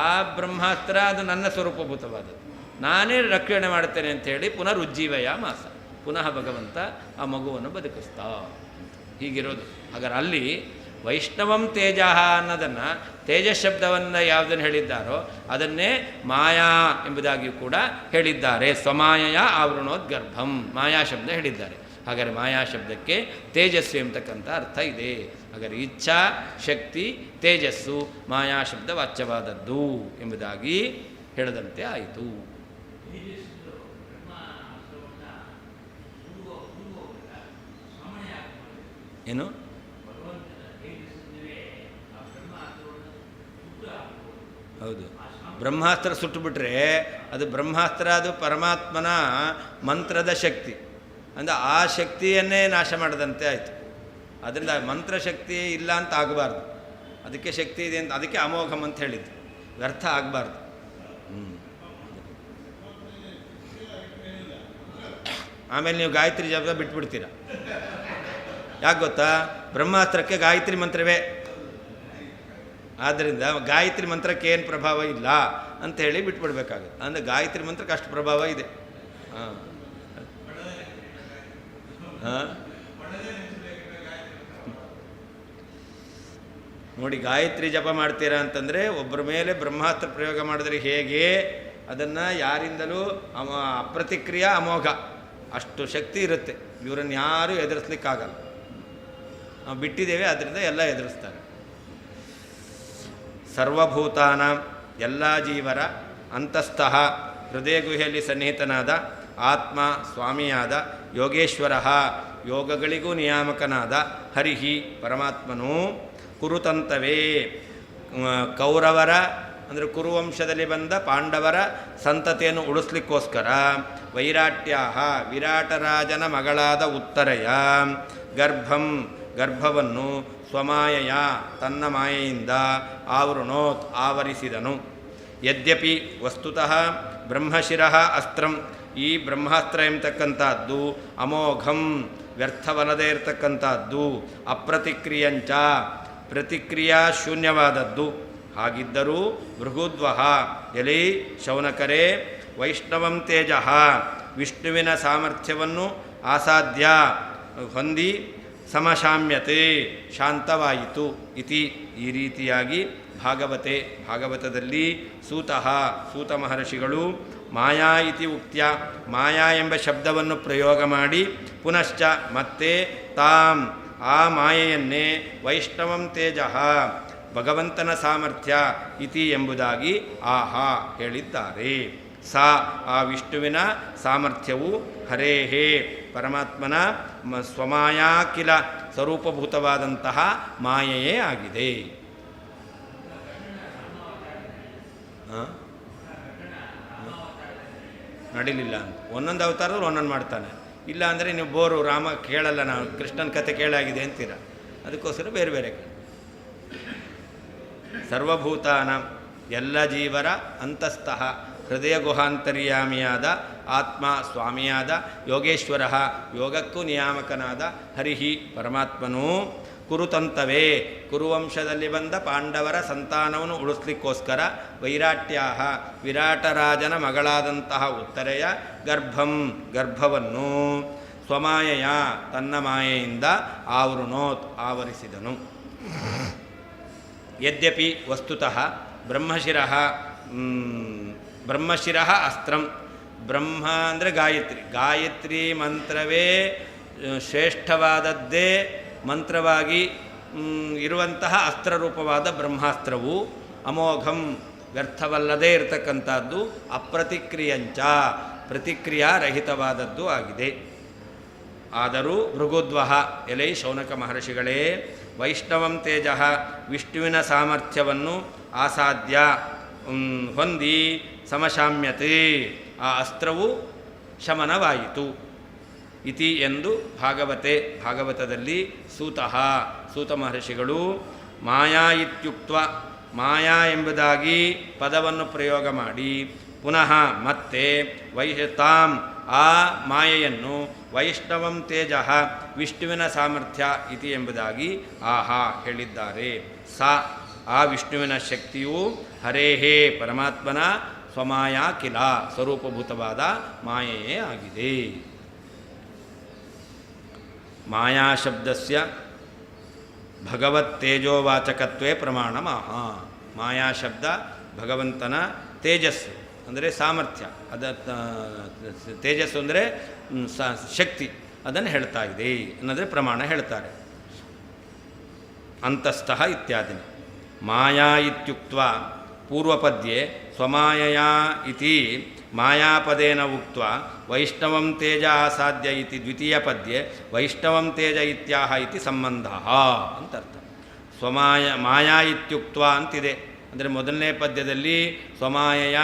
ಆ ಬ್ರಹ್ಮಾಸ್ತ್ರ ಅದು ನನ್ನ ಸ್ವರೂಪಭೂತವಾದದ್ದು, ನಾನೇ ರಕ್ಷಣೆ ಮಾಡ್ತೇನೆ ಅಂಥೇಳಿ ಪುನರುಜ್ಜೀವಯಾಮಾಸ, ಪುನಃ ಭಗವಂತ ಆ ಮಗುವನ್ನು ಬದುಕಿಸ್ತಾ. ಹೀಗಿರೋದು. ಹಾಗಾದ್ರೆ ಅಲ್ಲಿ ವೈಷ್ಣವಂ ತೇಜ ಅನ್ನೋದನ್ನು, ತೇಜ ಶಬ್ದವನ್ನು ಯಾವುದನ್ನು ಹೇಳಿದ್ದಾರೋ ಅದನ್ನೇ ಮಾಯಾ ಎಂಬುದಾಗಿಯೂ ಕೂಡ ಹೇಳಿದ್ದಾರೆ. ಸ್ವಮಾಯಯ ಆವೃಣೋದ್ಗರ್ಭಂ, ಮಾಯಾ ಶಬ್ದ ಹೇಳಿದ್ದಾರೆ. ಹಾಗಾದರೆ ಮಾಯಾ ಶಬ್ದಕ್ಕೆ ತೇಜಸ್ಸು ಎಂಬತಕ್ಕಂಥ ಅರ್ಥ ಇದೆ. ಹಾಗಾದರೆ ಇಚ್ಛಾ ಶಕ್ತಿ ತೇಜಸ್ಸು ಮಾಯಾ ಶಬ್ದ ವಾಚ್ಯವಾದದ್ದು ಎಂಬುದಾಗಿ ಹೇಳದಂತೆ ಆಯಿತು. ಏನು? ಹೌದು, ಬ್ರಹ್ಮಾಸ್ತ್ರ ಸುಟ್ಟುಬಿಟ್ರೆ ಅದು ಬ್ರಹ್ಮಾಸ್ತ್ರ, ಅದು ಪರಮಾತ್ಮನ ಮಂತ್ರದ ಶಕ್ತಿ. ಅಂದರೆ ಆ ಶಕ್ತಿಯನ್ನೇ ನಾಶ ಮಾಡದಂತೆ ಆಯಿತು. ಅದರಿಂದ ಮಂತ್ರಶಕ್ತಿ ಇಲ್ಲ ಅಂತ ಆಗಬಾರ್ದು, ಅದಕ್ಕೆ ಶಕ್ತಿ ಇದೆ ಅಂತ, ಅದಕ್ಕೆ ಅಮೋಘಂ ಅಂತ ಹೇಳಿದ್ದು, ವ್ಯರ್ಥ ಆಗಬಾರ್ದು. ಆಮೇಲೆ ನೀವು ಗಾಯತ್ರಿ ಜಪ ಬಿಟ್ಬಿಡ್ತೀರ. ಯಾಕೆ ಗೊತ್ತಾ? ಬ್ರಹ್ಮಾಸ್ತ್ರಕ್ಕೆ ಗಾಯತ್ರಿ ಮಂತ್ರವೇ. ಆದ್ದರಿಂದ ಗಾಯತ್ರಿ ಮಂತ್ರಕ್ಕೆ ಏನು ಪ್ರಭಾವ ಇಲ್ಲ ಅಂಥೇಳಿ ಬಿಟ್ಬಿಡ್ಬೇಕಾಗುತ್ತೆ. ಅಂದರೆ ಗಾಯತ್ರಿ ಮಂತ್ರಕ್ಕೆ ಅಷ್ಟು ಪ್ರಭಾವ ಇದೆ. ಹಾಂ ಹಾಂ ನೋಡಿ, ಗಾಯತ್ರಿ ಜಪ ಮಾಡ್ತೀರಾ ಅಂತಂದರೆ ಒಬ್ಬರ ಮೇಲೆ ಬ್ರಹ್ಮಾಸ್ತ್ರ ಪ್ರಯೋಗ ಮಾಡಿದ್ರೆ ಹೇಗೆ, ಅದನ್ನು ಯಾರಿಂದಲೂ ಅಪ್ರತಿಕ್ರಿಯ ಅಮೋಘ, ಅಷ್ಟು ಶಕ್ತಿ ಇರುತ್ತೆ. ಇವರನ್ನು ಯಾರೂ ಎದುರಿಸ್ಲಿಕ್ಕಾಗಲ್ಲ. ನಾವು ಬಿಟ್ಟಿದ್ದೇವೆ, ಅದರಿಂದ ಎಲ್ಲ ಎದುರಿಸ್ತಾರೆ. ಸರ್ವಭೂತಾನ, ಎಲ್ಲ ಜೀವರ ಅಂತಸ್ಥಃ ಹೃದಯ ಗುಹೆಯಲ್ಲಿ ಸನ್ನಿಹಿತನಾದ ಆತ್ಮ ಸ್ವಾಮಿಯಾದ ಯೋಗೇಶ್ವರ, ಯೋಗಗಳಿಗೂ ನಿಯಾಮಕನಾದ ಹರಿಹಿ ಪರಮಾತ್ಮನು ಕುರುತಂತವೇ, ಕೌರವರ ಅಂದರೆ ಕುರುವಂಶದಲ್ಲಿ ಬಂದ ಪಾಂಡವರ ಸಂತತಿಯನ್ನು ಉಳಿಸ್ಲಿಕ್ಕೋಸ್ಕರ ವೈರಾಟ್ಯಾಹ, ವಿರಾಟರಾಜನ ಮಗಳಾದ ಉತ್ತರೆಯ ಗರ್ಭಂ, ಗರ್ಭವನ್ನು ಸ್ವಮಾಯೆಯ, ತನ್ನ ಮಾಯೆಯಿಂದ ಆವೃಣೋತ್, ಆವರಿಸಿದನು. ಯದ್ಯಪಿ ವಸ್ತುತಃ ಬ್ರಹ್ಮಶಿರಃ ಅಸ್ತ್ರಂ, ಈ ಬ್ರಹ್ಮಾಸ್ತ್ರ ಎಂಬತಕ್ಕಂಥದ್ದು ಅಮೋಘಂ, ವ್ಯರ್ಥವಲ್ಲದೇ ಇರತಕ್ಕಂಥದ್ದು, ಅಪ್ರತಿಕ್ರಿಯಂಚ, ಪ್ರತಿಕ್ರಿಯಾ ಶೂನ್ಯವಾದದ್ದು. ಹಾಗಿದ್ದರೂ ಭೃಗುದ್ವಹ, ಎಲಿ ಶೌನಕರೇ, ವೈಷ್ಣವಂ ತೇಜ, ವಿಷ್ಣುವಿನ ಸಾಮರ್ಥ್ಯವನ್ನು ಆಸಾದ್ಯ ಹೊಂದಿ ಸಮಶಾಮ್ಯತೆ, ಶಾಂತವಾಯಿತು. ಇತಿ, ಈ ರೀತಿಯಾಗಿ ಭಾಗವತೆ, ಭಾಗವತದಲ್ಲಿ ಸೂತಃ, ಸೂತ ಮಹರ್ಷಿಗಳು ಮಾಯಾ ಇತಿ ಉಕ್ತ್ಯ, ಮಾಯಾ ಎಂಬ ಶಬ್ದವನ್ನು ಪ್ರಯೋಗ ಮಾಡಿ ಪುನಶ್ಚ ಮತ್ತೆ ತಾಂ, ಆ ಮಾಯೆಯನ್ನೇ ವೈಷ್ಣವಂ ತೇಜ, ಭಗವಂತನ ಸಾಮರ್ಥ್ಯ ಇತಿ ಎಂಬುದಾಗಿ ಆಹಾ ಹೇಳಿದ್ದಾರೆ. ಸಾ, ಆ ವಿಷ್ಣುವಿನ ಸಾಮರ್ಥ್ಯವು ಹರೇಹೇ, ಪರಮಾತ್ಮನ ಸ್ವಮಾಯಾಕಿಲ ಸ್ವರೂಪಭೂತವಾದಂತಹ ಮಾಯೆಯೇ ಆಗಿದೆ. ನಡೀಲಿಲ್ಲ ಅಂತ ಒಂದೊಂದು ಅವತಾರದಲ್ಲಿ ಒಂದೊಂದು ಮಾಡ್ತಾನೆ. ಇಲ್ಲ ಅಂದರೆ ನೀವು ಬೋರು, ರಾಮ ಕೇಳಲ್ಲ, ನಾವು ಕೃಷ್ಣನ ಕಥೆ ಕೇಳಾಗಿದೆ ಅಂತೀರ. ಅದಕ್ಕೋಸ್ಕರ ಬೇರೆ ಬೇರೆ. ಸರ್ವಭೂತಾನ, ಎಲ್ಲ ಜೀವರ ಅಂತಸ್ಥಃ ಹೃದಯ ಗುಹಾಂತರ್ಯಾಮಿಯಾದ ಆತ್ಮ ಸ್ವಾಮಿಯಾದ ಯೋಗೇಶ್ವರ, ಯೋಗಕ್ಕೂ ನಿಯಾಮಕನಾದ ಹರಿಹಿ ಪರಮಾತ್ಮನು ಕುರುತಂತವೇ, ಕುರುವಂಶದಲ್ಲಿ ಬಂದ ಪಾಂಡವರ ಸಂತಾನವನ್ನು ಉಳಿಸ್ಲಿಕ್ಕೋಸ್ಕರ ವೈರಾಟ್ಯಾಹ, ವಿರಾಟರಾಜನ ಮಗಳಾದಂತಹ ಉತ್ತರೆಯ ಗರ್ಭಂ, ಗರ್ಭವನ್ನು ಸ್ವಮಾಯೆಯ, ತನ್ನ ಮಾಯೆಯಿಂದ ಆವೃಣೋತ್, ಆವರಿಸಿದನು. ಯದ್ಯಪಿ ವಸ್ತುತಃ ಬ್ರಹ್ಮಶಿರಃ, ಬ್ರಹ್ಮಶಿರಃ ಅಸ್ತ್ರಂ, ಬ್ರಹ್ಮ ಅಂದರೆ ಗಾಯತ್ರಿ, ಗಾಯತ್ರಿ ಮಂತ್ರವೇ ಶ್ರೇಷ್ಠವಾದದ್ದೇ ಮಂತ್ರವಾಗಿ ಇರುವಂತಹ ಅಸ್ತ್ರರೂಪವಾದ ಬ್ರಹ್ಮಾಸ್ತ್ರವು ಅಮೋಘಂ, ವ್ಯರ್ಥವಲ್ಲದೇ ಇರತಕ್ಕಂಥದ್ದು, ಅಪ್ರತಿಕ್ರಿಯಂಚ, ಪ್ರತಿಕ್ರಿಯಾರಹಿತವಾದದ್ದು ಆಗಿದೆ. ಆದರೂ ಭೃಗುದ್ವಹ, ಎಲೈ ಶೌನಕ ಮಹರ್ಷಿಗಳೇ, ವೈಷ್ಣವಂ ತೇಜ, ವಿಷ್ಣುವಿನ ಸಾಮರ್ಥ್ಯವನ್ನು ಆಸಾದ್ಯ ಹೊಂದಿ ಸಮಶಾಮ್ಯತೆ, ಆ ಅಸ್ತ್ರವು ಶಮನವಾಯಿತು. ಇತಿ ಎಂದು ಭಾಗವತೆ, ಭಾಗವತದಲ್ಲಿ ಸೂತಃ, ಸೂತ ಮಹರ್ಷಿಗಳು ಮಾಯಾ ಇತ್ಯುಕ್ತ, ಮಾಯಾ ಎಂಬುದಾಗಿ ಪದವನ್ನು ಪ್ರಯೋಗ ಮಾಡಿ ಪುನಃ ಮತ್ತೆ ತಾಂ, ಆ ಮಾಯೆಯನ್ನು ವೈಷ್ಣವಂ ತೇಜ, ವಿಷ್ಣುವಿನ ಸಾಮರ್ಥ್ಯ ಇತಿ ಎಂಬುದಾಗಿ ಆಹಾ ಹೇಳಿದ್ದಾರೆ. ಸಾ, ಆ ವಿಷ್ಣುವಿನ ಶಕ್ತಿಯು ಹರೇಹೇ ಪರಮಾತ್ಮನ ಸ್ವಮಾಯಾ ಕಿಲ, ಸ್ವರೂಪಭೂತವಾದ ಮಾಯೆಯೇ ಆಗಿದೆ. ಮಾಯಾ ಶಬ್ದಸ್ಯ ಭಗವತ್ ತೇಜೋವಾಚಕತ್ವೇ ಪ್ರಮಾಣಮಾಹ. ಮಾಯಾ ಶಬ್ದ ಭಗವಂತನ ತೇಜಸ್ಸು ಅಂದರೆ ಸಾಮರ್ಥ್ಯ, ತೇಜಸ್ಸು ಅಂದರೆ ಶಕ್ತಿ, ಅದನ್ನು ಹೇಳ್ತಾ ಇದೆ ಅನ್ನೋದ್ರೆ ಪ್ರಮಾಣ ಹೇಳ್ತಾರೆ. ಅಂತಸ್ಥಃ ಇತ್ಯಾದಿನ ಮಾಯಾ ಇತ್ಯುಕ್ತ ಪೂರ್ವಪದ್ಯೆ ಸ್ವಮಾಯಯಾ ಇತಿ ಮಾಯಾಪದೇನ ಉಕ್ತ ವೈಷ್ಣವಂ ತೇಜ ಆಸಾದ್ಯ ಇತಿ ದ್ವಿತೀಯ ಪದ್ಯೆ ವೈಷ್ಣವಂ ತೇಜ ಇತ್ಯಾಹ ಇತಿ ಸಂಬಂಧ ಅಂತರ್ಥ. ಮಾಯಾ ಇತ್ಯುಕ್ತ ಅಂತಿದೆ, ಅಂದರೆ ಮೊದಲನೇ ಪದ್ಯದಲ್ಲಿ ಸ್ವಮಾಯಯ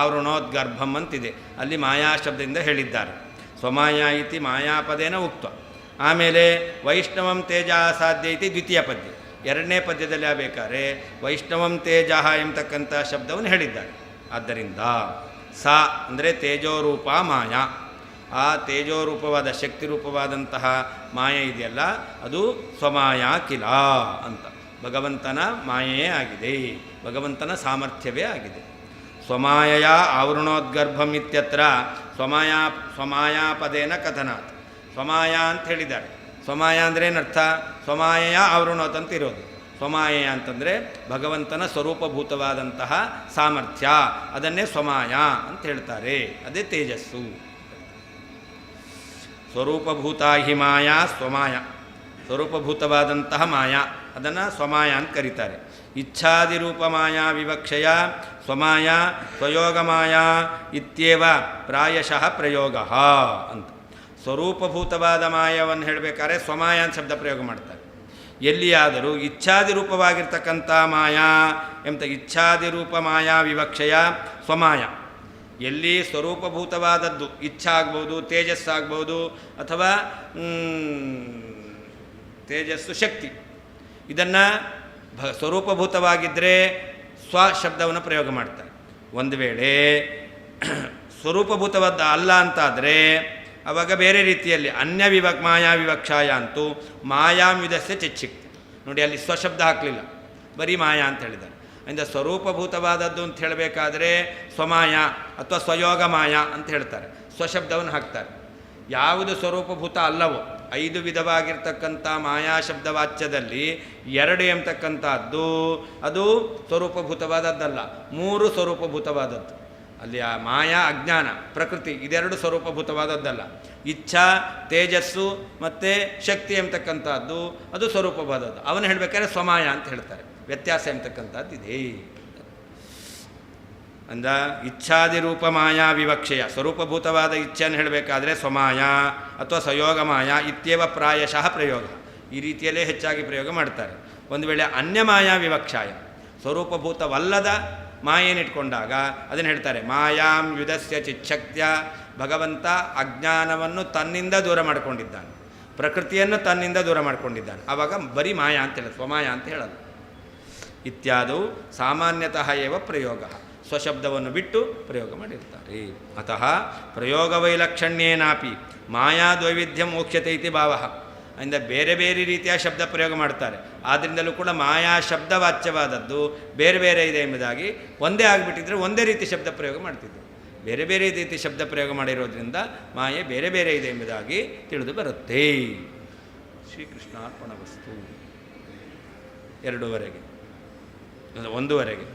ಆವೃಣೋದ್ಗರ್ಭಂ ಅಂತಿದೆ, ಅಲ್ಲಿ ಮಾಯಾ ಶಬ್ದದಿಂದ ಹೇಳಿದ್ದಾರೆ. ಸ್ವಮಾಯ ಇತಿ ಮಾಯಾಪದೇನ ಉಕ್ತ. ಆಮೇಲೆ ವೈಷ್ಣವಂ ತೇಜ ಸಾಧ್ಯ ಇತಿ ದ್ವಿತೀಯ ಪದ್ಯ, ಎರಡನೇ ಪದ್ಯದಲ್ಲಿ ಆಗಬೇಕಾದ್ರೆ ವೈಷ್ಣವಂ ತೇಜ ಎಂಬತಕ್ಕಂಥ ಶಬ್ದವನ್ನು ಹೇಳಿದ್ದಾರೆ. ಆದ್ದರಿಂದ ಸ ಅಂದರೆ ತೇಜೋರೂಪ ಮಾಯಾ, ಆ ತೇಜೋರೂಪವಾದ ಶಕ್ತಿರೂಪವಾದಂತಹ ಮಾಯೆ ಇದೆಯಲ್ಲ ಅದು ಸ್ವಮಾಯ ಕಿಲ ಅಂತ, ಭಗವಂತನ ಮಾಯೆಯೇ ಆಗಿದೆ, ಭಗವಂತನ ಸಾಮರ್ಥ್ಯವೇ ಆಗಿದೆ. ಸ್ವಮಾಯಯ ಆವೃಣೋದ್ಗರ್ಭಂ ಇತ್ಯತ್ರ ಸ್ವಮಾಯಾಪದೇನ ಕಥನಾತ್. ಸ್ವಮಾಯ ಅಂತ ಹೇಳಿದ್ದಾರೆ. ಸ್ವಮಾಯ ಅಂದರೆ ಏನರ್ಥ? ಸ್ವಮಾಯಯ ಆವೃಣೋತ್ ಅಂತ ಇರೋದು. ಸ್ವಮಾಯ ಅಂತಂದರೆ ಭಗವಂತನ ಸ್ವರೂಪಭೂತವಾದಂತಹ ಸಾಮರ್ಥ್ಯ, ಅದನ್ನೇ ಸ್ವಮಾಯ ಅಂತ ಹೇಳ್ತಾರೆ. ಅದೇ ತೇಜಸ್ಸು. ಸ್ವರೂಪಭೂತ ಹಿ ಮಾಯಾ ಸ್ವಮಾಯ, ಸ್ವರೂಪಭೂತವಾದಂತಹ ಮಾಯಾ ಅದನ್ನು ಸ್ವಮಾಯ ಅಂತ ಕರೀತಾರೆ. ಇಚ್ಛಾದಿರೂಪ ಮಾಯಾ ವಿವಕ್ಷಯ ಸ್ವಮಾಯ ಸ್ವಯೋಗಮಾಯ ಇತ್ಯೇವ ಪ್ರಾಯಶಃ ಪ್ರಯೋಗ ಅಂತ. ಸ್ವರೂಪಭೂತವಾದ ಮಾಯವನ್ನು ಹೇಳಬೇಕಾದ್ರೆ ಸ್ವಮಾಯ ಅಂತ ಶಬ್ದ ಪ್ರಯೋಗ ಮಾಡ್ತಾರೆ. ಎಲ್ಲಿಯಾದರೂ ಇಚ್ಛಾದಿರೂಪವಾಗಿರ್ತಕ್ಕಂಥ ಮಾಯಾ ಎಂತ ಇಚ್ಛಾದಿರೂಪ ಮಾಯಾ ವಿವಕ್ಷಯ ಸ್ವಮಾಯ, ಎಲ್ಲಿ ಸ್ವರೂಪಭೂತವಾದದ್ದು ಇಚ್ಛಾ ಆಗ್ಬೋದು, ತೇಜಸ್ಸಾಗ್ಬೋದು, ಅಥವಾ ತೇಜಸ್ಸು ಶಕ್ತಿ, ಇದನ್ನು ಸ್ವರೂಪಭೂತವಾಗಿದ್ದರೆ ಸ್ವ ಶಬ್ದವನ್ನು ಪ್ರಯೋಗ ಮಾಡ್ತಾರೆ. ಒಂದು ವೇಳೆ ಸ್ವರೂಪಭೂತವಾದ ಅಲ್ಲ ಅಂತಾದರೆ ಆವಾಗ ಬೇರೆ ರೀತಿಯಲ್ಲಿ ಅನ್ಯ ಮಾಯಾ ವಿವಕ್ಷಾಯ ಅಂತೂ ಮಾಯಾವಿಧಸ್ಯ ಚಿಚ್ಚಿಕ್ತಿ. ನೋಡಿ, ಅಲ್ಲಿ ಸ್ವಶಬ್ದ ಹಾಕಲಿಲ್ಲ, ಬರೀ ಮಾಯಾ ಅಂತ ಹೇಳಿದ್ದಾರೆ. ಅಂದರೆ ಸ್ವರೂಪಭೂತವಾದದ್ದು ಅಂತ ಹೇಳಬೇಕಾದ್ರೆ ಸ್ವಮಾಯ ಅಥವಾ ಸ್ವಯೋಗ ಮಾಯ ಅಂತ ಹೇಳ್ತಾರೆ, ಸ್ವಶಬ್ದವನ್ನು ಹಾಕ್ತಾರೆ. ಯಾವುದು ಸ್ವರೂಪಭೂತ ಅಲ್ಲವೋ, 5 ವಿಧವಾಗಿರ್ತಕ್ಕಂಥ ಮಾಯಾ ಶಬ್ದವಾಚ್ಯದಲ್ಲಿ 2 ಎಂಬತಕ್ಕಂಥದ್ದು ಅದು ಸ್ವರೂಪಭೂತವಾದದ್ದಲ್ಲ, 3 ಸ್ವರೂಪಭೂತವಾದದ್ದು. ಅಲ್ಲಿ ಆ ಮಾಯಾ ಅಜ್ಞಾನ ಪ್ರಕೃತಿ ಇದೆರಡು ಸ್ವರೂಪಭೂತವಾದದ್ದಲ್ಲ. ಇಚ್ಛಾ ತೇಜಸ್ಸು ಮತ್ತು ಶಕ್ತಿ ಎಂಬತಕ್ಕಂಥದ್ದು ಅದು ಸ್ವರೂಪವಾದದ್ದು. ಅವನು ಹೇಳಬೇಕಾದ್ರೆ ಸ್ವಮಾಯ ಅಂತ ಹೇಳ್ತಾರೆ. ವ್ಯತ್ಯಾಸ ಎಂಬತಕ್ಕಂಥದ್ದು ಇದೆ. ಅಂದ ಇಚ್ಛಾದಿರೂಪ ಮಾಯಾ ವಿವಕ್ಷೆಯ, ಸ್ವರೂಪಭೂತವಾದ ಇಚ್ಛೆಯನ್ನು ಹೇಳಬೇಕಾದ್ರೆ ಸ್ವಮಾಯ ಅಥವಾ ಸ್ವಯೋಗ ಮಾಯ ಇತ್ಯೇವ ಪ್ರಾಯಶಃ ಪ್ರಯೋಗ, ಈ ರೀತಿಯಲ್ಲೇ ಹೆಚ್ಚಾಗಿ ಪ್ರಯೋಗ ಮಾಡ್ತಾರೆ. ಒಂದು ವೇಳೆ ಅನ್ಯಮಾಯಾ ವಿವಕ್ಷಾಯ, ಸ್ವರೂಪಭೂತವಲ್ಲದ ಮಾಯೇನಿಟ್ಕೊಂಡಾಗ ಅದನ್ನು ಹೇಳ್ತಾರೆ ಮಾಯಾಂ ಯುಧಸ್ಯ ಚಿಚ್ಛಕ್ತ್ಯ, ಭಗವಂತ ಅಜ್ಞಾನವನ್ನು ತನ್ನಿಂದ ದೂರ ಮಾಡಿಕೊಂಡಿದ್ದಾನೆ, ಪ್ರಕೃತಿಯನ್ನು ತನ್ನಿಂದ ದೂರ ಮಾಡಿಕೊಂಡಿದ್ದಾನೆ. ಆವಾಗ ಬರೀ ಮಾಯಾ ಅಂತ ಹೇಳೋದು, ಸ್ವಮಾಯ ಅಂತ ಹೇಳೋದು. ಇತ್ಯಾದವು ಸಾಮಾನ್ಯತಃ ಏವ ಪ್ರಯೋಗ, ಸ್ವಶಬ್ದವನ್ನು ಬಿಟ್ಟು ಪ್ರಯೋಗ ಮಾಡಿರ್ತಾರೆ. ಅತಃ ಪ್ರಯೋಗವೈಲಕ್ಷಣ್ಯೇನಾಪಿ ಮಾಯಾ ದ್ವೈವಿಧ್ಯಂ ಮೋಕ್ಷ್ಯತೆ ಇತಿ ಭಾವ. ಅಂದರೆ ಬೇರೆ ಬೇರೆ ರೀತಿಯ ಶಬ್ದ ಪ್ರಯೋಗ ಮಾಡ್ತಾರೆ. ಆದ್ದರಿಂದಲೂ ಕೂಡ ಮಾಯಾ ಶಬ್ದವಾಚ್ಯವಾದದ್ದು ಬೇರೆ ಬೇರೆ ಇದೆ ಎಂಬುದಾಗಿ, ಒಂದೇ ಆಗಿಬಿಟ್ಟಿದ್ರೆ ಒಂದೇ ರೀತಿ ಶಬ್ದ ಪ್ರಯೋಗ ಮಾಡ್ತಿದ್ರು. ಬೇರೆ ಬೇರೆ ರೀತಿ ಶಬ್ದ ಪ್ರಯೋಗ ಮಾಡಿರೋದ್ರಿಂದ ಮಾಯೆ ಬೇರೆ ಬೇರೆ ಇದೆ ಎಂಬುದಾಗಿ ತಿಳಿದು ಬರುತ್ತೆ. ಶ್ರೀಕೃಷ್ಣಾರ್ಪಣ ವಸ್ತು. 2ವರೆಗೆ 1ವರೆಗೆ